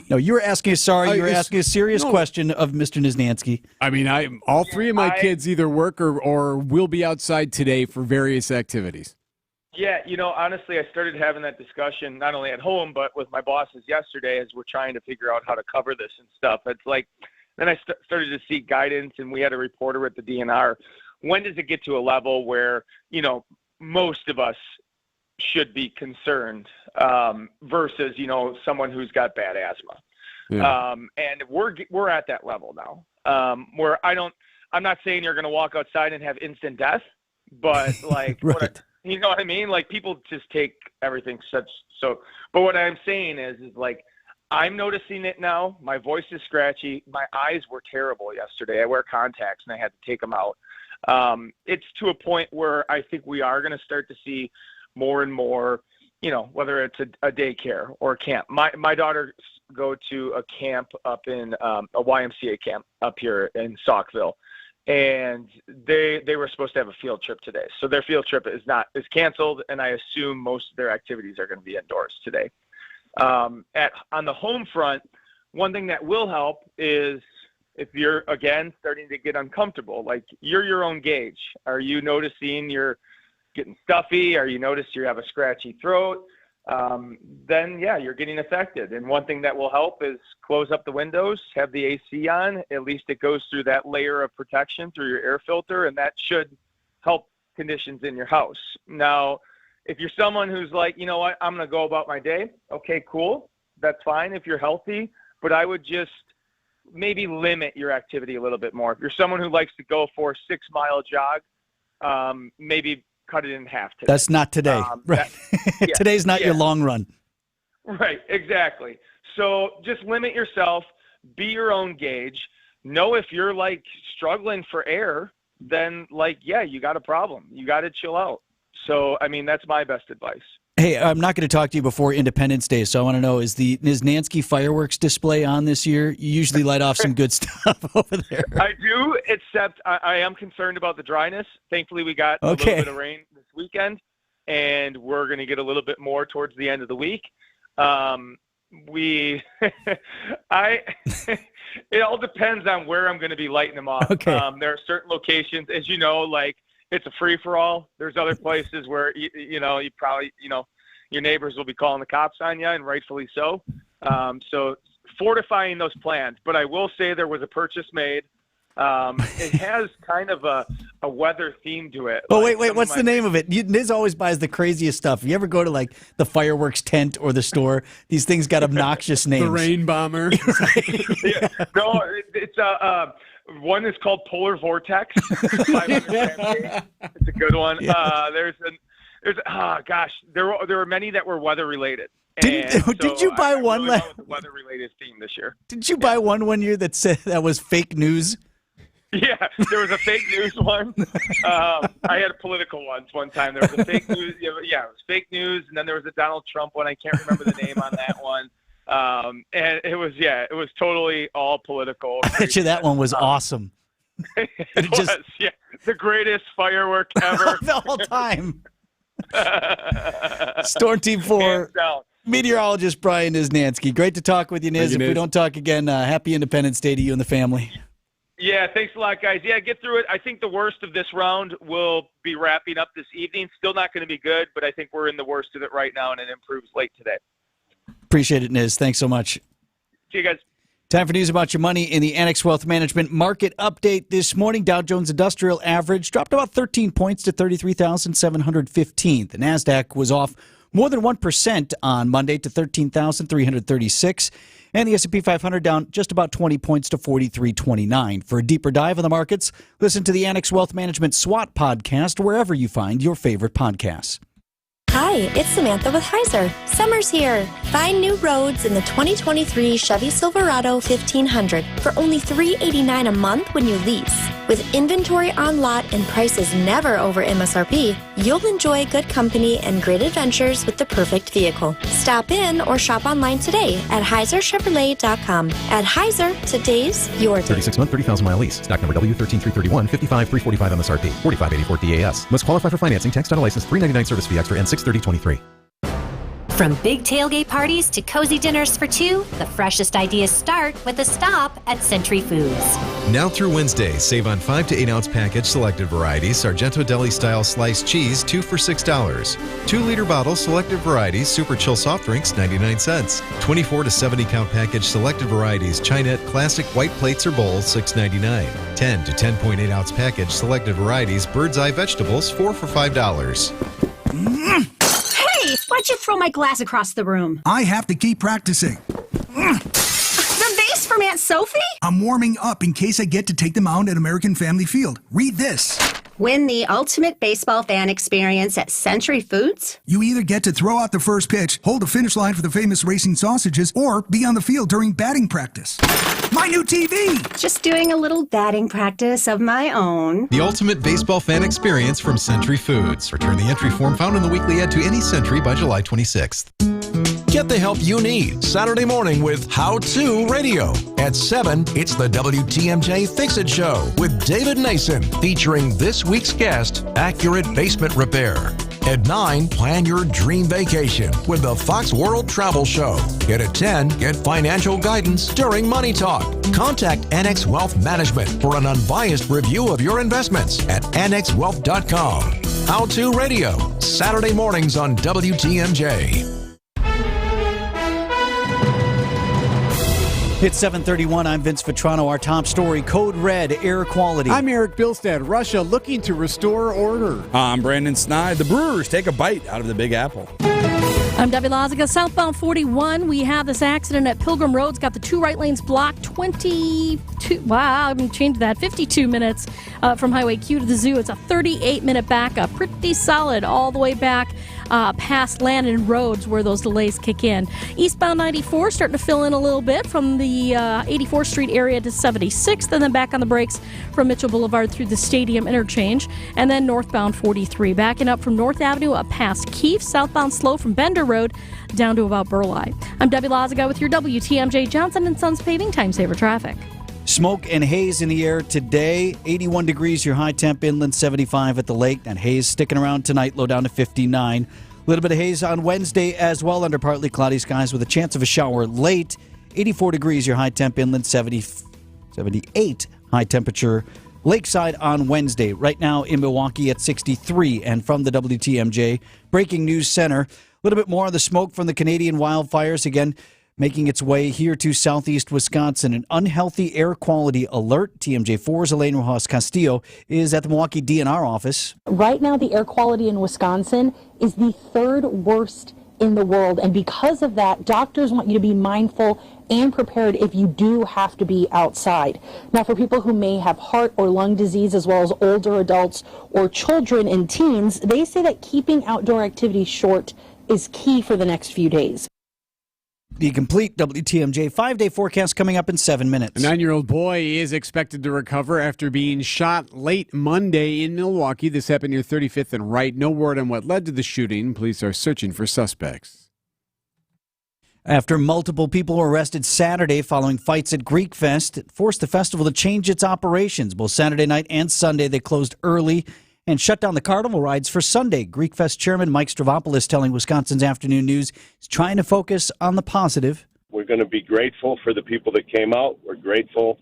no, you were asking a serious question of Mr. Niznansky. I mean, all 3 of my kids either work or will be outside today for various activities. Yeah, honestly, I started having that discussion not only at home, but with my bosses yesterday as we're trying to figure out how to cover this and stuff. It's like, then I started to seek guidance, and we had a reporter at the DNR. When does it get to a level where, most of us should be concerned versus, someone who's got bad asthma? Yeah. And we're at that level now where I'm not saying you're going to walk outside and have instant death, but like, right. You know what I mean? Like, people just take everything but what I'm saying is like, I'm noticing it now. My voice is scratchy. My eyes were terrible yesterday. I wear contacts and I had to take them out. It's to a point where I think we are going to start to see more and more, whether it's a daycare or a camp. My daughters go to a camp up in a YMCA camp up here in Saukville. And they were supposed to have a field trip today. So their field trip is canceled, and I assume most of their activities are going to be indoors today. On the home front, one thing that will help is if you're, again, starting to get uncomfortable, like you're your own gauge. Are you noticing getting stuffy, or you notice you have a scratchy throat, then yeah, you're getting affected. And one thing that will help is close up the windows, have the AC on. At least it goes through that layer of protection through your air filter, and that should help conditions in your house. Now, if you're someone who's like, you know what, I'm going to go about my day, okay, cool. That's fine if you're healthy, but I would just maybe limit your activity a little bit more. If you're someone who likes to go for a 6-mile jog, maybe cut it in half today. That's not today. Right. Today's not your long run. Right, exactly. So just limit yourself, be your own gauge. Know if you're like struggling for air, then like, yeah, you got a problem. You got to chill out. So, I mean, that's my best advice. Hey, I'm not going to talk to you before Independence Day, so I want to know, is Nansky fireworks display on this year? You usually light off some good stuff over there. I do, except I am concerned about the dryness. Thankfully, we got a little bit of rain this weekend, and we're going to get a little bit more towards the end of the week. It all depends on where I'm going to be lighting them off. Okay. There are certain locations, as you know, like it's a free-for-all. There's other places where, you probably, your neighbors will be calling the cops on you, and rightfully so. So fortifying those plans. But I will say there was a purchase made. It has kind of a weather theme to it. Oh, wait, what's the name of it? Niz always buys the craziest stuff. You ever go to like the fireworks tent or the store? These things got obnoxious names. The rain bomber. Yeah. No, it's one is called Polar Vortex. 500 grams. It's a good one. Yeah. There were many that were weather related. Did you buy one? Really went with the weather related theme this year. Did you buy one year that said that was fake news? Yeah, there was a fake news one. I had political ones one time. There was a fake news. Yeah, it was fake news, and then there was a Donald Trump one. I can't remember the name on that one. And it was totally all political. I bet you that one was awesome. It was, yeah, the greatest firework ever the whole time. Storm Team 4 meteorologist Brian Niznansky. Great to talk with you, Niz. If we don't talk again, happy Independence Day to you and the family. Yeah, thanks a lot, guys. Yeah, get through it. I think the worst of this round will be wrapping up this evening. Still not going to be good, but I think we're in the worst of it right now, and it improves late today. Appreciate it, Niz. Thanks so much. See you guys. Time for news about your money in the Annex Wealth Management market update this morning. Dow Jones Industrial Average dropped about 13 points to 33,715. The NASDAQ was off more than 1% on Monday to 13,336. And the S&P 500 down just about 20 points to 43.29. For a deeper dive in the markets, listen to the Annex Wealth Management SWAT podcast wherever you find your favorite podcasts. Hi, it's Samantha with Heiser. Summer's here. Find new roads in the 2023 Chevy Silverado 1500 for only $389 a month when you lease. With inventory on lot and prices never over MSRP, you'll enjoy good company and great adventures with the perfect vehicle. Stop in or shop online today at HeiserChevrolet.com. At Heiser, today's your day. 36-month, 30,000-mile lease. Stock number W13331, 55,345 MSRP, 4584 DAS. Must qualify for financing. Tax title license, $399 service fee extra, and 6/30/23. From big tailgate parties to cozy dinners for two, the freshest ideas start with a stop at Century Foods. Now through Wednesday, save on 5 to 8 ounce package selected varieties, Sargento Deli style sliced cheese, 2 for $6. 2-liter bottle selected varieties, Super Chill soft drinks, 99 cents. 24 to 70 count package selected varieties, Chinette classic white plates or bowls, $6.99. 10 to 10.8 ounce package selected varieties, Bird's Eye vegetables, 4 for $5. Hey, why'd you throw my glass across the room? I have to keep practicing. The vase from Aunt Sophie? I'm warming up in case I get to take them out at American Family Field. Read this. Win the ultimate baseball fan experience at Century Foods? You either get to throw out the first pitch, hold the finish line for the famous racing sausages, or be on the field during batting practice. My new TV! Just doing a little batting practice of my own. The ultimate baseball fan experience from Century Foods. Return the entry form found in the weekly ad to any Century by July 26th. Get the help you need Saturday morning with How To Radio. At 7, it's the WTMJ Fix It Show with David Nason, featuring this week's guest, Accurate Basement Repair. At 9, plan your dream vacation with the Fox World Travel Show. And at 10, get financial guidance during Money Talk. Contact Annex Wealth Management for an unbiased review of your investments at annexwealth.com. How To Radio, Saturday mornings on WTMJ. It's 7:31. I'm Vince Vitrano. Our top story, Code Red, air quality. I'm Eric Bilstad. Russia looking to restore order. I'm Brandon Snide. The Brewers take a bite out of the Big Apple. I'm Debbie Loziga. Southbound 41, we have this accident at Pilgrim Road. It's got the two right lanes blocked. 52 minutes from Highway Q to the zoo. It's a 38-minute backup. Pretty solid all the way back past Landon Roads where those delays kick in. Eastbound 94 starting to fill in a little bit from the 84th Street area to 76th, and then back on the brakes from Mitchell Boulevard through the Stadium interchange. And then northbound 43, backing up from North Avenue up past Keefe, southbound slow from Bender Road down to about Burleigh. I'm Debbie Loziga with your WTMJ Johnson & Sons Paving Time Saver Traffic. Smoke and haze in the air today. 81 degrees, your high temp inland, 75 at the lake. That haze sticking around tonight, low down to 59. A little bit of haze on Wednesday as well, under partly cloudy skies with a chance of a shower late. 84 degrees, your high temp inland, 78 high temperature lakeside on Wednesday. Right now in Milwaukee at 63. And from the WTMJ Breaking News Center, a little bit more of the smoke from the Canadian wildfires. Again, making its way here to southeast Wisconsin. An unhealthy air quality alert. TMJ4's Elaine Rojas Castillo is at the Milwaukee DNR office. Right now, the air quality in Wisconsin is the third worst in the world. And because of that, doctors want you to be mindful and prepared if you do have to be outside. Now, for people who may have heart or lung disease, as well as older adults or children and teens, they say that keeping outdoor activities short is key for the next few days. The complete WTMJ 5-day forecast coming up in 7 minutes. A 9-year-old boy is expected to recover after being shot late Monday in Milwaukee. This happened near 35th and Wright. No word on what led to the shooting. Police are searching for suspects. After multiple people were arrested Saturday following fights at Greek Fest, it forced the festival to change its operations. Both Saturday night and Sunday, they closed early and shut down the carnival rides for Sunday. Greek Fest chairman Mike Stravopoulos telling Wisconsin's Afternoon News he's trying to focus on the positive. We're going to be grateful for the people that came out. We're grateful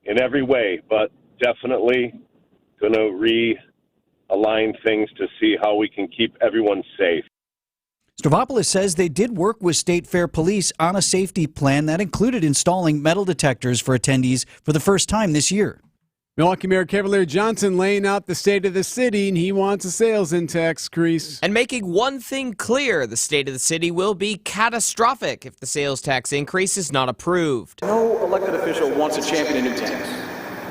in every way, but definitely going to realign things to see how we can keep everyone safe. Stravopoulos says they did work with State Fair Police on a safety plan that included installing metal detectors for attendees for the first time this year. Milwaukee Mayor Cavalier Johnson laying out the state of the city, and he wants a sales tax increase. And making one thing clear, the state of the city will be catastrophic if the sales tax increase is not approved. No elected official wants to champion a new tax,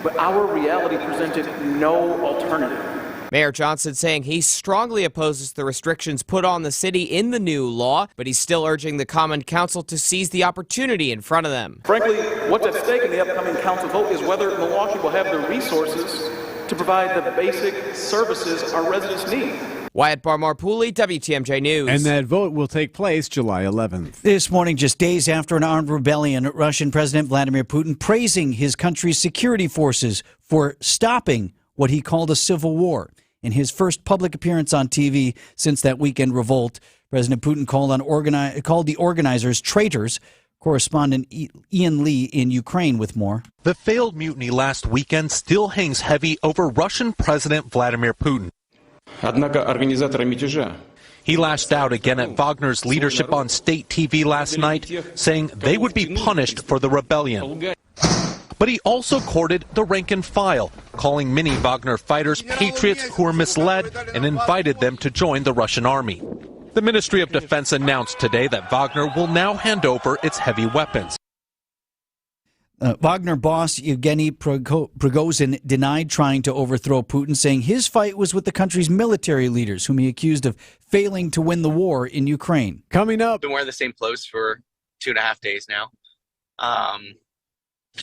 but our reality presented no alternative. Mayor Johnson saying he strongly opposes the restrictions put on the city in the new law, but he's still urging the Common Council to seize the opportunity in front of them. Frankly, what's at stake in the upcoming council vote is whether Milwaukee will have the resources to provide the basic services our residents need. Wyatt Barmar-Pooley, WTMJ News. And that vote will take place July 11th. This morning, just days after an armed rebellion, Russian President Vladimir Putin praising his country's security forces for stopping what he called a civil war. In his first public appearance on TV since that weekend revolt, President Putin called the organizers traitors. Correspondent Ian Lee in Ukraine with more. The failed mutiny last weekend still hangs heavy over Russian President Vladimir Putin. He lashed out again at Wagner's leadership on state TV last night, saying they would be punished for the rebellion. But he also courted the rank and file, calling many Wagner fighters patriots who were misled and invited them to join the Russian army. The Ministry of Defense announced today that Wagner will now hand over its heavy weapons. Wagner boss Yevgeny Prigozhin denied trying to overthrow Putin, saying his fight was with the country's military leaders, whom he accused of failing to win the war in Ukraine. Coming up. I've been wearing the same clothes for 2.5 days now.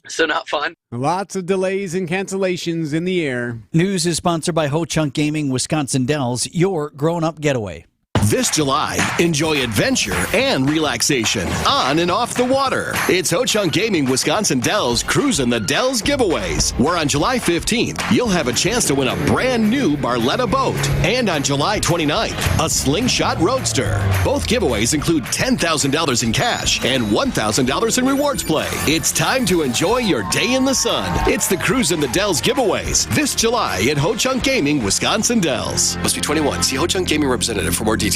So not fun. Lots of delays and cancellations in the air. News is sponsored by Ho Chunk Gaming, Wisconsin Dells, your grown-up getaway. This July, enjoy adventure and relaxation on and off the water. It's Ho-Chunk Gaming Wisconsin Dells Cruisin' the Dells giveaways, where on July 15th, you'll have a chance to win a brand new Barletta boat. And on July 29th, a Slingshot Roadster. Both giveaways include $10,000 in cash and $1,000 in rewards play. It's time to enjoy your day in the sun. It's the Cruisin' the Dells giveaways this July at Ho-Chunk Gaming Wisconsin Dells. Must be 21. See Ho-Chunk Gaming representative for more details.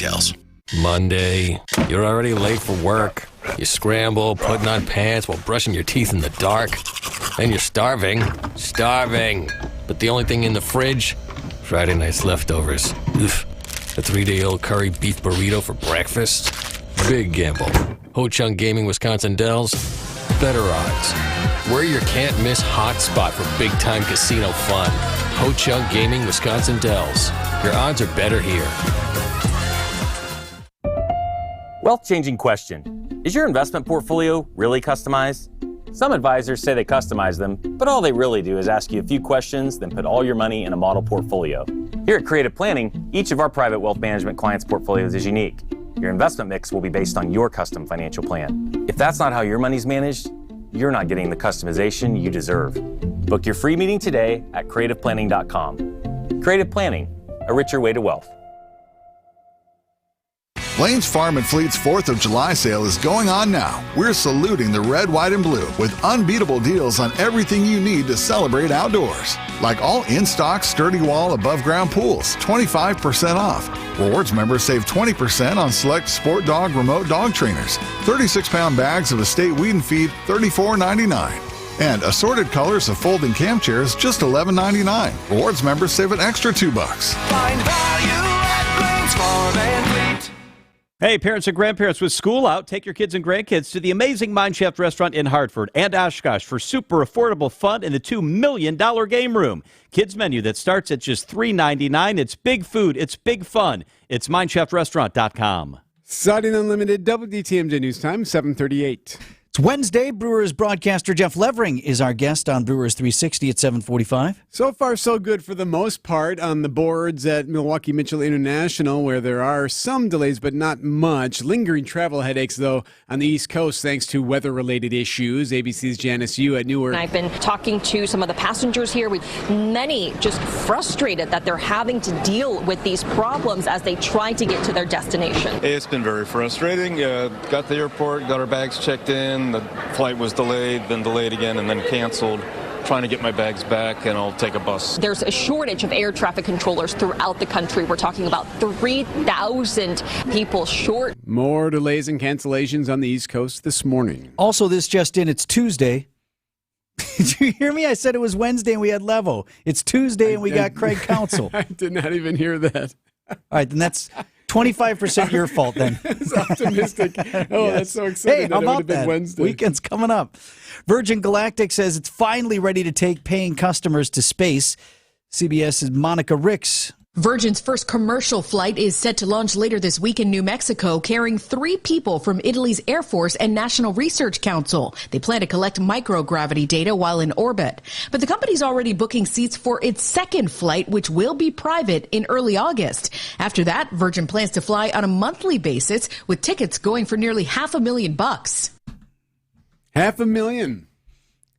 Monday. You're already late for work. You scramble, putting on pants while brushing your teeth in the dark. Then you're starving. Starving. But the only thing in the fridge? Friday night's leftovers. Oof. A 3-day-old curry beef burrito for breakfast? Big gamble. Ho-Chunk Gaming Wisconsin Dells. Better odds. We're your can't-miss hotspot for big-time casino fun. Ho-Chunk Gaming Wisconsin Dells. Your odds are better here. Wealth-changing question. Is your investment portfolio really customized? Some advisors say they customize them, but all they really do is ask you a few questions, then put all your money in a model portfolio. Here at Creative Planning, each of our private wealth management clients' portfolios is unique. Your investment mix will be based on your custom financial plan. If that's not how your money's managed, you're not getting the customization you deserve. Book your free meeting today at creativeplanning.com. Creative Planning, a richer way to wealth. Lane's Farm and Fleet's 4th of July sale is going on now. We're saluting the red, white, and blue with unbeatable deals on everything you need to celebrate outdoors. Like all in-stock sturdy wall above ground pools, 25% off. Rewards members save 20% on select Sport Dog remote dog trainers. 36-pound bags of estate weed and feed, $34.99. And assorted colors of folding camp chairs, just $11.99. Rewards members save an extra $2. Find value at Lane's Farm and Fleet. Hey, parents and grandparents with school out, take your kids and grandkids to the amazing Mine Shaft restaurant in Hartford and Oshkosh for super affordable fun in the $2 million game room. Kids menu that starts at just $3.99. It's big food. It's big fun. It's mineshaftRestaurant.com. Siding Unlimited, WTMJ News Time, 7:38. It's Wednesday. Brewers broadcaster Jeff Levering is our guest on Brewers 360 at 7:45. So far, so good for the most part on the boards at Milwaukee Mitchell International, where there are some delays, but not much. Lingering travel headaches, though, on the East Coast, thanks to weather-related issues. ABC's Janice Yu at Newark. I've been talking to some of the passengers here, with many just frustrated that they're having to deal with these problems as they try to get to their destination. It's been very frustrating. Got to the airport, got our bags checked in. The flight was delayed, then delayed again, and then canceled. Trying to get my bags back, and I'll take a bus. There's a shortage of air traffic controllers throughout the country. We're talking about 3,000 people short. More delays and cancellations on the East Coast this morning. Also, this just in, it's Tuesday. Did you hear me? I said it was Wednesday and we had Levo. It's Tuesday and we got Craig Counsell. I did not even hear that. All right, then that's 25% your fault then. That's optimistic. Oh, yes. That's so exciting. Hey, how about it would have been that? Wednesday. Weekend's coming up. Virgin Galactic says it's finally ready to take paying customers to space. CBS's Monica Ricks. Virgin's first commercial flight is set to launch later this week in New Mexico, carrying 3 people from Italy's Air Force and National Research Council. They plan to collect microgravity data while in orbit. But the company's already booking seats for its second flight, which will be private, in early August. After that, Virgin plans to fly on a monthly basis, with tickets going for nearly $500,000. $500,000.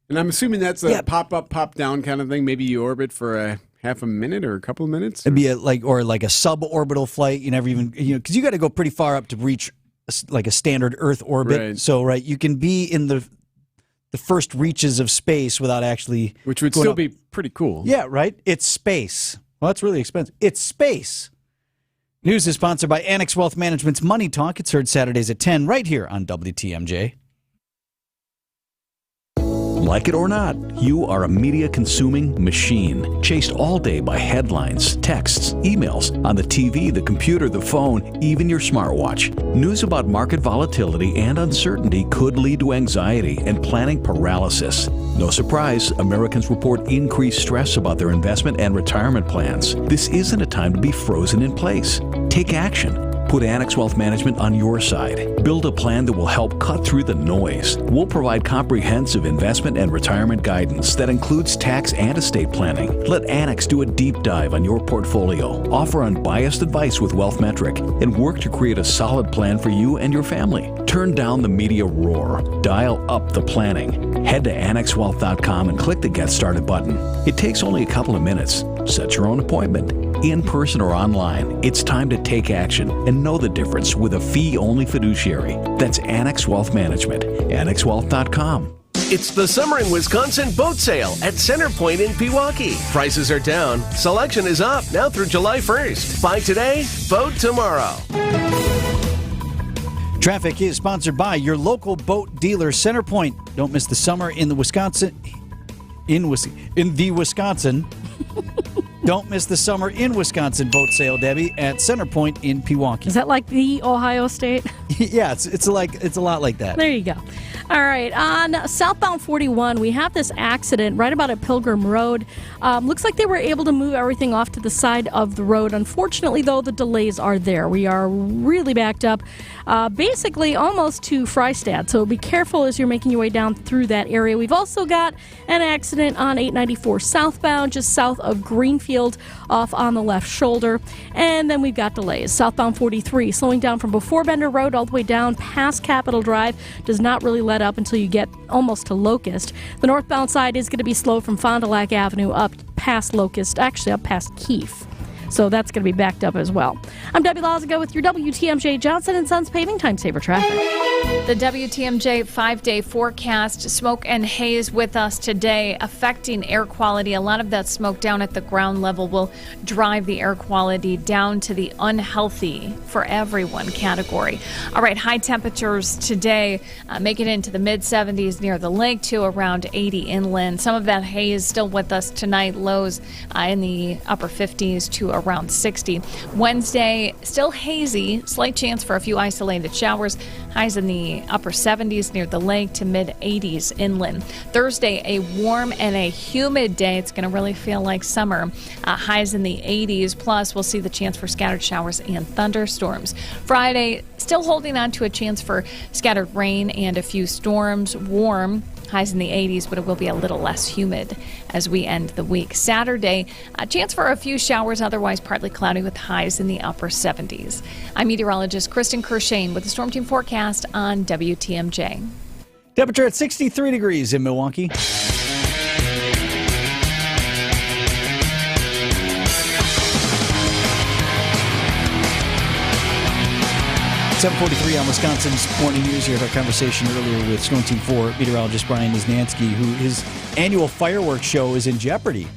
And I'm assuming that's a pop-up, pop-down kind of thing. Maybe you orbit for a half a minute or a couple of minutes? It'd be like a suborbital flight. You never even, because you got to go pretty far up to reach like a standard Earth orbit. Right. So, you can be in the first reaches of space without actually, which would still be pretty cool. Yeah, right. It's space. Well, that's really expensive. It's space. News is sponsored by Annex Wealth Management's Money Talk. It's heard Saturdays at 10 right here on WTMJ. Like it or not, you are a media-consuming machine, chased all day by headlines, texts, emails, on the TV, the computer, the phone, even your smartwatch. News about market volatility and uncertainty could lead to anxiety and planning paralysis. No surprise, Americans report increased stress about their investment and retirement plans. This isn't a time to be frozen in place. Take action. Put Annex Wealth Management on your side. Build a plan that will help cut through the noise. We'll provide comprehensive investment and retirement guidance that includes tax and estate planning. Let Annex do a deep dive on your portfolio, offer unbiased advice with Wealth Metric, and work to create a solid plan for you and your family. Turn down the media roar. Dial up the planning. Head to annexwealth.com and click the Get Started button. It takes only a couple of minutes. Set your own appointment. In person or online, it's time to take action and know the difference with a fee-only fiduciary. That's Annex Wealth Management. annexwealth.com. It's the Summer in Wisconsin boat sale at Centerpoint in Pewaukee. Prices are down. Selection is up now through July 1st. Buy today, boat tomorrow. Traffic is sponsored by your local boat dealer, Centerpoint. Don't miss the summer in the Wisconsin. Don't miss the summer in Wisconsin boat sale, Debbie, at Centerpoint in Pewaukee. Is that like the Ohio State? Yeah, it's a lot like that. There you go. All right, on southbound 41, we have this accident right about at Pilgrim Road. Looks like they were able to move everything off to the side of the road. Unfortunately, though, the delays are there. We are really backed up, basically almost to Frystad. So be careful as you're making your way down through that area. We've also got an accident on 894 southbound, just south of Greenfield, off on the left shoulder. And then we've got delays. Southbound 43, slowing down from before Bender Road all the way down past Capitol Drive. Does not really let up until you get almost to Locust. The northbound side is going to be slow from Fond du Lac Avenue up past Locust, actually up past Keefe. So that's going to be backed up as well. I'm Debbie Lazago with your WTMJ Johnson & Sons Paving Time Saver traffic. The WTMJ 5-day forecast, smoke and haze with us today, affecting air quality. A lot of that smoke down at the ground level will drive the air quality down to the unhealthy for everyone category. All right, high temperatures today make it into the mid-70s near the lake to around 80 inland. Some of that haze still with us tonight, lows in the upper 50s to around 60. Wednesday, still hazy, slight chance for a few isolated showers. Highs in the upper 70s near the lake to mid 80s inland. Thursday, a warm and a humid day. It's going to really feel like summer. Highs in the 80s. Plus, we'll see the chance for scattered showers and thunderstorms. Friday, still holding on to a chance for scattered rain and a few storms. Warm. Highs in the 80s, but it will be a little less humid as we end the week. Saturday, a chance for a few showers, otherwise partly cloudy with highs in the upper 70s. I'm meteorologist Kristen Kershane with the Storm Team forecast on WTMJ. Temperature at 63 degrees in Milwaukee. 7:43 on Wisconsin's Morning News. Here, our conversation earlier with Storm Team 4 meteorologist Brian Wisnansky, who his annual fireworks show is in jeopardy.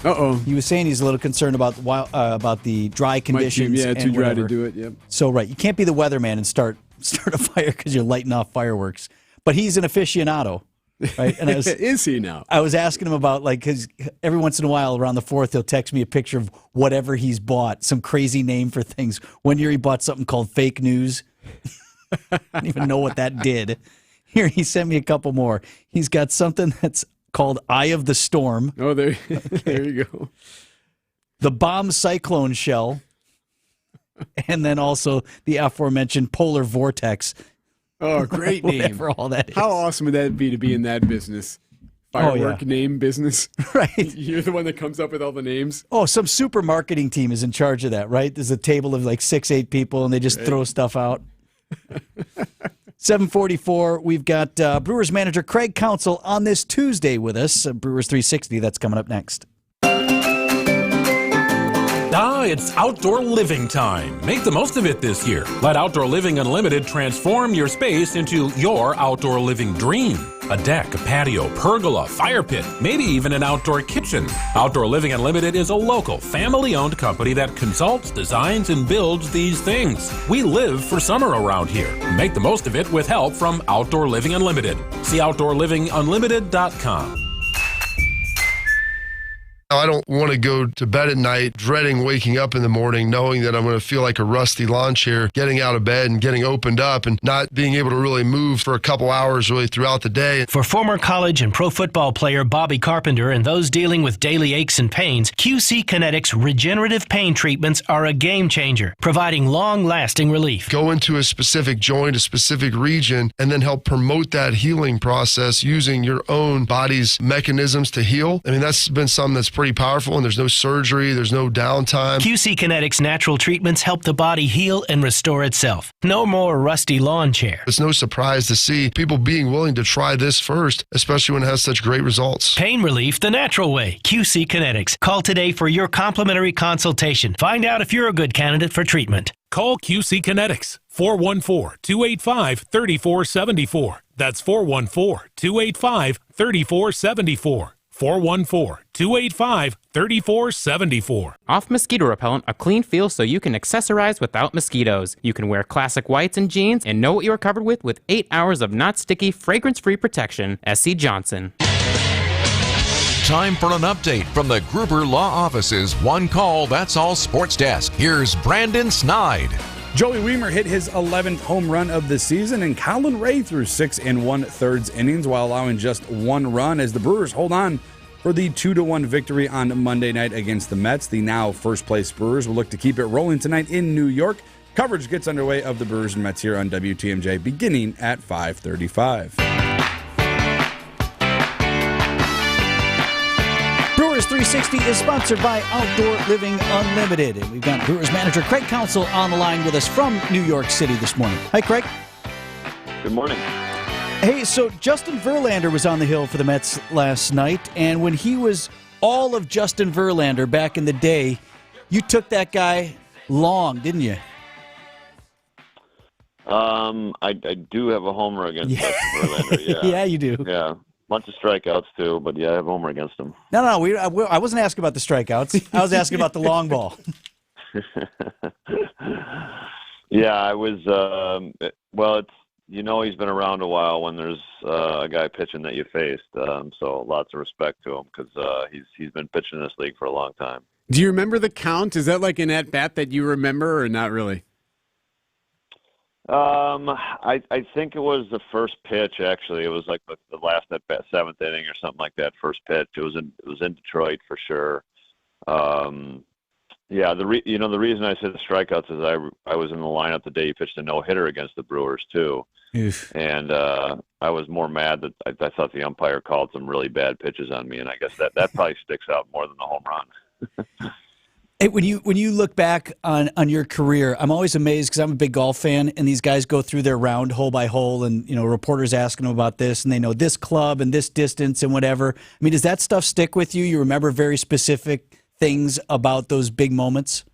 Uh-oh. He was saying he's a little concerned about the dry conditions. Too dry to do it, yep. So, right, you can't be the weatherman and start a fire because you're lighting off fireworks. But he's an aficionado, right? And is he now? I was asking him about, because every once in a while around the 4th, he'll text me a picture of whatever he's bought, some crazy name for things. One year he bought something called fake news. I don't even know what that did. Here, he sent me a couple more. He's got something that's called Eye of the Storm. Oh, there you go. The bomb cyclone shell. And then also the aforementioned polar vortex. Oh, great name. Whatever all that is. How awesome would that be to be in that business? Firework name business. Right. You're the one that comes up with all the names. Oh, some super marketing team is in charge of that, right? There's a table of 6-8 people, and they just throw stuff out. 7:44, we've got Brewers manager Craig Counsell on this Tuesday with us. Brewers 360, that's coming up next. It's outdoor living time. Make the most of it this year. Let Outdoor Living Unlimited transform your space into your outdoor living dream. A deck, a patio, pergola, fire pit, maybe even an outdoor kitchen. Outdoor Living Unlimited is a local, family-owned company that consults, designs, and builds these things. We live for summer around here. Make the most of it with help from Outdoor Living Unlimited. See OutdoorLivingUnlimited.com. I don't want to go to bed at night dreading waking up in the morning knowing that I'm going to feel like a rusty lawn chair getting out of bed and getting opened up and not being able to really move for a couple hours really throughout the day. For former college and pro football player Bobby Carpenter and those dealing with daily aches and pains, QC Kinetics regenerative pain treatments are a game changer, providing long-lasting relief. Go into a specific joint, a specific region, and then help promote that healing process using your own body's mechanisms to heal. I mean, that's been something that's pretty powerful, and there's no surgery, there's no downtime. QC Kinetics natural treatments help the body heal and restore itself. No more rusty lawn chair. It's no surprise to see people being willing to try this first, especially when it has such great results. Pain relief the natural way. QC Kinetics. Call today for your complimentary consultation. Find out if you're a good candidate for treatment. Call QC Kinetics, 414-285-3474. That's 414-285-3474. 414-285-3474. Off Mosquito Repellent, a clean feel so you can accessorize without mosquitoes. You can wear classic whites and jeans and know what you're covered with 8 hours of not sticky, fragrance-free protection. S.C. Johnson. Time for an update from the Gruber Law Office's One Call, That's All Sports Desk. Here's Brandon Snide. Joey Weimer hit his 11th home run of the season, and Colin Ray threw 6 1/3 innings while allowing just 1 run as the Brewers hold on for the 2-1 victory on Monday night against the Mets. The now first-place Brewers will look to keep it rolling tonight in New York. Coverage gets underway of the Brewers and Mets here on WTMJ beginning at 5:35. Brewers 360 is sponsored by Outdoor Living Unlimited. And we've got Brewers manager Craig Counsell on the line with us from New York City this morning. Hi, Craig. Good morning. Hey, so Justin Verlander was on the hill for the Mets last night, and when he was all of Justin Verlander back in the day, you took that guy long, didn't you? I do have a homer against Justin Verlander, yeah. Yeah, you do. Yeah. Bunch of strikeouts too, but yeah, I have a homer against him. No, I wasn't asking about the strikeouts. I was asking about the long ball. Yeah, I was. Well, it's he's been around a while when there's a guy pitching that you faced. So lots of respect to him because he's been pitching in this league for a long time. Do you remember the count? Is that like an at bat that you remember, or not really? I think it was the first pitch. Actually, it was like the last at bat, 7th inning or something like that. First pitch. It was in Detroit for sure. Yeah. The reason I said the strikeouts is I was in the lineup the day he pitched a no-hitter against the Brewers too. Oof. And I was more mad that I thought the umpire called some really bad pitches on me, and I guess that probably sticks out more than the home run. Hey, when you look back on your career, I'm always amazed because I'm a big golf fan, and these guys go through their round hole by hole, and reporters asking them about this, and they know this club and this distance and whatever. I mean, does that stuff stick with you? You remember very specific things about those big moments?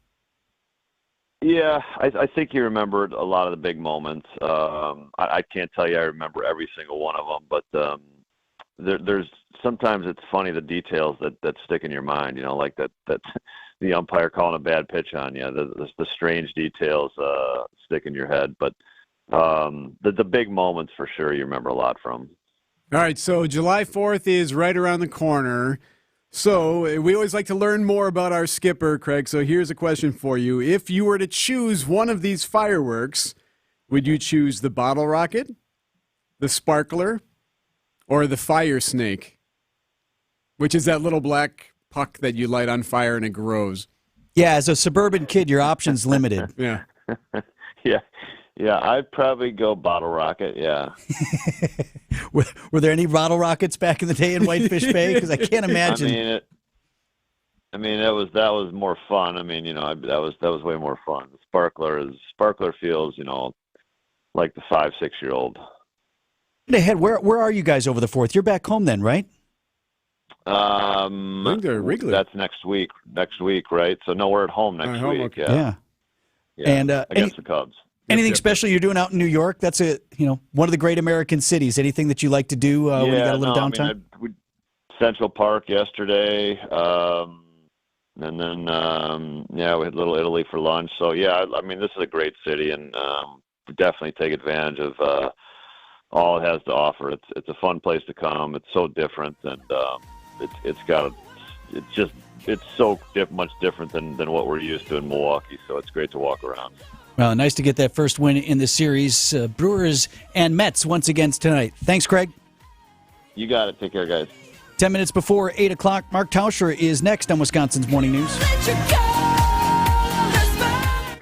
Yeah, I think you remembered a lot of the big moments. I can't tell you I remember every single one of them, but there's sometimes it's funny the details that stick in your mind. Like that the umpire calling a bad pitch on you. The strange details stick in your head, but the big moments for sure you remember a lot from. All right, so July 4th is right around the corner. So we always like to learn more about our skipper, Craig. So here's a question for you. If you were to choose one of these fireworks, would you choose the bottle rocket, the sparkler, or the fire snake, which is that little black puck that you light on fire and it grows? Yeah, as a suburban kid, your options limited. Yeah. Yeah, I'd probably go bottle rocket, yeah. Were there any bottle rockets back in the day in Whitefish Bay? Because I can't imagine. I mean, that was more fun. I mean, that was way more fun. The sparkler feels, like the 5-6-year-old. Hey, where are you guys over the 4th? You're back home then, right? I think they're Wrigley. That's next week, right? So no, we're at home next week. Okay. Yeah. And against the Cubs. Anything special you're doing out in New York? That's one of the great American cities. Anything that you like to do when you got a little downtime? We Central Park yesterday, and then we had Little Italy for lunch. So yeah, I mean this is a great city, and definitely take advantage of all it has to offer. It's a fun place to come. It's so different, and it's got it's so much different than what we're used to in Milwaukee. So it's great to walk around. Well, nice to get that first win in the series. Brewers and Mets once again tonight. Thanks, Craig. You got it. Take care, guys. 10 minutes before 8 o'clock, Mark Tauscher is next on Wisconsin's Morning News.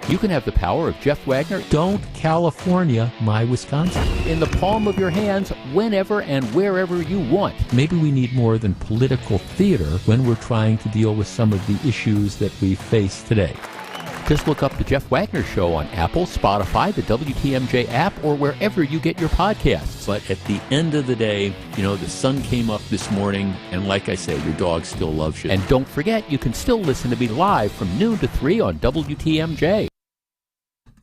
You can have the power of Jeff Wagner. Don't California my Wisconsin. In the palm of your hands, whenever and wherever you want. Maybe we need more than political theater when we're trying to deal with some of the issues that we face today. Just look up the Jeff Wagner Show on Apple, Spotify, the WTMJ app, or wherever you get your podcasts. But at the end of the day, the sun came up this morning, and like I say, your dog still loves you. And don't forget, you can still listen to me live from noon to 3 on WTMJ.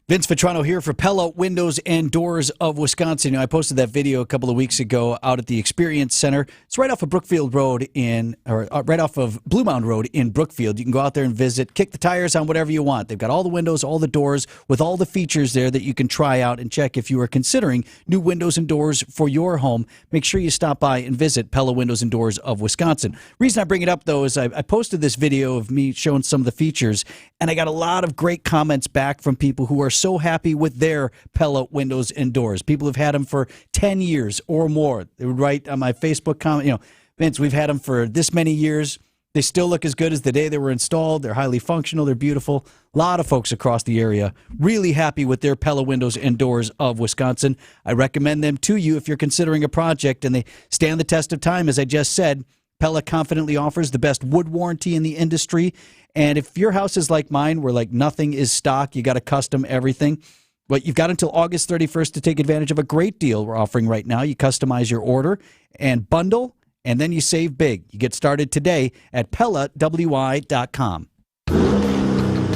Vince Vitrano here for Pella Windows and Doors of Wisconsin. I posted that video a couple of weeks ago out at the Experience Center. It's right off of Brookfield Road right off of Blue Mound Road in Brookfield. You can go out there and visit, kick the tires on whatever you want. They've got all the windows, all the doors with all the features there that you can try out and check if you are considering new windows and doors for your home. Make sure you stop by and visit Pella Windows and Doors of Wisconsin. Reason I bring it up, though, is I posted this video of me showing some of the features, and I got a lot of great comments back from people who are so happy with their Pella windows and doors. People have had them for 10 years or more. They would write on my Facebook comment, Vince, we've had them for this many years. They still look as good as the day they were installed. They're highly functional. They're beautiful. A lot of folks across the area really happy with their Pella windows and doors of Wisconsin. I recommend them to you if you're considering a project, and they stand the test of time. As I just said, Pella confidently offers the best wood warranty in the industry. And if your house is like mine, where nothing is stock, you got to custom everything, well, you've got until August 31st to take advantage of a great deal we're offering right now. You customize your order and bundle, and then you save big. You get started today at PellaWI.com.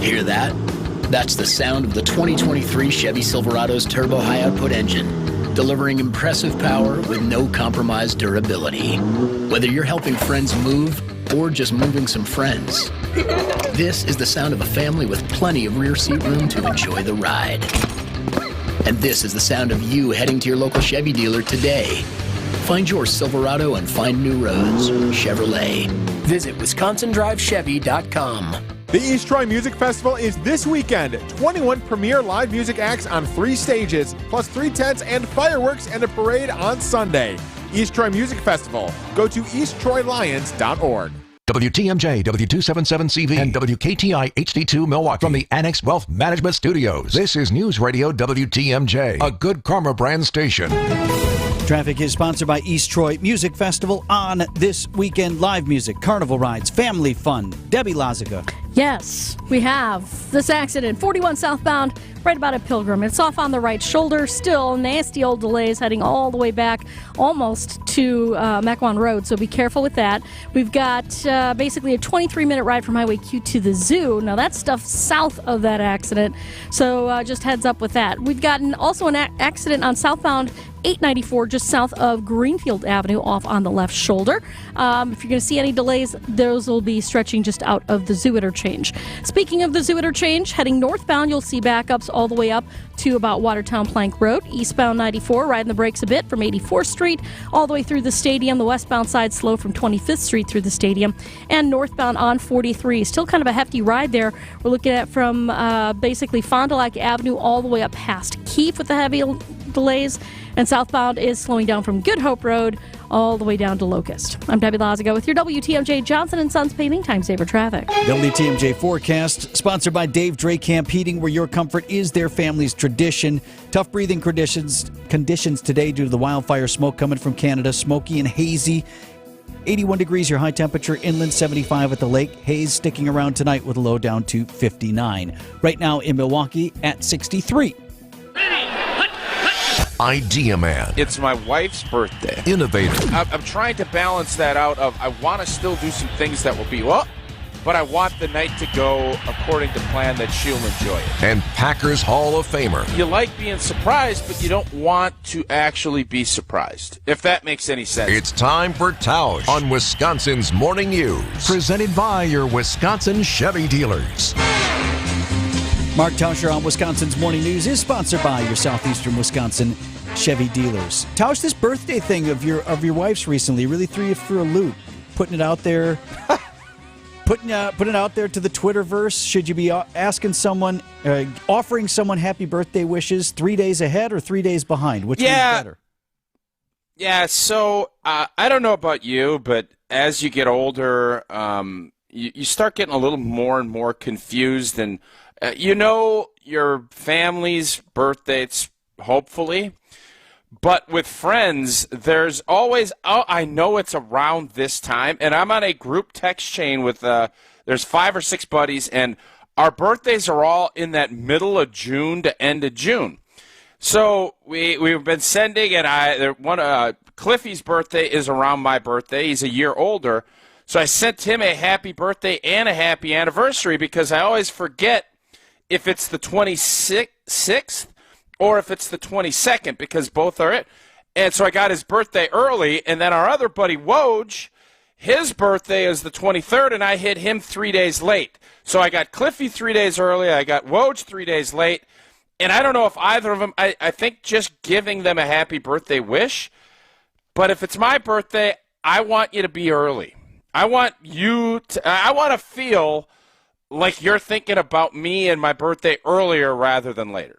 Hear that? That's the sound of the 2023 Chevy Silverado's turbo high-output engine, delivering impressive power with no compromised durability. Whether you're helping friends move or just moving some friends, this is the sound of a family with plenty of rear seat room to enjoy the ride. And this is the sound of you heading to your local Chevy dealer today. Find your Silverado and find new roads. Chevrolet. Visit WisconsinDriveChevy.com. The East Troy Music Festival is this weekend. 21 premier live music acts on 3 stages, plus 3 tents and fireworks and a parade on Sunday. East Troy Music Festival. Go to easttroylions.org. WTMJ, W277CV, and WKTI HD2 Milwaukee from the Annex Wealth Management Studios. This is News Radio WTMJ, a Good Karma brand station. Traffic is sponsored by East Troy Music Festival on this weekend. Live music, carnival rides, family fun. Debbie Lazica. Yes, we have this accident. 41 southbound, right about at Pilgrim. It's off on the right shoulder. Still nasty old delays heading all the way back almost to Mequon Road, so be careful with that. We've got basically a 23-minute ride from Highway Q to the zoo. Now, that's stuff south of that accident, so just heads up with that. We've gotten also an accident on southbound 894 just south of Greenfield Avenue off on the left shoulder. If you're going to see any delays, those will be stretching just out of the zoo interchange. Speaking of the zoo interchange, heading northbound, you'll see backups all the way up to about Watertown Plank Road. Eastbound 94, riding the brakes a bit from 84th Street all the way through the stadium. The westbound side slow from 25th Street through the stadium. And northbound on 43. Still kind of a hefty ride there. We're looking at from basically Fond du Lac Avenue all the way up past Keefe with the heavy delays. And southbound is slowing down from Good Hope Road all the way down to Locust. I'm Debbie Lazica with your WTMJ Johnson & Sons Painting Time Saver Traffic. WTMJ forecast sponsored by Dave Drake Camp Heating, where your comfort is their family's tradition. Tough breathing conditions today due to the wildfire smoke coming from Canada. Smoky and hazy. 81 degrees your high temperature, inland 75 at the lake. Haze sticking around tonight with a low down to 59. Right now in Milwaukee at 63. Idea Man. It's my wife's birthday. Innovator. I'm trying to balance that out of I want to still do some things that will be, but I want the night to go according to plan that she'll enjoy it. And Packers Hall of Famer. You like being surprised, but you don't want to actually be surprised, if that makes any sense. It's time for Tausch on Wisconsin's Morning News. Presented by your Wisconsin Chevy dealers. Mark Tauscher on Wisconsin's Morning News is sponsored by your Southeastern Wisconsin Chevy dealers. Tausch, this birthday thing of your wife's recently really threw you for a loop. Putting it out there. Putting it out there to the Twitterverse, should you be asking someone, offering someone happy birthday wishes 3 days ahead or 3 days behind? Which one's better? Yeah, so I don't know about you, but as you get older, you start getting a little more and more confused. And you know your family's birthdays, hopefully. But with friends, there's always, I know it's around this time. And I'm on a group text chain with, there's 5 or 6 buddies, and our birthdays are all in that middle of June to end of June. So we've been sending, and Cliffy's birthday is around my birthday. He's a year older. So I sent him a happy birthday and a happy anniversary because I always forget if it's the 26th or if it's the 22nd, because both are it. And so I got his birthday early, and then our other buddy, Woj, his birthday is the 23rd, and I hit him 3 days late. So I got Cliffy 3 days early, I got Woj 3 days late, and I don't know if either of them, I think just giving them a happy birthday wish, but if it's my birthday, I want you to be early. I want to feel like you're thinking about me and my birthday earlier rather than later.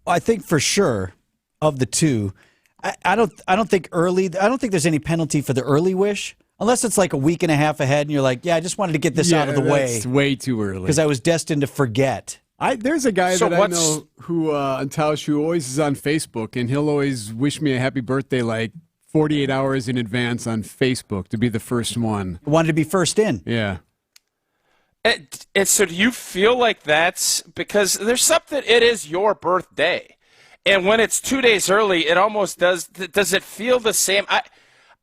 I think for sure of the two, I don't think there's any penalty for the early wish unless it's like a week and a half ahead and you're like, yeah, I just wanted to get this out of the way. It's way too early because I was destined to forget. There's a guy that I know who always is on Facebook, and he'll always wish me a happy birthday like 48 hours in advance on Facebook to be the first one. Wanted to be first in. Yeah. And so do you feel like that's because there's something, it is your birthday. And when it's 2 days early, it almost does it feel the same?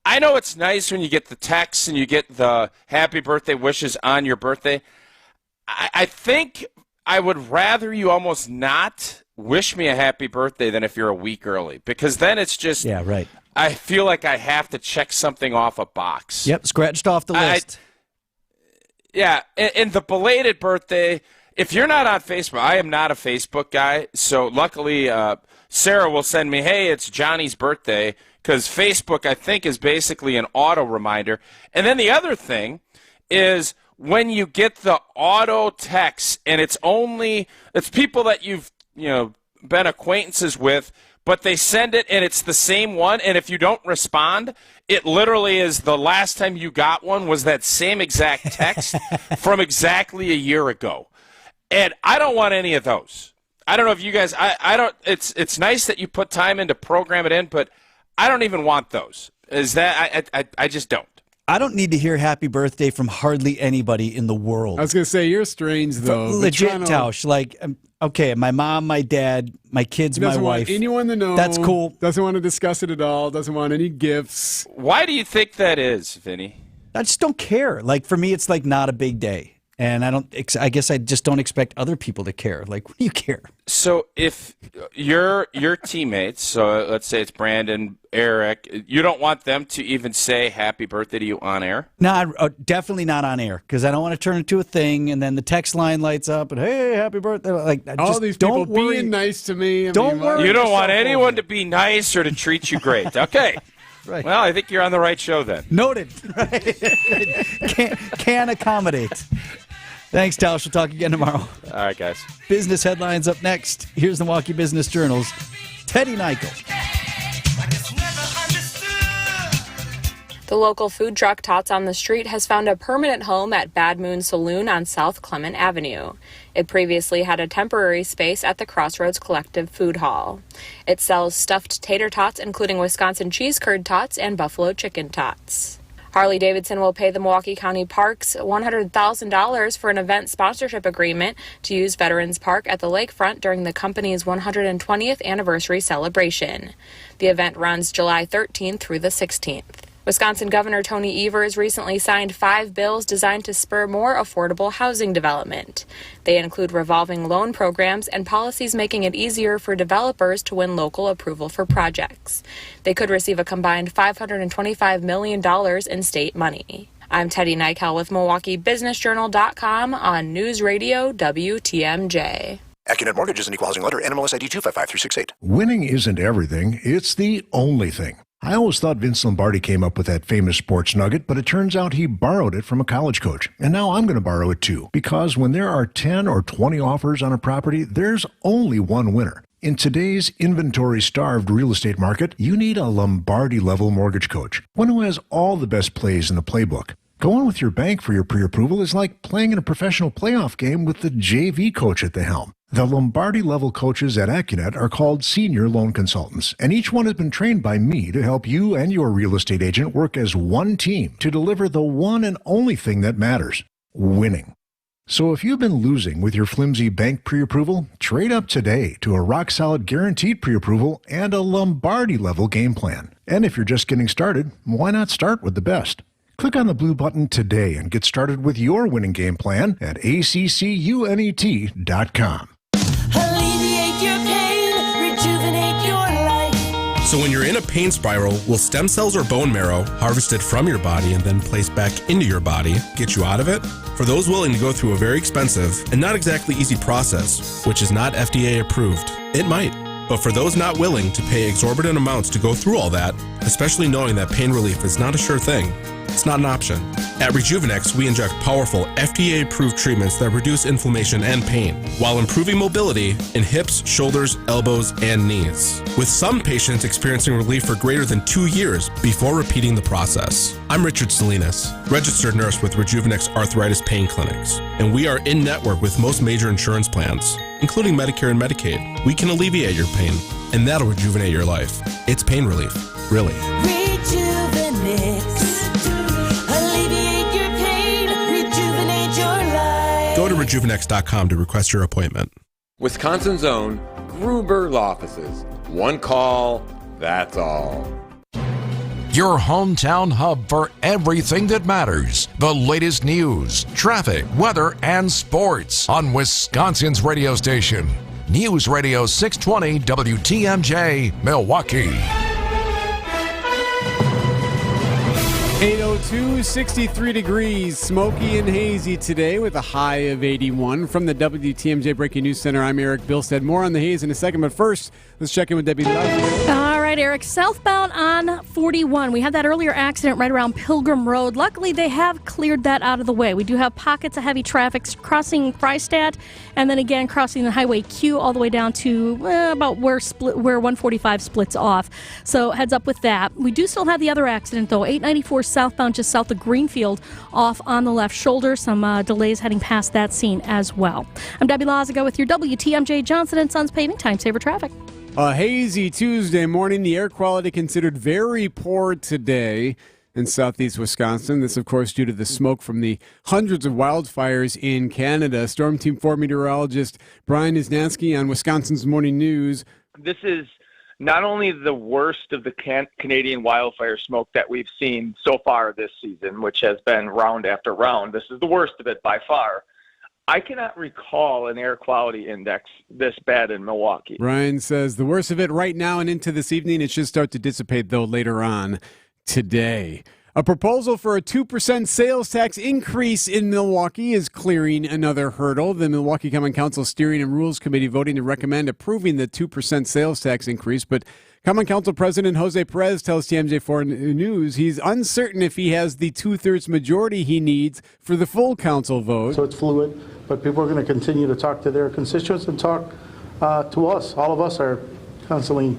I know it's nice when you get the texts and you get the happy birthday wishes on your birthday. I think I would rather you almost not wish me a happy birthday than if you're a week early, because then it's just, yeah, right. I feel like I have to check something off a box. Yep, scratched off the list. Yeah, and the belated birthday, if you're not on Facebook, I am not a Facebook guy, so luckily Sarah will send me, hey, it's Johnny's birthday, because Facebook, I think, is basically an auto reminder. And then the other thing is when you get the auto text, and it's people that you've been acquaintances with, but they send it and it's the same one, and if you don't respond, it literally is the last time you got one was that same exact text from exactly a year ago. And I don't want any of those. I don't know if you guys, I don't, it's nice that you put time in to program it in, but I don't even want those. I just don't. I don't need to hear happy birthday from hardly anybody in the world. I was going to say, you're strange, though. Legit, Tausch. Like, okay, my mom, my dad, my kids, my wife. Doesn't want anyone to know. That's cool. Doesn't want to discuss it at all. Doesn't want any gifts. Why do you think that is, Vinny? I just don't care. Like, for me, it's like not a big day. And I guess I just don't expect other people to care. Like, what do you care? So if your teammates, so let's say it's Brandon, Eric, you don't want them to even say happy birthday to you on air? No, definitely not on air, because I don't want to turn it into a thing, and then the text line lights up, and hey, happy birthday. Like, all these people being nice to me. Don't worry. You don't want anyone to be nice or to treat you great. Okay. Right. Well, I think you're on the right show then. Noted. Right. Can accommodate. Thanks, Tausch. We'll talk again tomorrow. All right, guys. Business headlines up next. Here's the Milwaukee Business Journal's Teddy Nichol. The local food truck Tots on the Street has found a permanent home at Bad Moon Saloon on South Clement Avenue. It previously had a temporary space at the Crossroads Collective Food Hall. It sells stuffed tater tots, including Wisconsin cheese curd tots and buffalo chicken tots. Harley-Davidson will pay the Milwaukee County Parks $100,000 for an event sponsorship agreement to use Veterans Park at the lakefront during the company's 120th anniversary celebration. The event runs July 13th through the 16th. Wisconsin Governor Tony Evers recently signed 5 bills designed to spur more affordable housing development. They include revolving loan programs and policies making it easier for developers to win local approval for projects. They could receive a combined $525 million in state money. I'm Teddy Nichol with MilwaukeeBusinessJournal.com on News Radio WTMJ. Accunet Mortgage is an equal housing lender. NMLS ID 255368. Winning isn't everything, it's the only thing. I always thought Vince Lombardi came up with that famous sports nugget, but it turns out he borrowed it from a college coach. And now I'm going to borrow it too, because when there are 10 or 20 offers on a property, there's only one winner. In today's inventory-starved real estate market, you need a Lombardi-level mortgage coach, one who has all the best plays in the playbook. Going with your bank for your pre-approval is like playing in a professional playoff game with the JV coach at the helm. The Lombardi-level coaches at AccuNet are called senior loan consultants, and each one has been trained by me to help you and your real estate agent work as one team to deliver the one and only thing that matters, winning. So if you've been losing with your flimsy bank pre-approval, trade up today to a rock-solid guaranteed pre-approval and a Lombardi-level game plan. And if you're just getting started, why not start with the best? Click on the blue button today and get started with your winning game plan at accunet.com. Alleviate your pain, rejuvenate your life. So when you're in a pain spiral, will stem cells or bone marrow harvested from your body and then placed back into your body get you out of it? For those willing to go through a very expensive and not exactly easy process, which is not FDA approved, it might. But for those not willing to pay exorbitant amounts to go through all that, especially knowing that pain relief is not a sure thing, it's not an option. At Rejuvenex, we inject powerful, FDA-approved treatments that reduce inflammation and pain while improving mobility in hips, shoulders, elbows, and knees, with some patients experiencing relief for greater than 2 years before repeating the process. I'm Richard Salinas, registered nurse with Rejuvenex Arthritis Pain Clinics, and we are in-network with most major insurance plans, including Medicare and Medicaid. We can alleviate your pain, and that'll rejuvenate your life. It's pain relief, really. Rejuvenex. Alleviate your pain, rejuvenate your life. Go to rejuvenex.com to request your appointment. Wisconsin's own Gruber's offices. One call, that's all. Your hometown hub for everything that matters. The latest news, traffic, weather, and sports on Wisconsin's radio station. News Radio 620 WTMJ, Milwaukee. 8:02, 63 degrees, smoky and hazy today with a high of 81. From the WTMJ Breaking News Center, I'm Eric Bilstead. More on the haze in a second, but first, let's check in with Debbie Love. All right, Eric, southbound on 41. We had that earlier accident right around Pilgrim Road. Luckily, they have cleared that out of the way. We do have pockets of heavy traffic crossing Freistadt and then again crossing the Highway Q all the way down to about where 145 splits off. So heads up with that. We do still have the other accident, though, 894 southbound just south of Greenfield off on the left shoulder. Some delays heading past that scene as well. I'm Debbie Lazago with your WTMJ Johnson & Sons Paving Time Saver Traffic. A hazy Tuesday morning. The air quality considered very poor today in southeast Wisconsin. This, of course, due to the smoke from the hundreds of wildfires in Canada. Storm Team 4 meteorologist Brian Isnansky on Wisconsin's Morning News. This is not only the worst of the Canadian wildfire smoke that we've seen so far this season, which has been round after round. This is the worst of it by far. I cannot recall an air quality index this bad in Milwaukee. Ryan says the worst of it right now and into this evening. It should start to dissipate, though, later on today. A proposal for a 2% sales tax increase in Milwaukee is clearing another hurdle. The Milwaukee Common Council Steering and Rules Committee voting to recommend approving the 2% sales tax increase, but Common Council President Jose Perez tells TMJ4 News he's uncertain if he has the two-thirds majority he needs for the full council vote. So it's fluid, but people are going to continue to talk to their constituents and talk to us. All of us are constantly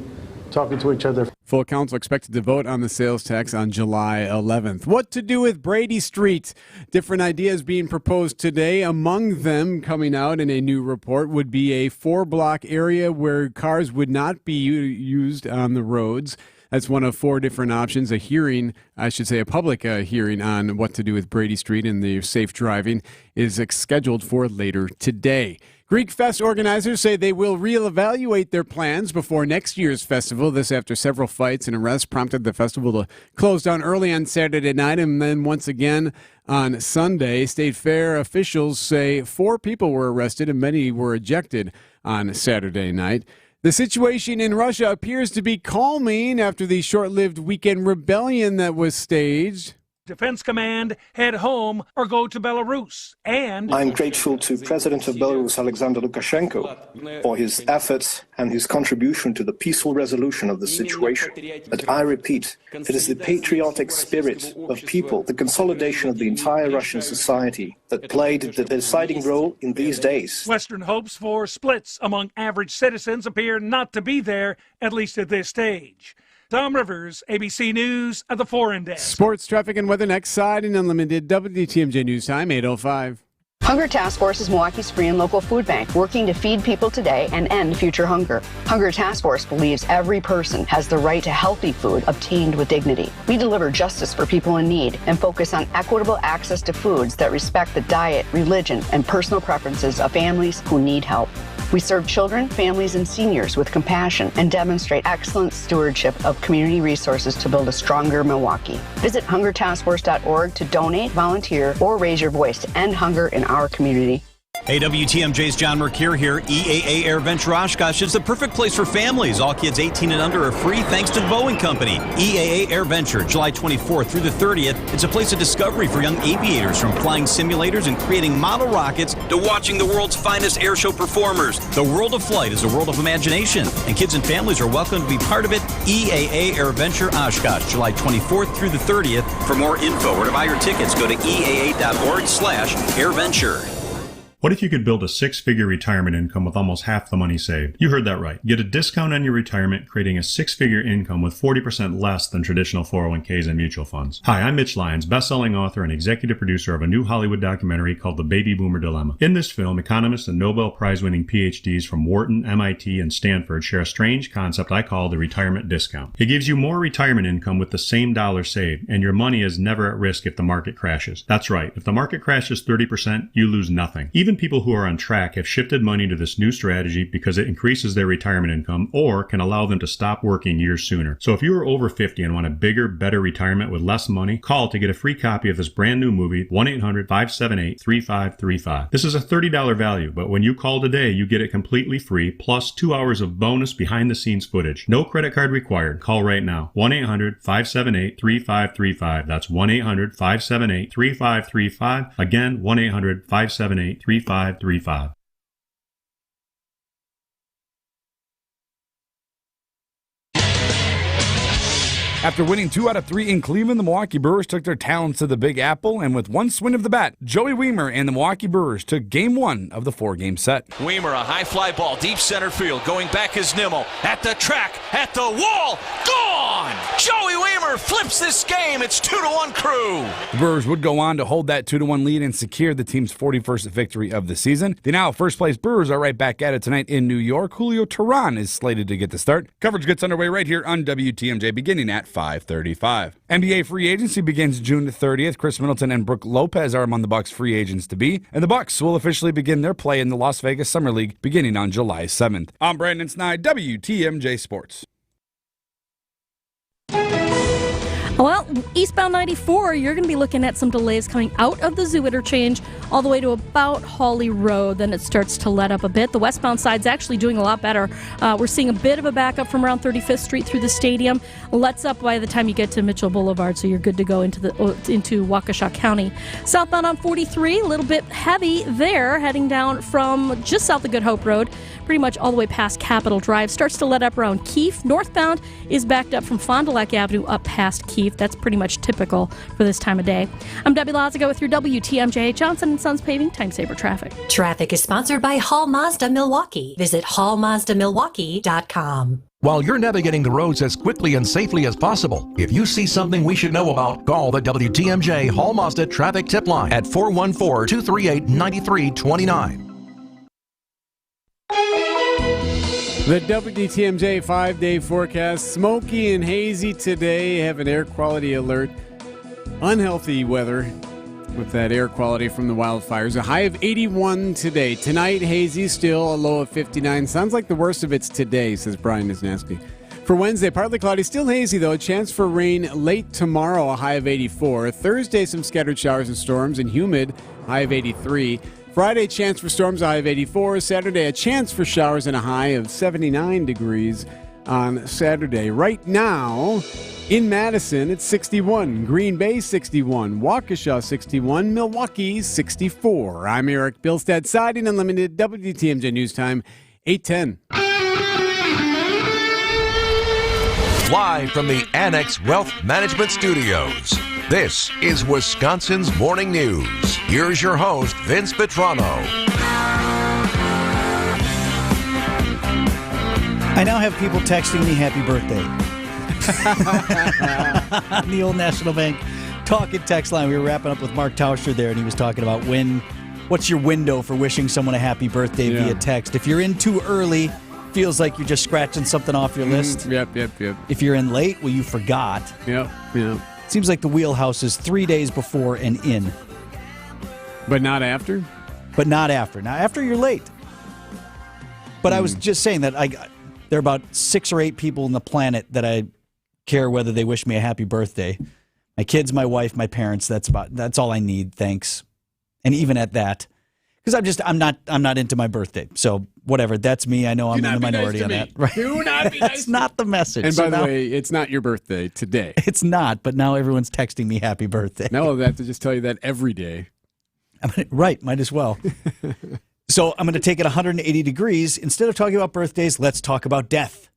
talking to each other. Full council expected to vote on the sales tax on July 11th. What to do with Brady Street? Different ideas being proposed today. Among them, coming out in a new report, would be a 4-block area where cars would not be used on the roads. That's one of 4 different options. A hearing, I should say a public hearing on what to do with Brady Street and the safe driving is scheduled for later today. Greek Fest organizers say they will reevaluate their plans before next year's festival. This after several fights and arrests prompted the festival to close down early on Saturday night and then once again on Sunday. State Fair officials say 4 people were arrested and many were ejected on Saturday night. The situation in Russia appears to be calming after the short-lived weekend rebellion that was staged. Defense Command, head home, or go to Belarus. And I'm grateful to President of Belarus, Alexander Lukashenko, for his efforts and his contribution to the peaceful resolution of the situation. But I repeat, it is the patriotic spirit of people, the consolidation of the entire Russian society, that played the deciding role in these days. Western hopes for splits among average citizens appear not to be there, at least at this stage. Tom Rivers, ABC News at the Foreign Desk. Sports, traffic, and weather next side in Unlimited WTMJ News Time, 8:05. Hunger Task Force is Milwaukee's free and local food bank, working to feed people today and end future hunger. Hunger Task Force believes every person has the right to healthy food obtained with dignity. We deliver justice for people in need and focus on equitable access to foods that respect the diet, religion, and personal preferences of families who need help. We serve children, families, and seniors with compassion and demonstrate excellent stewardship of community resources to build a stronger Milwaukee. Visit hungertaskforce.org to donate, volunteer, or raise your voice to end hunger in our community. Hey, WTMJ's John Mercure here. EAA Air Venture Oshkosh is the perfect place for families. All kids 18 and under are free thanks to the Boeing Company. EAA Air Venture, July 24th through the 30th. It's a place of discovery for young aviators, from flying simulators and creating model rockets to watching the world's finest airshow performers. The world of flight is a world of imagination, and kids and families are welcome to be part of it. EAA Air Venture Oshkosh, July 24th through the 30th. For more info or to buy your tickets, go to eaa.org/airventure. What if you could build a six-figure retirement income with almost half the money saved? You heard that right. Get a discount on your retirement, creating a six-figure income with 40% less than traditional 401ks and mutual funds. Hi, I'm Mitch Lyons, best-selling author and executive producer of a new Hollywood documentary called The Baby Boomer Dilemma. In this film, economists and Nobel Prize-winning PhDs from Wharton, MIT, and Stanford share a strange concept I call the retirement discount. It gives you more retirement income with the same dollar saved, and your money is never at risk if the market crashes. That's right. If the market crashes 30%, you lose nothing. Even people who are on track have shifted money to this new strategy because it increases their retirement income or can allow them to stop working years sooner. So if you are over 50 and want a bigger, better retirement with less money, call to get a free copy of this brand new movie, 1-800-578-3535. This is a $30 value, but when you call today, you get it completely free, plus 2 hours of bonus behind-the-scenes footage. No credit card required. Call right now. 1-800-578-3535. That's 1-800-578-3535. Again, 1-800-578-3535. After winning 2 out of 3 in Cleveland, the Milwaukee Brewers took their talents to the Big Apple, and with one swing of the bat, Joey Wiemer and the Milwaukee Brewers took Game 1 of the 4-game set. Wiemer, a high fly ball, deep center field, going back is Nimmo, at the track, at the wall, gone! Joey Wiemer flips this game, it's 2-1 Crew! The Brewers would go on to hold that 2-1 lead and secure the team's 41st victory of the season. The now first-place Brewers are right back at it tonight in New York. Julio Teheran is slated to get the start. Coverage gets underway right here on WTMJ beginning at 5:35. NBA free agency begins June 30th. Chris Middleton and Brook Lopez are among the Bucks' free agents to be, and the Bucks will officially begin their play in the Las Vegas Summer League beginning on July 7th. I'm Brandon Snide, WTMJ Sports. Well, eastbound 94, you're going to be looking at some delays coming out of the Zoo interchange all the way to about Hawley Road. Then it starts to let up a bit. The westbound side's actually doing a lot better. We're seeing a bit of a backup from around 35th Street through the stadium. Lets up by the time you get to Mitchell Boulevard, so you're good to go into Waukesha County. Southbound on 43, a little bit heavy there, heading down from just south of Good Hope Road, pretty much all the way past Capitol Drive. Starts to let up around Keefe. Northbound is backed up from Fond du Lac Avenue up past Keefe. That's pretty much typical for this time of day. I'm Debbie Lazago with your WTMJ Johnson & Sons Paving Time Saver Traffic. Traffic is sponsored by Hall Mazda Milwaukee. Visit hallmazdamilwaukee.com. While you're navigating the roads as quickly and safely as possible, if you see something we should know about, call the WTMJ Hall Mazda Traffic Tip Line at 414-238-9329. The WTMJ 5-day forecast, smoky and hazy today. Have an air quality alert. Unhealthy weather with that air quality from the wildfires. A high of 81 today. Tonight, hazy still, a low of 59. Sounds like the worst of it's today, says Brian Wisniewski. For Wednesday, partly cloudy, still hazy though. A chance for rain late tomorrow, a high of 84. Thursday, some scattered showers and storms and humid, high of 83. Friday, chance for storms, a high of 84. Saturday, a chance for showers and a high of 79 degrees. on Saturday. Right now, in Madison, it's 61. Green Bay, 61. Waukesha, 61. Milwaukee, 64. I'm Eric Bilstead, Siding Unlimited, WTMJ News Time, 8:10. Live from the Annex Wealth Management Studios, this is Wisconsin's Morning News. Here's your host, Vince Vitrano. I now have people texting me happy birthday. On the Old National Bank talk and text line. We were wrapping up with Mark Tauscher there, and he was talking about what's your window for wishing someone a happy birthday via text. If you're in too early, feels like you're just scratching something off your list. Yep. If you're in late, well, you forgot. Yep. Seems like the wheelhouse is 3 days before and in. But not after? But not after. Now, after you're late. But I was just saying that there are about 6 or 8 people on the planet that I care whether they wish me a happy birthday. My kids, my wife, my parents. That's all I need. Thanks. And even at that, because I'm not into my birthday. So whatever. That's me. I know I'm in the minority on that. Right? Do not be nice. That's not the message. And by the way, it's not your birthday today. It's not. But now everyone's texting me happy birthday. No, I have to just tell you that every day. Right. Might as well. So I'm going to take it 180 degrees. Instead of talking about birthdays, let's talk about death.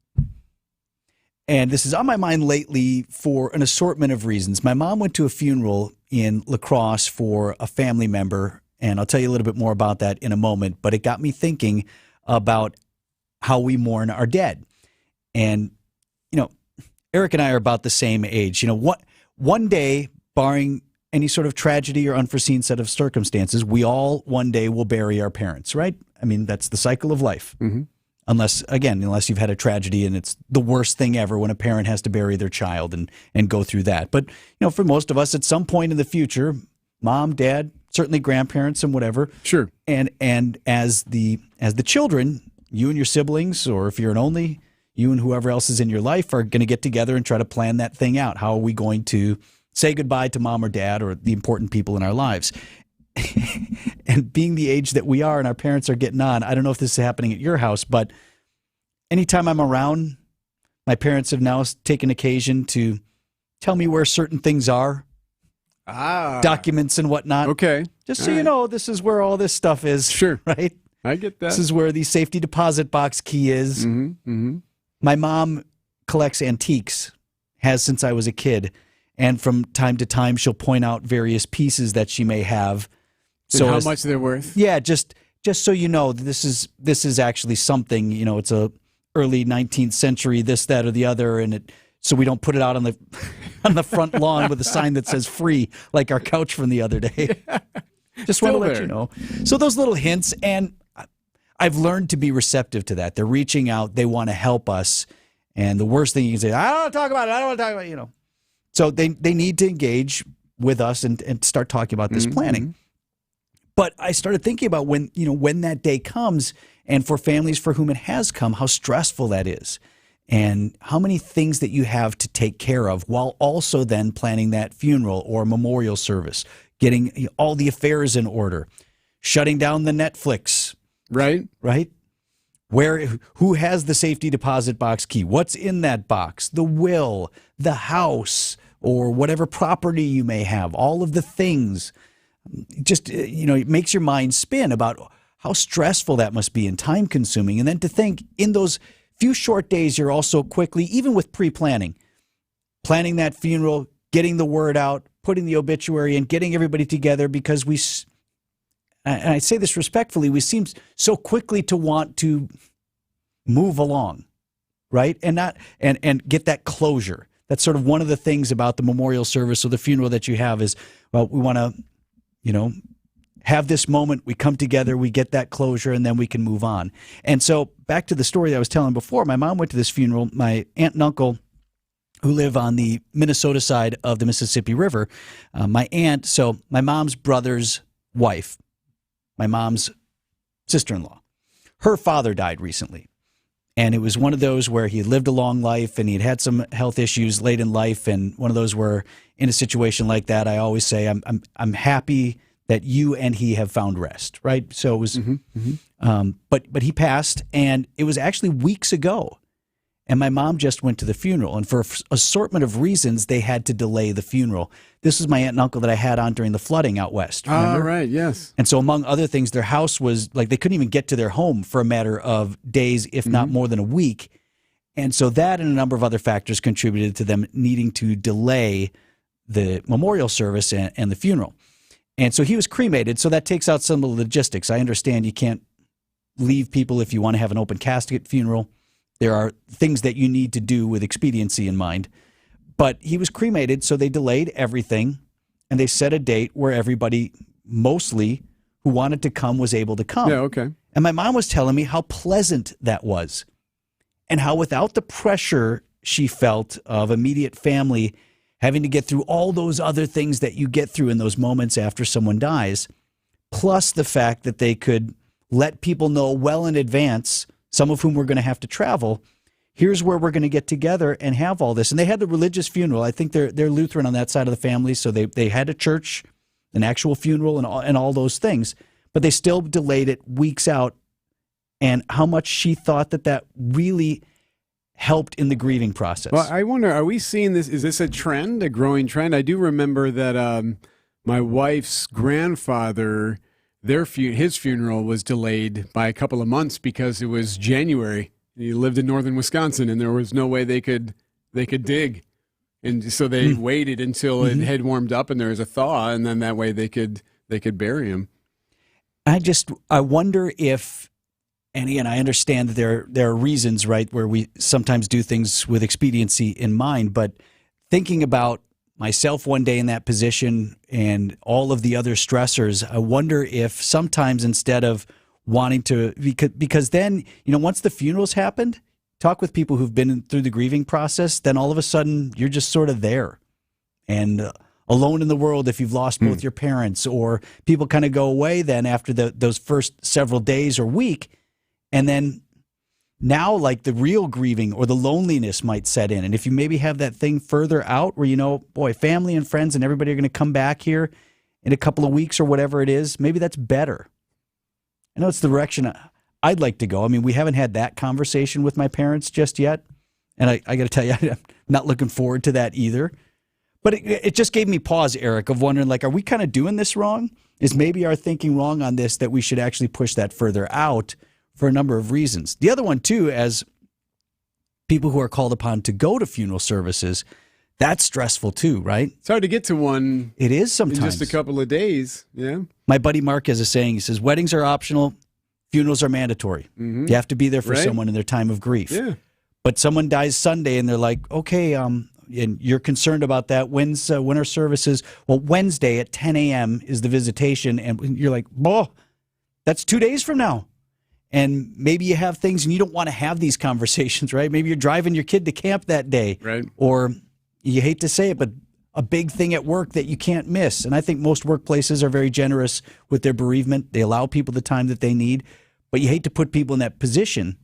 And this is on my mind lately for an assortment of reasons. My mom went to a funeral in La Crosse for a family member, and I'll tell you a little bit more about that in a moment, but it got me thinking about how we mourn our dead. And, Eric and I are about the same age. One day, barring any sort of tragedy or unforeseen set of circumstances, we all one day will bury our parents, right? I mean, that's the cycle of life. Mm-hmm. Unless you've had a tragedy and it's the worst thing ever when a parent has to bury their child and go through that. But, for most of us at some point in the future, mom, dad, certainly grandparents and whatever. Sure. And as the children, you and your siblings, or if you're an only, you and whoever else is in your life are going to get together and try to plan that thing out. How are we going to say goodbye to mom or dad or the important people in our lives? And being the age that we are and our parents are getting on, I don't know if this is happening at your house, but anytime I'm around, my parents have now taken occasion to tell me where certain things are, documents and whatnot. Okay. Just so you know, this is where all this stuff is. Sure. Right? I get that. This is where the safety deposit box key is. Mm-hmm. My mom collects antiques, has since I was a kid, and from time to time she'll point out various pieces that she may have. So how much they're worth? Yeah, just so you know, this is actually something. It's a early 19th century, this, that, or the other, and so we don't put it out on the front lawn with a sign that says "free" like our couch from the other day. Yeah. Just want to let you know. So those little hints, and I've learned to be receptive to that. They're reaching out. They want to help us, and the worst thing you can say, I don't want to talk about it. I don't want to talk about it. So they need to engage with us and start talking about this planning. But I started thinking about when that day comes, and for families for whom it has come, how stressful that is, and how many things that you have to take care of while also then planning that funeral or memorial service, getting all the affairs in order, shutting down the Netflix. Right. Who has the safety deposit box key? What's in that box? The will, the house, or whatever property you may have, all of the things. Just, it makes your mind spin about how stressful that must be and time consuming. And then to think in those few short days, you're also quickly, even with pre-planning, planning that funeral, getting the word out, putting the obituary and getting everybody together, because and I say this respectfully, we seem so quickly to want to move along, right? And get that closure. That's sort of one of the things about the memorial service or the funeral that you have is, well, we want to, have this moment, we come together, we get that closure, and then we can move on. And so back to the story that I was telling before, my mom went to this funeral. My aunt and uncle, who live on the Minnesota side of the Mississippi River, my mom's brother's wife, my mom's sister-in-law, her father died recently. And it was one of those where he had lived a long life and he'd had some health issues late in life. And one of those where in a situation like that, I always say, I'm happy that you and he have found rest, right? So it was, but he passed, and it was actually weeks ago. And my mom just went to the funeral. And for an assortment of reasons, they had to delay the funeral. This is my aunt and uncle that I had on during the flooding out west. Remember? Right, yes. And so among other things, their house was like they couldn't even get to their home for a matter of days, if not more than a week. And so that and a number of other factors contributed to them needing to delay the memorial service and the funeral. And so he was cremated, so that takes out some of the logistics. I understand you can't leave people if you want to have an open casket funeral. There are things that you need to do with expediency in mind. But he was cremated, so they delayed everything, and they set a date where everybody, mostly, who wanted to come was able to come. Yeah, okay. And my mom was telling me how pleasant that was, and how without the pressure she felt of immediate family having to get through all those other things that you get through in those moments after someone dies, plus the fact that they could let people know well in advance, some of whom were going to have to travel, here's where we're going to get together and have all this. And they had the religious funeral. I think they're Lutheran on that side of the family, so they had a church, an actual funeral, and all those things. But they still delayed it weeks out. And how much she thought that really helped in the grieving process. Well, I wonder, are we seeing this? Is this a trend, a growing trend? I do remember that my wife's grandfather, his funeral was delayed by a couple of months because it was January. He lived in northern Wisconsin, and there was no way they could dig, and so they waited until it had warmed up and there was a thaw, and then that way they could bury him. I wonder if. And again, I understand that there are reasons, right, where we sometimes do things with expediency in mind, but thinking about myself one day in that position and all of the other stressors, I wonder if sometimes instead of wanting to, because then, once the funeral's happened, talk with people who've been through the grieving process, then all of a sudden you're just sort of there and alone in the world if you've lost both your parents, or people kind of go away then after those first several days or week. And then now, like, the real grieving or the loneliness might set in. And if you maybe have that thing further out where, family and friends and everybody are going to come back here in a couple of weeks or whatever it is, maybe that's better. I know it's the direction I'd like to go. I mean, we haven't had that conversation with my parents just yet. And I got to tell you, I'm not looking forward to that either. But it just gave me pause, Eric, of wondering, like, are we kind of doing this wrong? Is maybe our thinking wrong on this, that we should actually push that further out for a number of reasons. The other one, too, as people who are called upon to go to funeral services, that's stressful, too, right? It's hard to get to one. It is sometimes. In just a couple of days, yeah. My buddy Mark has a saying. He says, weddings are optional, funerals are mandatory. You have to be there for someone in their time of grief. Yeah. But someone dies Sunday, and they're like, okay, and you're concerned about that. When are services? Well, Wednesday at 10 a.m. is the visitation, and you're like, that's 2 days from now. And maybe you have things and you don't want to have these conversations, right? Maybe you're driving your kid to camp that day. Right. Or you hate to say it, but a big thing at work that you can't miss. And I think most workplaces are very generous with their bereavement. They allow people the time that they need. But you hate to put people in that position.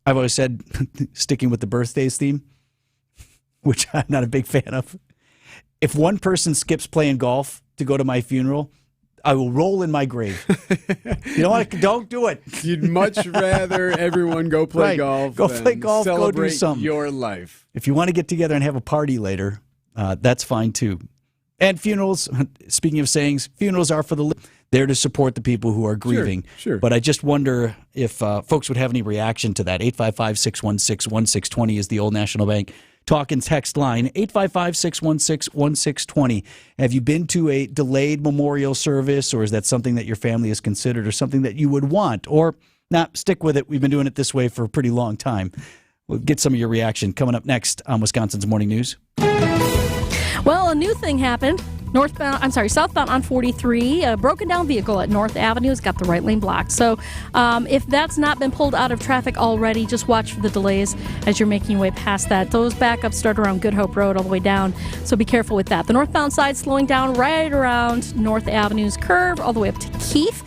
I've always said, sticking with the birthdays theme, which I'm not a big fan of, if one person skips playing golf to go to my funeral, I will roll in my grave. You know what? Don't do it. You'd much rather everyone go play golf. Go play golf. Go do celebrate something. Your life. If you want to get together and have a party later, that's fine too. And funerals. Speaking of sayings, funerals are for the there to support the people who are grieving. Sure. But I just wonder if folks would have any reaction to that. 855-616-1620 is the Old National Bank talk and text line, 855-616-1620. Have you been to a delayed memorial service, or is that something that your family has considered, or something that you would want? Or, stick with it. We've been doing it this way for a pretty long time. We'll get some of your reaction coming up next on Wisconsin's Morning News. Well, a new thing happened. Southbound on 43, a broken down vehicle at North Avenue has got the right lane blocked. So if that's not been pulled out of traffic already, just watch for the delays as you're making your way past that. Those backups start around Good Hope Road all the way down, so be careful with that. The northbound side slowing down right around North Avenue's curve all the way up to Keith.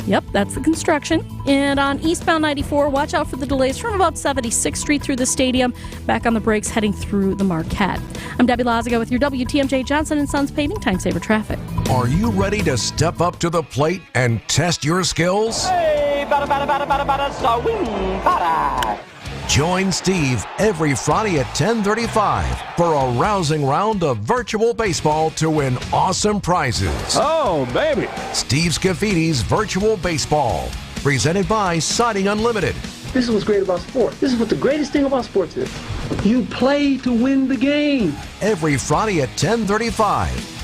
Yep, that's the construction. And on eastbound 94, watch out for the delays from about 76th Street through the stadium, back on the brakes heading through the Marquette. I'm Debbie Lazigo with your WTMJ Johnson & Sons Paving Time Saver Traffic. Are you ready to step up to the plate and test your skills? Hey, bada, bada, bada, bada, bada, swing, bada. Join Steve every Friday at 10:35 for a rousing round of virtual baseball to win awesome prizes. Oh, baby. Steve Scaffidi's Virtual Baseball, presented by Siding Unlimited. This is what's great about sports. This is what the greatest thing about sports is. You play to win the game. Every Friday at 10:35.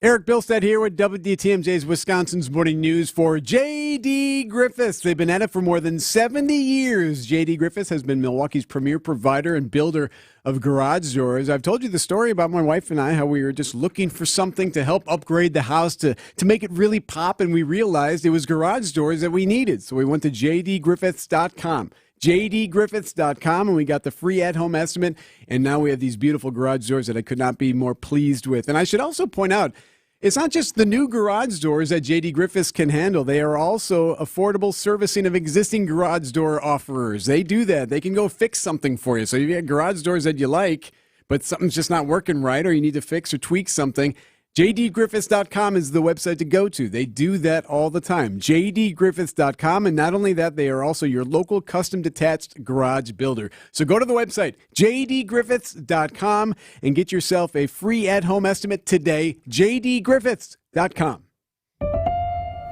Eric Bilstead here with WTMJ's Wisconsin's Morning News for J.D. Griffiths. They've been at it for more than 70 years. J.D. Griffiths has been Milwaukee's premier provider and builder of garage doors. I've told you the story about my wife and I, how we were just looking for something to help upgrade the house to make it really pop, and we realized it was garage doors that we needed. So we went to jdgriffiths.com. jdgriffiths.com, and we got the free at-home estimate, and now we have these beautiful garage doors that I could not be more pleased with. And I should also point out, it's not just the new garage doors that J.D. Griffiths can handle. They are also affordable servicing of existing garage door offerers. They do that. They can go fix something for you. So if you have garage doors that you like, but something's just not working right, or you need to fix or tweak something, jdgriffiths.com is the website to go to. They do that all the time. jdgriffiths.com, and not only that, they are also your local custom detached garage builder. So go to the website, jdgriffiths.com, and get yourself a free at-home estimate today, jdgriffiths.com.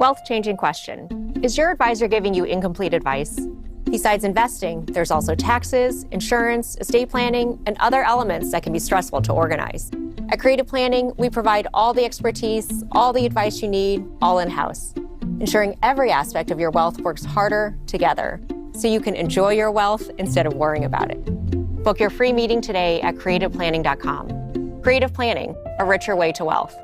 Wealth-changing question. Is your advisor giving you incomplete advice? Besides investing, there's also taxes, insurance, estate planning, and other elements that can be stressful to organize. At Creative Planning, we provide all the expertise, all the advice you need, all in-house, ensuring every aspect of your wealth works harder together so you can enjoy your wealth instead of worrying about it. Book your free meeting today at creativeplanning.com. Creative Planning, a richer way to wealth.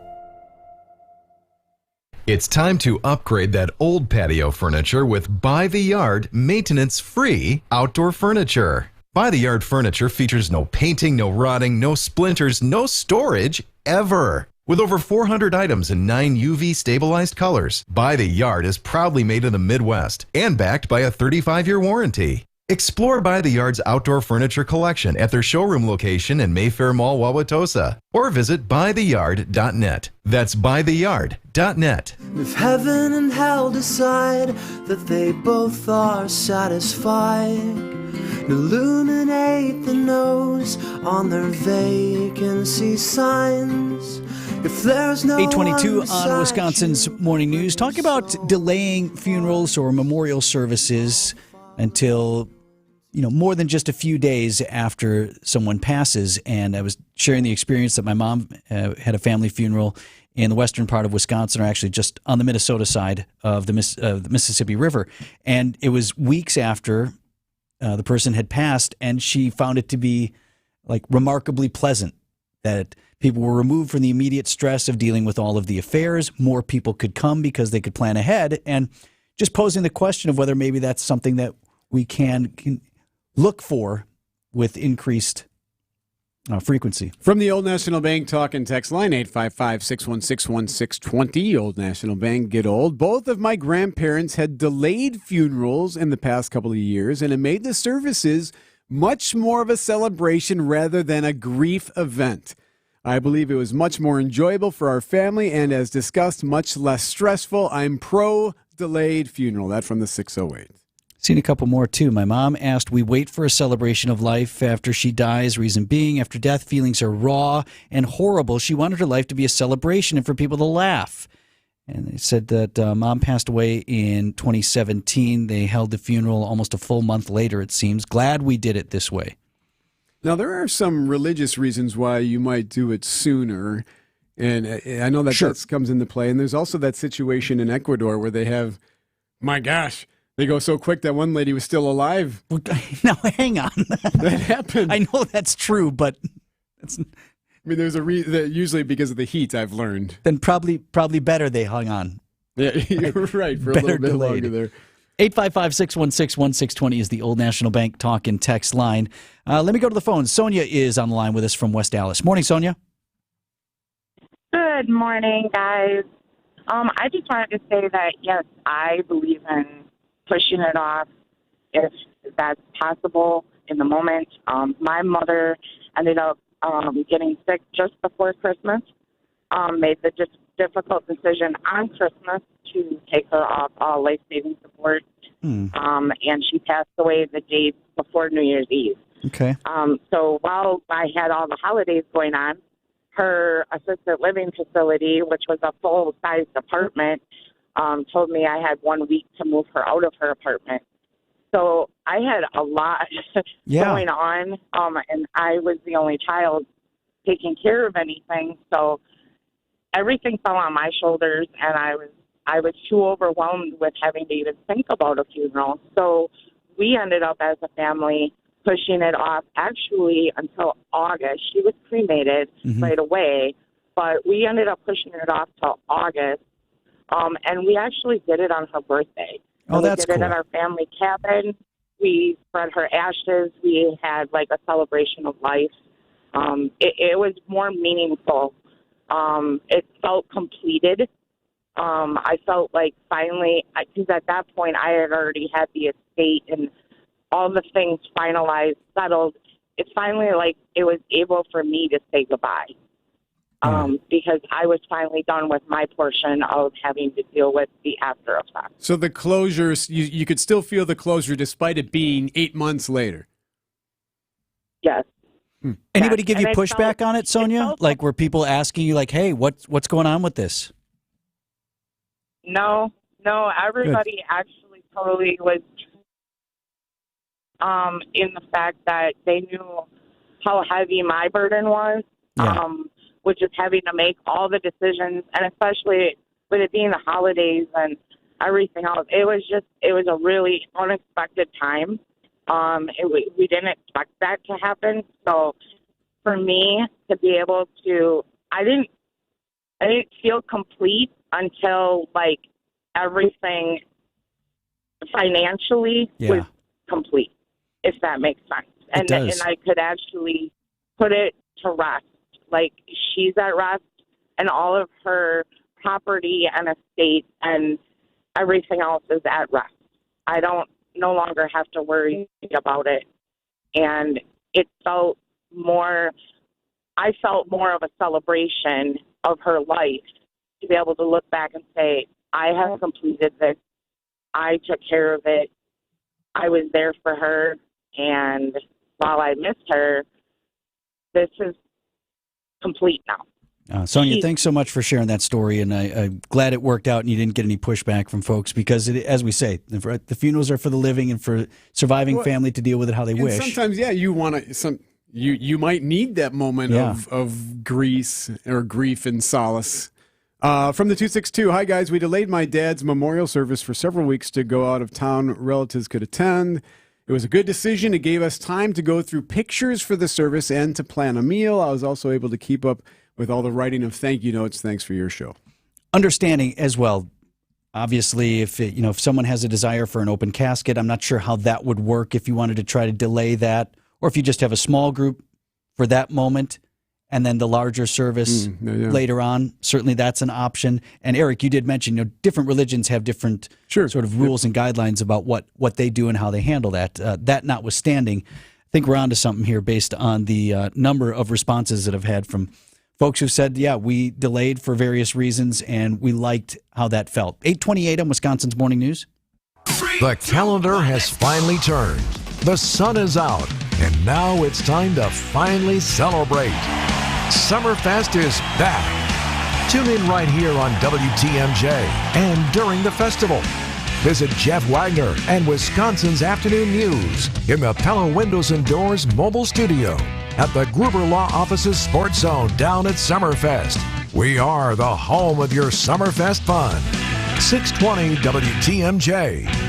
It's time to upgrade that old patio furniture with By the Yard maintenance-free outdoor furniture. By the Yard furniture features no painting, no rotting, no splinters, no storage, ever. With over 400 items in 9 UV stabilized colors, By the Yard is proudly made in the Midwest and backed by a 35-year warranty. Explore By the Yard's outdoor furniture collection at their showroom location in Mayfair Mall, Wauwatosa, or visit bytheyard.net. That's bytheyard.net. If heaven and hell decide that they both are satisfied, illuminate the nose on their vacancy signs. If there's no 822 on Wisconsin's Morning News, talking about delaying funerals or memorial services until, more than just a few days after someone passes. And I was sharing the experience that my mom had a family funeral in the western part of Wisconsin, or actually just on the Minnesota side of the Mississippi River. And it was weeks after the person had passed, and she found it to be remarkably pleasant that people were removed from the immediate stress of dealing with all of the affairs. More people could come because they could plan ahead, and just posing the question of whether maybe that's something that we can look for with increased frequency. From the Old National Bank talk and text line, 855-616-1620. Old National Bank, get old. Both of my grandparents had delayed funerals in the past couple of years, and it made the services much more of a celebration rather than a grief event. I believe it was much more enjoyable for our family and, as discussed, much less stressful. I'm pro-delayed funeral. That from the 608. Seen a couple more, too. My mom asked we wait for a celebration of life after she dies. Reason being, after death, feelings are raw and horrible. She wanted her life to be a celebration and for people to laugh. And they said that mom passed away in 2017. They held the funeral almost a full month later, it seems. Glad we did it this way. Now, there are some religious reasons why you might do it sooner. And I know that that comes into play. And there's also that situation in Ecuador where they have, my gosh, they go so quick that one lady was still alive. Now, hang on. That happened. I know that's true, but it's... I mean, there's a usually because of the heat, I've learned. Then probably better they hung on. Yeah, you're right. For better a little bit delayed. longer there. 855-616-1620 is the Old National Bank talk and text line. Let me go to the phone. Sonia is on the line with us from West Dallas. Morning, Sonia. Good morning, guys. I just wanted to say that, yes, I believe in pushing it off if that's possible in the moment. My mother ended up getting sick just before Christmas, made the difficult decision on Christmas to take her off all life-saving support and she passed away the day before New Year's Eve. Okay. So while I had all the holidays going on, her assisted living facility, which was a full-sized apartment, told me I had 1 week to move her out of her apartment. So I had a lot going on, and I was the only child taking care of anything. So everything fell on my shoulders, and I was too overwhelmed with having to even think about a funeral. So we ended up as a family pushing it off actually until August. She was cremated right away, but we ended up pushing it off till August. And we actually did it on her birthday. Oh, that's cool. We did it at our family cabin. We spread her ashes. We had like a celebration of life. It was more meaningful. It felt completed. I felt like finally, because at that point I had already had the estate and all the things finalized, settled. It's finally like it was able for me to say goodbye. Because I was finally done with my portion of having to deal with the after effects. So the closure, you could still feel the closure despite it being 8 months later. Yes. Anybody give you pushback on it, Sonia? Like, were people asking you, like, hey, what's going on with this? No, everybody actually totally was in the fact that they knew how heavy my burden was. With just having to make all the decisions, and especially with it being the holidays and everything else, it was a really unexpected time. We didn't expect that to happen. So for me to be able to, I didn't feel complete until like everything financially was complete, if that makes sense. And I could actually put it to rest. Like, she's at rest, and all of her property and estate and everything else is at rest. I no longer have to worry about it. And I felt more of a celebration of her life to be able to look back and say, I have completed this. I took care of it. I was there for her. And while I missed her, this is complete now. Sonia, thanks so much for sharing that story, and I'm glad it worked out and you didn't get any pushback from folks because, as we say, the funerals are for the living and for surviving family to deal with it how they wish. Sometimes, you want to. You might need that moment of grief and solace. From the 262, hi guys, we delayed my dad's memorial service for several weeks to go out of town. Relatives could attend. It was a good decision. It gave us time to go through pictures for the service and to plan a meal. I was also able to keep up with all the writing of thank you notes. Thanks for your show. Understanding as well, obviously, if someone has a desire for an open casket, I'm not sure how that would work if you wanted to try to delay that, or if you just have a small group for that moment and then the larger service later on. Certainly that's an option. And Eric, you did mention, different religions have different sort of rules and guidelines about what they do and how they handle that. That notwithstanding, I think we're onto something here based on the number of responses that I've had from folks who said, we delayed for various reasons and we liked how that felt. 8:28 on Wisconsin's Morning News. The calendar has finally turned. The sun is out, and now it's time to finally celebrate. Summerfest is back. Tune in right here on WTMJ and during the festival. Visit Jeff Wagner and Wisconsin's Afternoon News in the Pella Windows and Doors mobile studio at the Gruber Law Office's Sports Zone down at Summerfest. We are the home of your Summerfest fun. 620 WTMJ.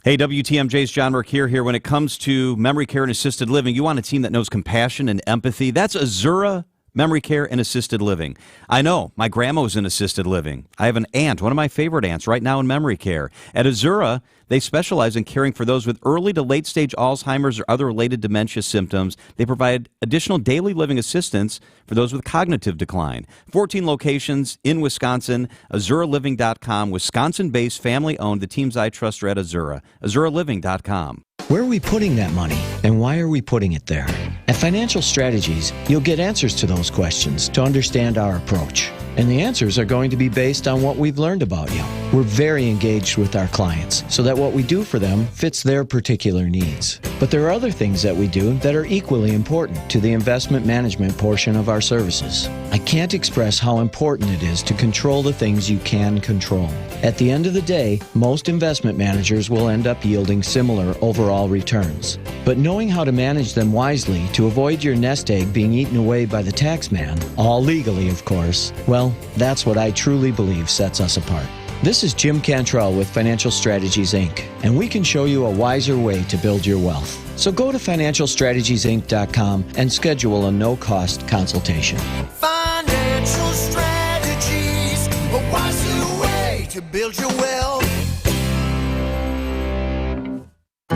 Hey, WTMJ's John Mercure here. When it comes to memory care and assisted living, you want a team that knows compassion and empathy. That's Azura Memory Care and Assisted Living. I know, my grandma was in assisted living. I have an aunt, one of my favorite aunts, right now in memory care. At Azura, they specialize in caring for those with early to late stage Alzheimer's or other related dementia symptoms. They provide additional daily living assistance for those with cognitive decline. 14 locations in Wisconsin, AzuraLiving.com, Wisconsin-based, family-owned. The teams I trust are at Azura, AzuraLiving.com. Where are we putting that money, and why are we putting it there? At Financial Strategies, you'll get answers to those questions to understand our approach. And the answers are going to be based on what we've learned about you. We're very engaged with our clients so that what we do for them fits their particular needs. But there are other things that we do that are equally important to the investment management portion of our services. I can't express how important it is to control the things you can control. At the end of the day, most investment managers will end up yielding similar overall returns. But knowing how to manage them wisely to avoid your nest egg being eaten away by the tax man, all legally of course, well, that's what I truly believe sets us apart. This is Jim Cantrell with Financial Strategies, Inc., and we can show you a wiser way to build your wealth. So go to financialstrategiesinc.com and schedule a no-cost consultation. Financial strategies, a wiser way to build your wealth.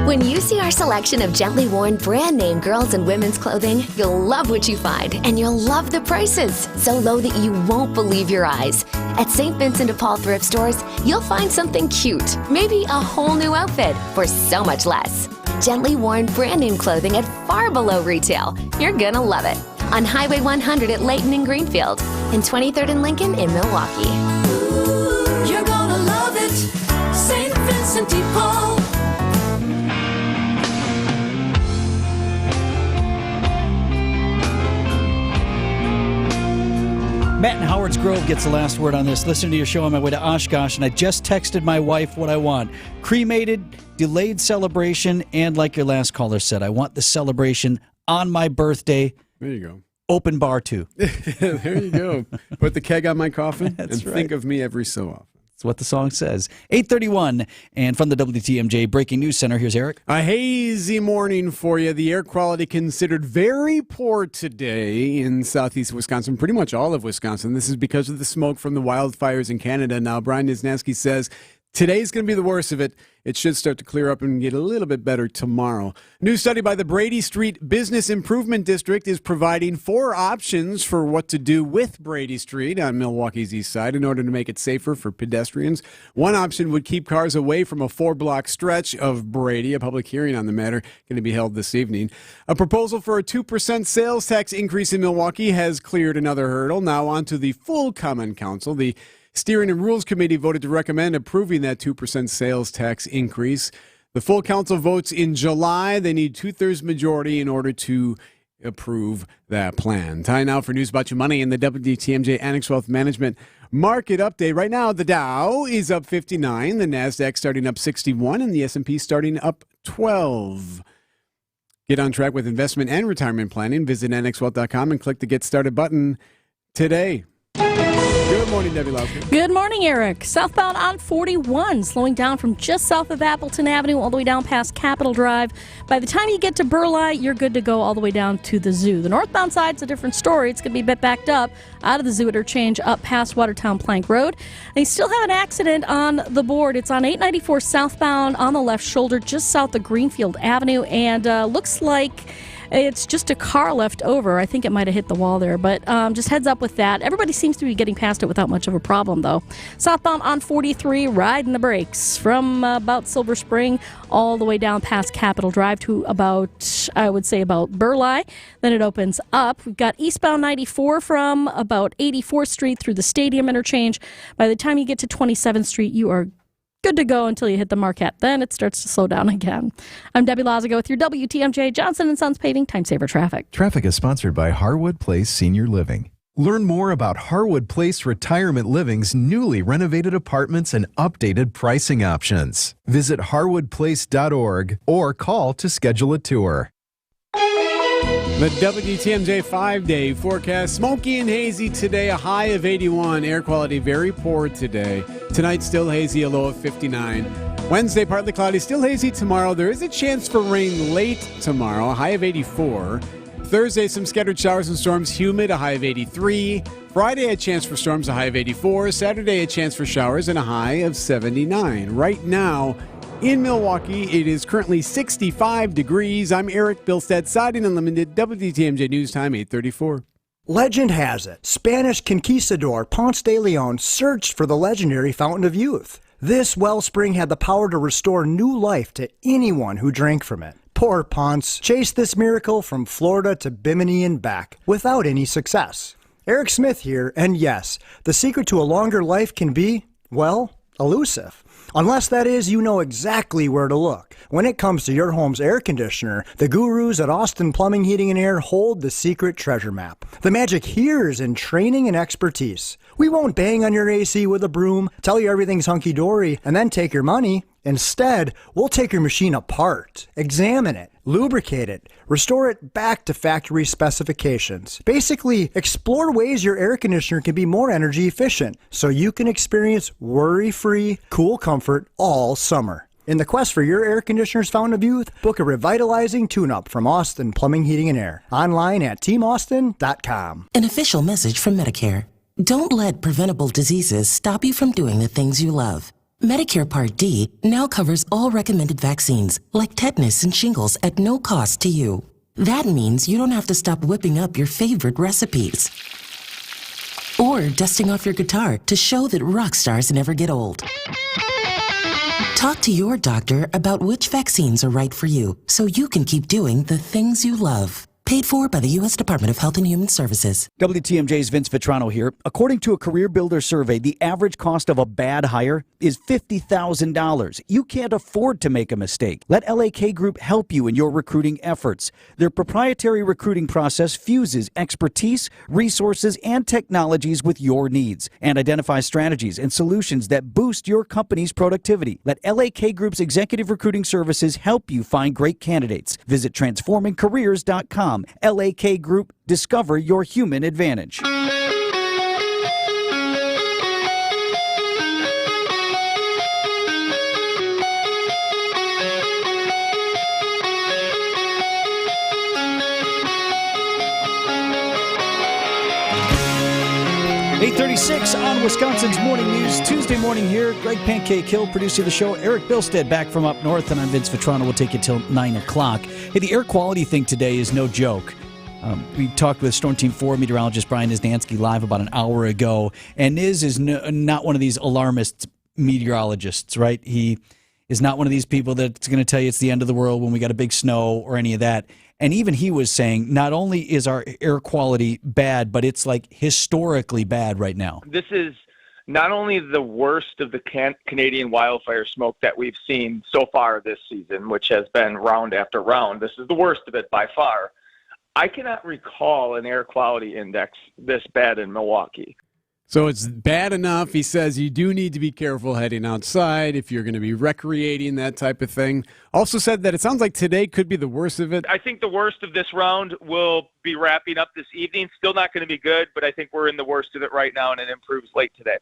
When you see our selection of gently worn brand name girls and women's clothing, you'll love what you find, and you'll love the prices, so low that you won't believe your eyes. At St. Vincent de Paul thrift stores, you'll find something cute, maybe a whole new outfit, for so much less. Gently worn brand name clothing at far below retail. You're gonna love it. On Highway 100 at Layton and Greenfield, and 23rd and Lincoln in Milwaukee. Ooh, you're gonna love it. St. Vincent de Paul. Matt in Howard's Grove gets the last word on this. Listening to your show on my way to Oshkosh, and I just texted my wife what I want. Cremated, delayed celebration, and like your last caller said, I want the celebration on my birthday. There you go. Open bar, too. There you go. Put the keg on my coffin and right. think of me every so often. That's what the song says. 8:31, and from the WTMJ Breaking News Center, here's Eric. A hazy morning for you. The air quality considered very poor today in southeast Wisconsin, pretty much all of Wisconsin. This is because of the smoke from the wildfires in Canada. Now, Brian Wisniewski says today's going to be the worst of it. It should start to clear up and get a little bit better tomorrow. New study by the Brady Street Business Improvement District is providing 4 options for what to do with Brady Street on Milwaukee's east side in order to make it safer for pedestrians. One option would keep cars away from a 4-block stretch of Brady. A public hearing on the matter going to be held this evening. A proposal for a 2% sales tax increase in Milwaukee has cleared another hurdle. Now on to the full Common Council. The Steering and Rules Committee voted to recommend approving that 2% sales tax increase. The full council votes in July. They need 2/3 majority in order to approve that plan. Time now for news about your money in the WTMJ Annex Wealth Management Market Update. Right now, the Dow is up 59, the NASDAQ starting up 61, and the S&P starting up 12. Get on track with investment and retirement planning. Visit annexwealth.com and click the Get Started button today. Good morning, Debbie Lausner. Good morning, Eric. Southbound on 41, slowing down from just south of Appleton Avenue all the way down past Capitol Drive. By the time you get to Burleigh, you're good to go all the way down to the zoo. The northbound side's a different story. It's going to be a bit backed up out of the zoo interchange up past Watertown Plank Road. They still have an accident on the board. It's on 894 southbound on the left shoulder, just south of Greenfield Avenue, and looks like it's just a car left over. I think it might have hit the wall there, but just heads up with that. Everybody seems to be getting past it without much of a problem, though. Southbound on 43, riding the brakes from about Silver Spring all the way down past Capitol Drive to about, I would say, about Burleigh. Then it opens up. We've got eastbound 94 from about 84th Street through the Stadium interchange. By the time you get to 27th Street, you are good to go until you hit the Marquette. Then it starts to slow down again. I'm Debbie Lazago with your WTMJ Johnson & Sons Paving Time Saver Traffic. Traffic is sponsored by Harwood Place Senior Living. Learn more about Harwood Place Retirement Living's newly renovated apartments and updated pricing options. Visit harwoodplace.org or call to schedule a tour. The WTMJ 5-day forecast, smoky and hazy today, a high of 81. Air quality very poor today. Tonight, still hazy, a low of 59. Wednesday, partly cloudy, still hazy tomorrow. There is a chance for rain late tomorrow, a high of 84. Thursday, some scattered showers and storms, humid, a high of 83. Friday, a chance for storms, a high of 84. Saturday, a chance for showers and a high of 79. Right now, in Milwaukee, it is currently 65 degrees. I'm Eric Bilstead, Siding Unlimited, WTMJ News Time, 8:34. Legend has it, Spanish conquistador Ponce de Leon searched for the legendary Fountain of Youth. This wellspring had the power to restore new life to anyone who drank from it. Poor Ponce chased this miracle from Florida to Bimini and back without any success. Eric Smith here, and yes, the secret to a longer life can be, well, elusive. Unless that is, you know exactly where to look. When it comes to your home's air conditioner, the gurus at Austin Plumbing, Heating, and Air hold the secret treasure map. The magic here is in training and expertise. We won't bang on your AC with a broom, tell you everything's hunky-dory, and then take your money. Instead, we'll take your machine apart, examine it, lubricate it, restore it back to factory specifications. Basically, explore ways your air conditioner can be more energy efficient so you can experience worry-free, cool comfort all summer. In the quest for your air conditioner's fountain of youth, book a revitalizing tune-up from Austin Plumbing, Heating, and Air. Online at teamaustin.com. An official message from Medicare. Don't let preventable diseases stop you from doing the things you love. Medicare Part D now covers all recommended vaccines, like tetanus and shingles, at no cost to you. That means you don't have to stop whipping up your favorite recipes or dusting off your guitar to show that rock stars never get old. Talk to your doctor about which vaccines are right for you so you can keep doing the things you love. Paid for by the U.S. Department of Health and Human Services. WTMJ's Vince Vitrano here. According to a Career Builder survey, the average cost of a bad hire is $50,000. You can't afford to make a mistake. Let LAK Group help you in your recruiting efforts. Their proprietary recruiting process fuses expertise, resources, and technologies with your needs and identifies strategies and solutions that boost your company's productivity. Let LAK Group's executive recruiting services help you find great candidates. Visit transformingcareers.com. LAK Group, discover your human advantage. 8:36 on Wisconsin's Morning News. Tuesday morning here. Greg Pancake Hill, producer of the show. Eric Bilstead back from up north, and I'm Vince Vitrano. We'll take you till 9 o'clock. Hey, the air quality thing today is no joke. We talked with Storm Team 4 meteorologist Brian Niznansky live about an hour ago, and Niz is not one of these alarmist meteorologists, right? He is not one of these people that's going to tell you it's the end of the world when we got a big snow or any of that. And even he was saying not only is our air quality bad, but it's like historically bad right now. This is not only the worst of the Canadian wildfire smoke that we've seen so far this season, which has been round after round. This is the worst of it by far. I cannot recall an air quality index this bad in Milwaukee. So it's bad enough, he says, you do need to be careful heading outside if you're going to be recreating, that type of thing. Also said that it sounds like today could be the worst of it. I think the worst of this round will be wrapping up this evening. Still not going to be good, but I think we're in the worst of it right now, and it improves late today.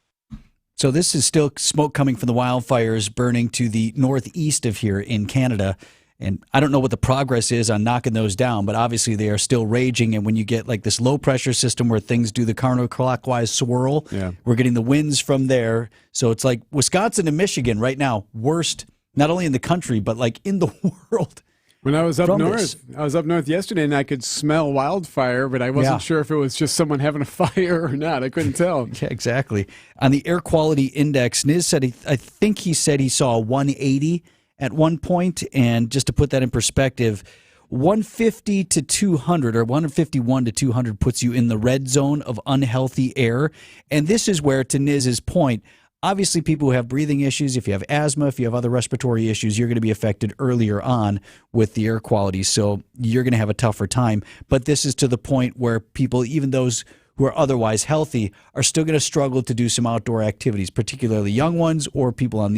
So this is still smoke coming from the wildfires burning to the northeast of here in Canada. And I don't know what the progress is on knocking those down, but obviously they are still raging. And when you get like this low pressure system where things do the counterclockwise swirl, we're getting the winds from there. So it's like Wisconsin and Michigan right now, worst, not only in the country, but like in the world. When I was up north yesterday and I could smell wildfire, but I wasn't sure if it was just someone having a fire or not. I couldn't tell. Yeah, exactly. On the air quality index, Niz said, I think he said he saw a 180 at one point, and just to put that in perspective, 150 to 200 or 151 to 200 puts you in the red zone of unhealthy air. And this is where, to Niz's point, obviously people who have breathing issues, if you have asthma, if you have other respiratory issues, you're going to be affected earlier on with the air quality. So you're going to have a tougher time. But this is to the point where people, even those who are otherwise healthy, are still going to struggle to do some outdoor activities, particularly young ones or people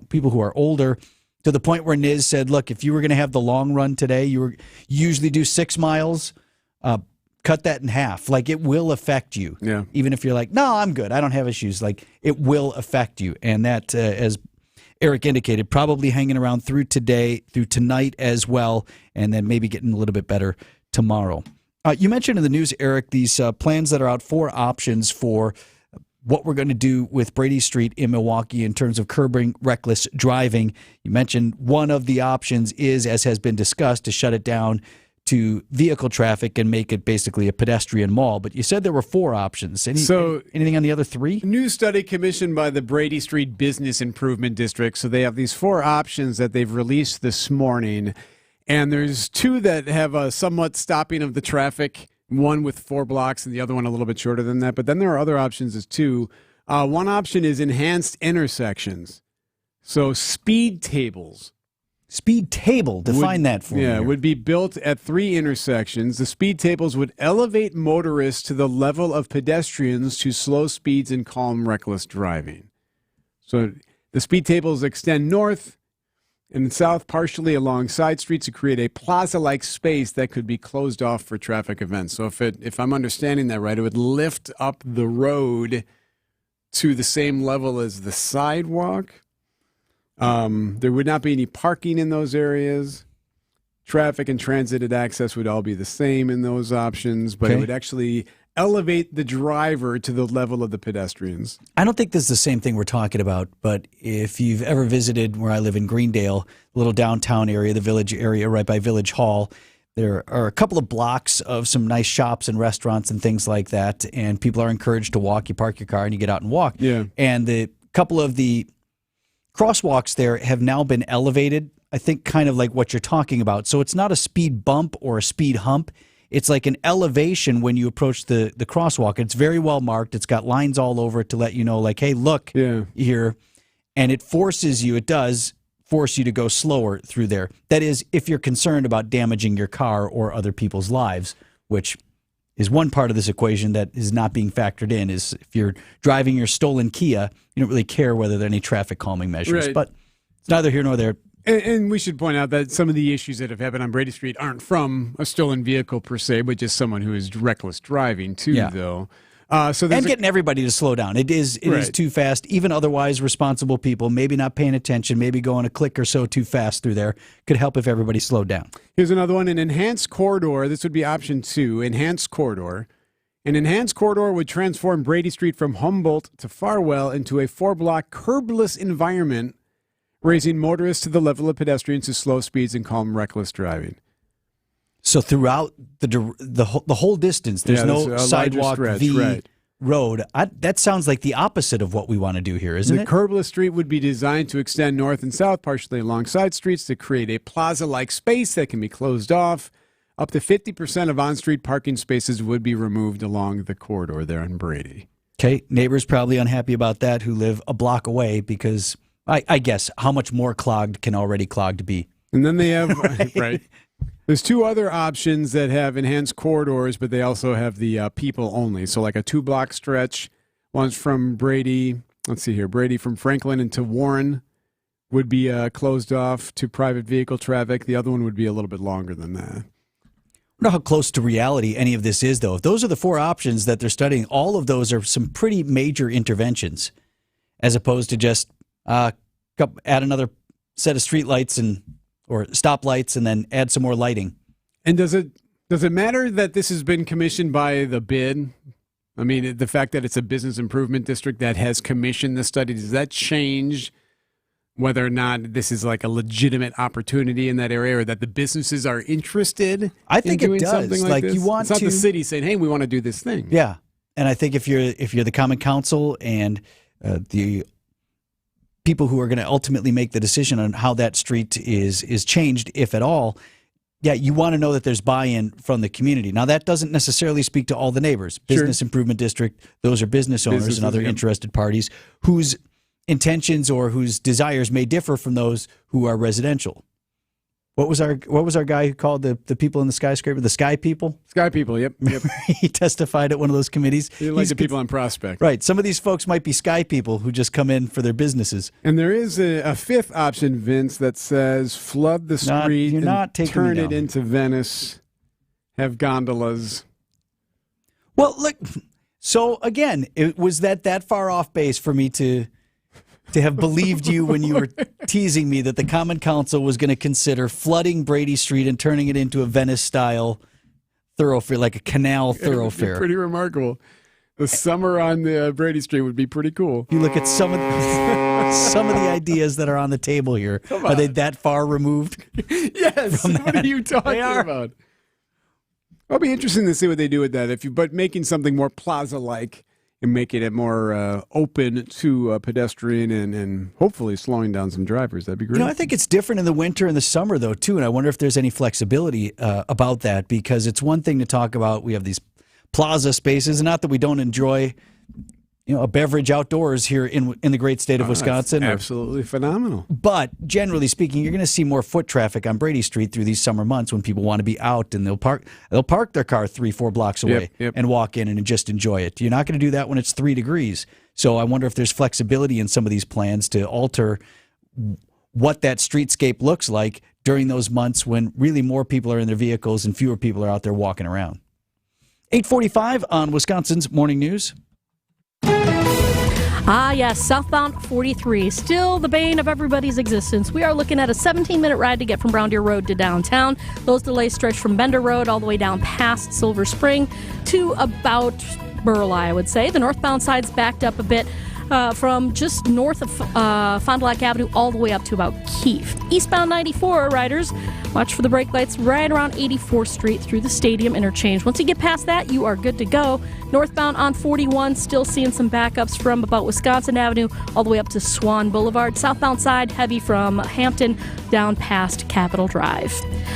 people who are older. To the point where Niz said, look, if you were going to have the long run today, you usually do 6 miles, cut that in half. Like, it will affect you. Yeah. Even if you're like, no, I'm good, I don't have issues. Like, it will affect you. And that, as Eric indicated, probably hanging around through today, through tonight as well, and then maybe getting a little bit better tomorrow. You mentioned in the news, Eric, these plans that are out, 4 options for what we're going to do with Brady Street in Milwaukee in terms of curbing reckless driving. You mentioned one of the options is, as has been discussed, to shut it down to vehicle traffic and make it basically a pedestrian mall. But you said there were 4 options. Anything on the other 3? New study commissioned by the Brady Street Business Improvement District. So they have these 4 options that they've released this morning. And there's 2 that have a somewhat stopping of the traffic one with 4 blocks and the other one a little bit shorter than that. But then there are other options as too. One option is enhanced intersections. So speed tables. Speed table, define that for me. Yeah, here. would be built at 3 intersections. The speed tables would elevate motorists to the level of pedestrians to slow speeds and calm reckless driving. So the speed tables extend north and south partially along side streets to create a plaza-like space that could be closed off for traffic events. So if I'm understanding that right, it would lift up the road to the same level as the sidewalk. There would not be any parking in those areas. Traffic and transited access would all be the same in those options, but it would actually elevate the driver to the level of the pedestrians. I don't think this is the same thing we're talking about, but if you've ever visited where I live in Greendale, a little downtown area, the Village area right by Village Hall, there are a couple of blocks of some nice shops and restaurants and things like that, and people are encouraged to walk. You park your car and you get out and walk. Yeah. And the couple of the crosswalks there have now been elevated, I think kind of like what you're talking about. So it's not a speed bump or a speed hump. It's like an elevation when you approach the crosswalk. It's very well marked. It's got lines all over it to let you know, like, hey, look here. And it does force you to go slower through there. That is, if you're concerned about damaging your car or other people's lives, which is one part of this equation that is not being factored in, is if you're driving your stolen Kia, you don't really care whether there are any traffic calming measures. Right. But it's neither here nor there. And we should point out that some of the issues that have happened on Brady Street aren't from a stolen vehicle per se, but just someone who is reckless driving too, though. So and getting everybody to slow down. It is too fast. Even otherwise responsible people, maybe not paying attention, maybe going a click or so too fast through there, could help if everybody slowed down. Here's another one, an enhanced corridor. This would be option 2, enhanced corridor. An enhanced corridor would transform Brady Street from Humboldt to Farwell into a 4-block curbless environment, raising motorists to the level of pedestrians to slow speeds and calm reckless driving. So throughout the whole distance, there's no sidewalk stretch, v road. That sounds like the opposite of what we want to do here, isn't it? The curbless street would be designed to extend north and south, partially along side streets, to create a plaza-like space that can be closed off. Up to 50% of on-street parking spaces would be removed along the corridor there on Brady. Okay, neighbors probably unhappy about that who live a block away because I guess how much more clogged can already clogged be? And then they have, right. There's 2 other options that have enhanced corridors, but they also have the people only. So like a 2-block stretch, one's from Brady, let's see here, Brady from Franklin into Warren would be closed off to private vehicle traffic. The other one would be a little bit longer than that. I don't know how close to reality any of this is, though. If those are the 4 options that they're studying, all of those are some pretty major interventions, as opposed to just add another set of streetlights or stoplights and then add some more lighting. And does it matter that this has been commissioned by the bid? I mean, the fact that it's a business improvement district that has commissioned the study, does that change whether or not this is like a legitimate opportunity in that area, or that the businesses are interested? I think in doing it does. something like this? You want it's not the city saying, "Hey, we want to do this thing." Yeah, and I think if you're the Common Council and the people who are going to ultimately make the decision on how that street is changed, if at all, you want to know that there's buy-in from the community. Now, that doesn't necessarily speak to all the neighbors. Business Improvement District, those are business owners and other interested parties whose intentions or whose desires may differ from those who are residential. What was our guy who called the people in the skyscraper? The Sky People? Sky People, yep. He testified at one of those committees. He likes the people on Prospect. Right. Some of these folks might be Sky People who just come in for their businesses. And there is a 5th option, Vince, that says flood the street and turn it into Venice, have gondolas. Well, look, so again, was that far off base for me to have believed you when you were teasing me that the Common Council was going to consider flooding Brady Street and turning it into a Venice-style thoroughfare, like a canal thoroughfare. Pretty remarkable. The summer on the Brady Street would be pretty cool. You look at some of the ideas that are on the table here. Are they that far removed? Yes. What are you talking about? It'll be interesting to see what they do with that. But making something more plaza-like and making it more open to pedestrian and hopefully slowing down some drivers. That'd be great. I think it's different in the winter and the summer, though, too, and I wonder if there's any flexibility about that, because it's one thing to talk about we have these plaza spaces, and not that we don't enjoy a beverage outdoors here in the great state of Wisconsin. Absolutely phenomenal. But generally speaking, you're going to see more foot traffic on Brady Street through these summer months when people want to be out, and they'll park their car 3-4 blocks away and walk in and just enjoy it. You're not going to do that when it's 3 degrees. So I wonder if there's flexibility in some of these plans to alter what that streetscape looks like during those months when really more people are in their vehicles and fewer people are out there walking around. 8:45 on Wisconsin's Morning News. Yes, southbound 43, still the bane of everybody's existence. We are looking at a 17-minute ride to get from Brown Deer Road to downtown. Those delays stretch from Bender Road all the way down past Silver Spring to about Burleigh, I would say. The northbound side's backed up a bit from just north of Fond du Lac Avenue all the way up to about Keefe. Eastbound 94 riders, watch for the brake lights right around 84th Street through the Stadium interchange. Once you get past that, you are good to go. Northbound on 41, still seeing some backups from about Wisconsin Avenue all the way up to Swan Boulevard. Southbound side, heavy from Hampton down past Capitol Drive.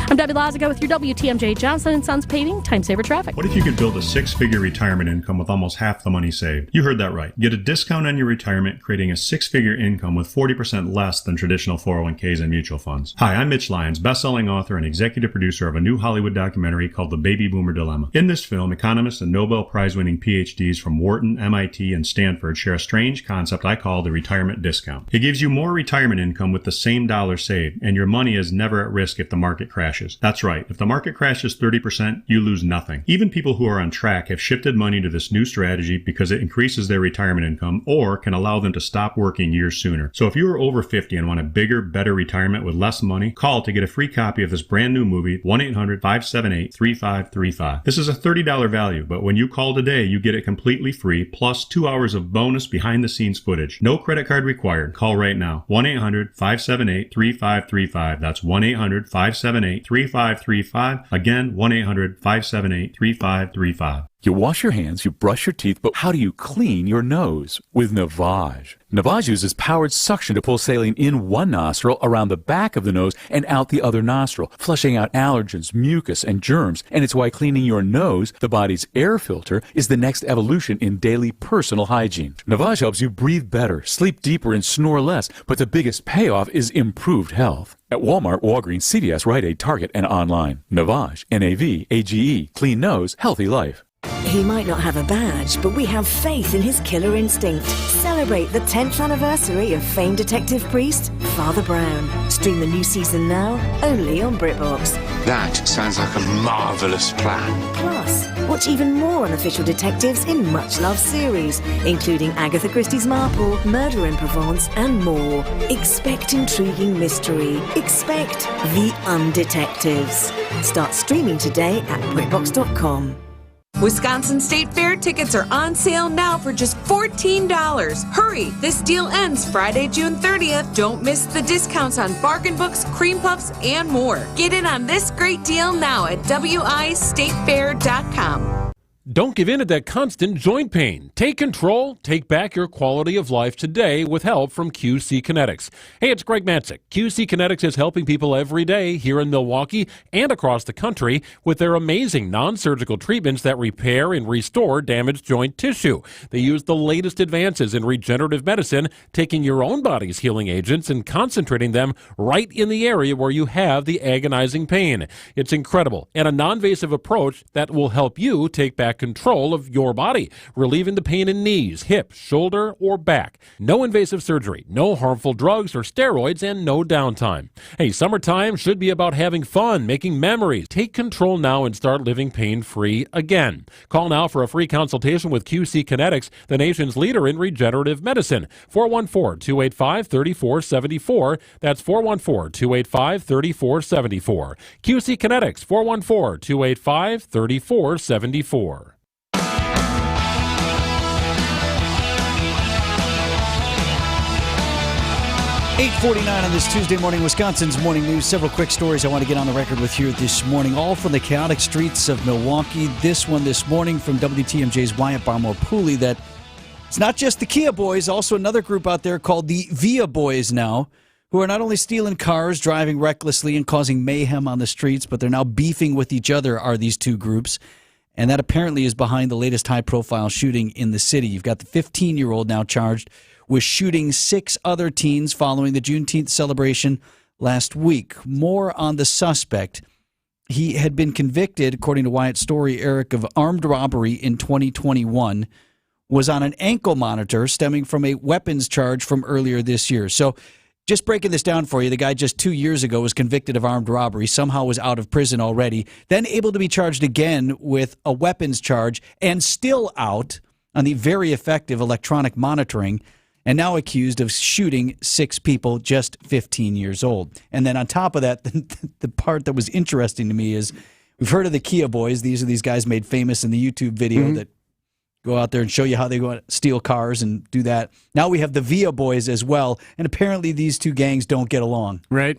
I'm Debbie Lazaga with your WTMJ Johnson & Sons Paving Time Saver Traffic. What if you could build a 6-figure retirement income with almost half the money saved? You heard that right. Get a discount on your retirement, creating a 6-figure income with 40% less than traditional 401ks and mutual funds. Hi, I'm Mitch Lyons, best-selling author and executive producer of a new Hollywood documentary called The Baby Boomer Dilemma. In this film, economists and Nobel Prize-winning PhDs from Wharton, MIT, and Stanford share a strange concept I call the retirement discount. It gives you more retirement income with the same dollar saved, and your money is never at risk if the market crashes. That's right. If the market crashes 30%, you lose nothing. Even people who are on track have shifted money to this new strategy because it increases their retirement income or can allow them to stop working years sooner. So if you are over 50 and want a bigger, better retirement with less money, call to get a free copy of this brand new movie, 1-800-578-3535. This is a $30 value, but when you call today, you get it completely free, plus 2 hours of bonus behind-the-scenes footage. No credit card required. Call right now. 1-800-578-3535. That's 1-800-578-3535. Again, 1-800-578-3535. You wash your hands, you brush your teeth, but how do you clean your nose? With Navage. Navage uses powered suction to pull saline in one nostril, around the back of the nose, and out the other nostril, flushing out allergens, mucus, and germs. And it's why cleaning your nose, the body's air filter, is the next evolution in daily personal hygiene. Navage helps you breathe better, sleep deeper, and snore less, but the biggest payoff is improved health. At Walmart, Walgreens, CVS, Rite Aid, Target, and online. Navage. N-A-V-A-G-E. Clean nose, healthy life. He might not have a badge, but we have faith in his killer instinct. Celebrate the 10th anniversary of famed detective priest, Father Brown. Stream the new season now, only on BritBox. That sounds like a marvellous plan. Plus, watch even more unofficial detectives in much-loved series, including Agatha Christie's Marple, Murder in Provence, and more. Expect intriguing mystery. Expect the Undetectives. Start streaming today at BritBox.com. Wisconsin State Fair tickets are on sale now for just $14. Hurry! This deal ends Friday, June 30th. Don't miss the discounts on bargain books, cream puffs, and more. Get in on this great deal now at wistatefair.com. Don't give in to that constant joint pain. Take control. Take back your quality of life today with help from QC Kinetics. Hey, it's Greg Matzik. QC Kinetics is helping people every day here in Milwaukee and across the country with their amazing non-surgical treatments that repair and restore damaged joint tissue. They use the latest advances in regenerative medicine, taking your own body's healing agents and concentrating them right in the area where you have the agonizing pain. It's incredible and a non-invasive approach that will help you take back control of your body, relieving the pain in knees, hips, shoulder, or back. No invasive surgery, no harmful drugs or steroids, and no downtime. Hey, summertime should be about having fun, making memories. Take control now and start living pain-free again. Call now for a free consultation with QC Kinetics, the nation's leader in regenerative medicine. 414-285-3474. That's 414-285-3474. QC Kinetics, 414-285-3474. 8:49 on this Tuesday morning, Wisconsin's Morning News. Several quick stories I want to get on the record with here this morning, all from the chaotic streets of Milwaukee. This one this morning from WTMJ's Wyatt Barmore Pooley that It's not just the Kia Boys, also another group out there called the Via Boys now, who are not only stealing cars, driving recklessly, and causing mayhem on the streets, but they're now beefing with each other, are these two groups. And that apparently is behind the latest high-profile shooting in the city. You've got the 15-year-old now charged with shooting 6 other teens following the Juneteenth celebration last week. More on the suspect. He had been convicted, according to Wyatt Story, Eric, of armed robbery in 2021, was on an ankle monitor stemming from a weapons charge from earlier this year. So just breaking this down for you, the guy just 2 years ago was convicted of armed robbery, somehow was out of prison already, then able to be charged again with a weapons charge and still out on the very effective electronic monitoring, and now accused of shooting 6 people just 15 years old. And then on top of that, the part that was interesting to me is we've heard of the Kia Boys. These are these guys made famous in the YouTube video that go out there and show you how they go out, steal cars and do that. Now we have the Via Boys as well, and apparently these two gangs don't get along. Right.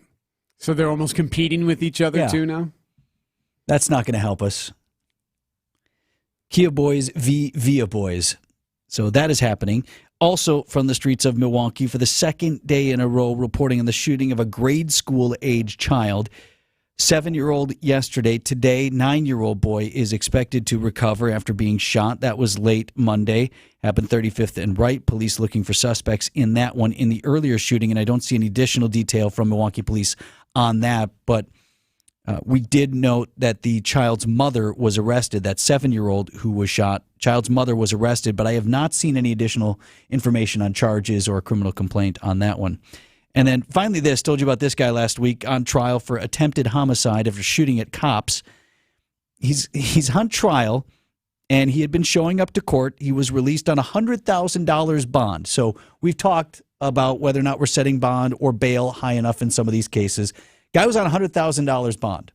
So they're almost competing with each other too now? That's not going to help us. Kia Boys v. Via Boys. So that is happening. Also from the streets of Milwaukee for the second day in a row, reporting on the shooting of a grade school-age child. 7-year-old yesterday. Today, 9-year-old boy is expected to recover after being shot. That was late Monday. Happened 35th and Wright. Police looking for suspects in that one in the earlier shooting, and I don't see any additional detail from Milwaukee police on that. But we did note that the child's mother was arrested, that 7-year-old who was shot. Child's mother was arrested, but I have not seen any additional information on charges or a criminal complaint on that one. And then finally this, told you about this guy last week, on trial for attempted homicide after shooting at cops. He's on trial, and he had been showing up to court. He was released on a $100,000 bond. So we've talked about whether or not we're setting bond or bail high enough in some of these cases. Guy was on a $100,000 bond.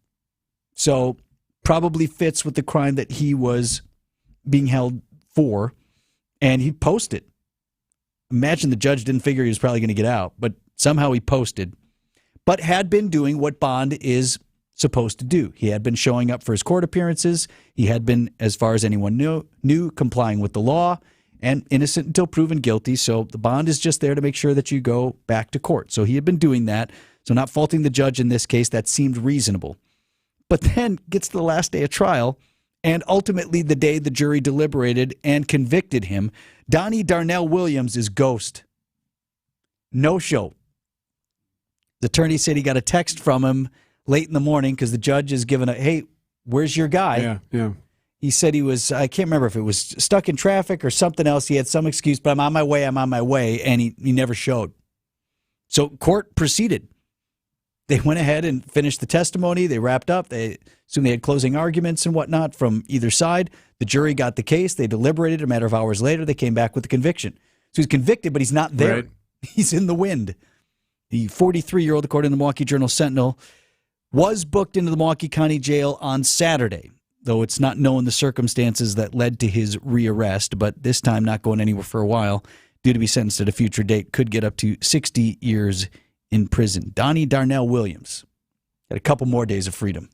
So probably fits with the crime that he was being held for, and he posted. Imagine the judge didn't figure he was probably going to get out, but somehow he posted, but had been doing what bond is supposed to do. He had been showing up for his court appearances. He had been, as far as anyone knew, complying with the law and innocent until proven guilty. So the bond is just there to make sure that you go back to court. So he had been doing that. So not faulting the judge in this case, that seemed reasonable. But then gets to the last day of trial, and ultimately the day the jury deliberated and convicted him. Donnie Darnell Williams is ghost. No show. The attorney said he got a text from him late in the morning because the judge is giving hey, where's your guy? Yeah. He said he was, I can't remember if it was stuck in traffic or something else. He had some excuse, but I'm on my way, and he never showed. So court proceeded. They went ahead and finished the testimony. They wrapped up. They assumed they had closing arguments and whatnot from either side. The jury got the case. They deliberated. A matter of hours later, they came back with the conviction. So he's convicted, but he's not there. Right. He's in the wind. The 43-year-old, according to the Milwaukee Journal-Sentinel, was booked into the Milwaukee County Jail on Saturday, though it's not known the circumstances that led to his rearrest, but this time not going anywhere for a while, due to be sentenced at a future date, could get up to 60 years in prison. Donnie Darnell Williams got a couple more days of freedom.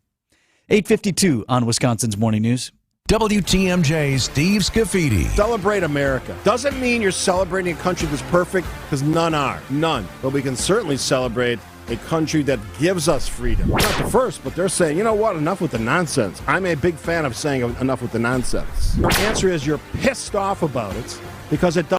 8:52 on Wisconsin's Morning News. WTMJ's Steve Scafidi. Celebrate America. Doesn't mean you're celebrating a country that's perfect, because none are. None. But we can certainly celebrate a country that gives us freedom. Not the first, but they're saying, you know what, enough with the nonsense. I'm a big fan of saying enough with the nonsense. The answer is you're pissed off about it because it doesn't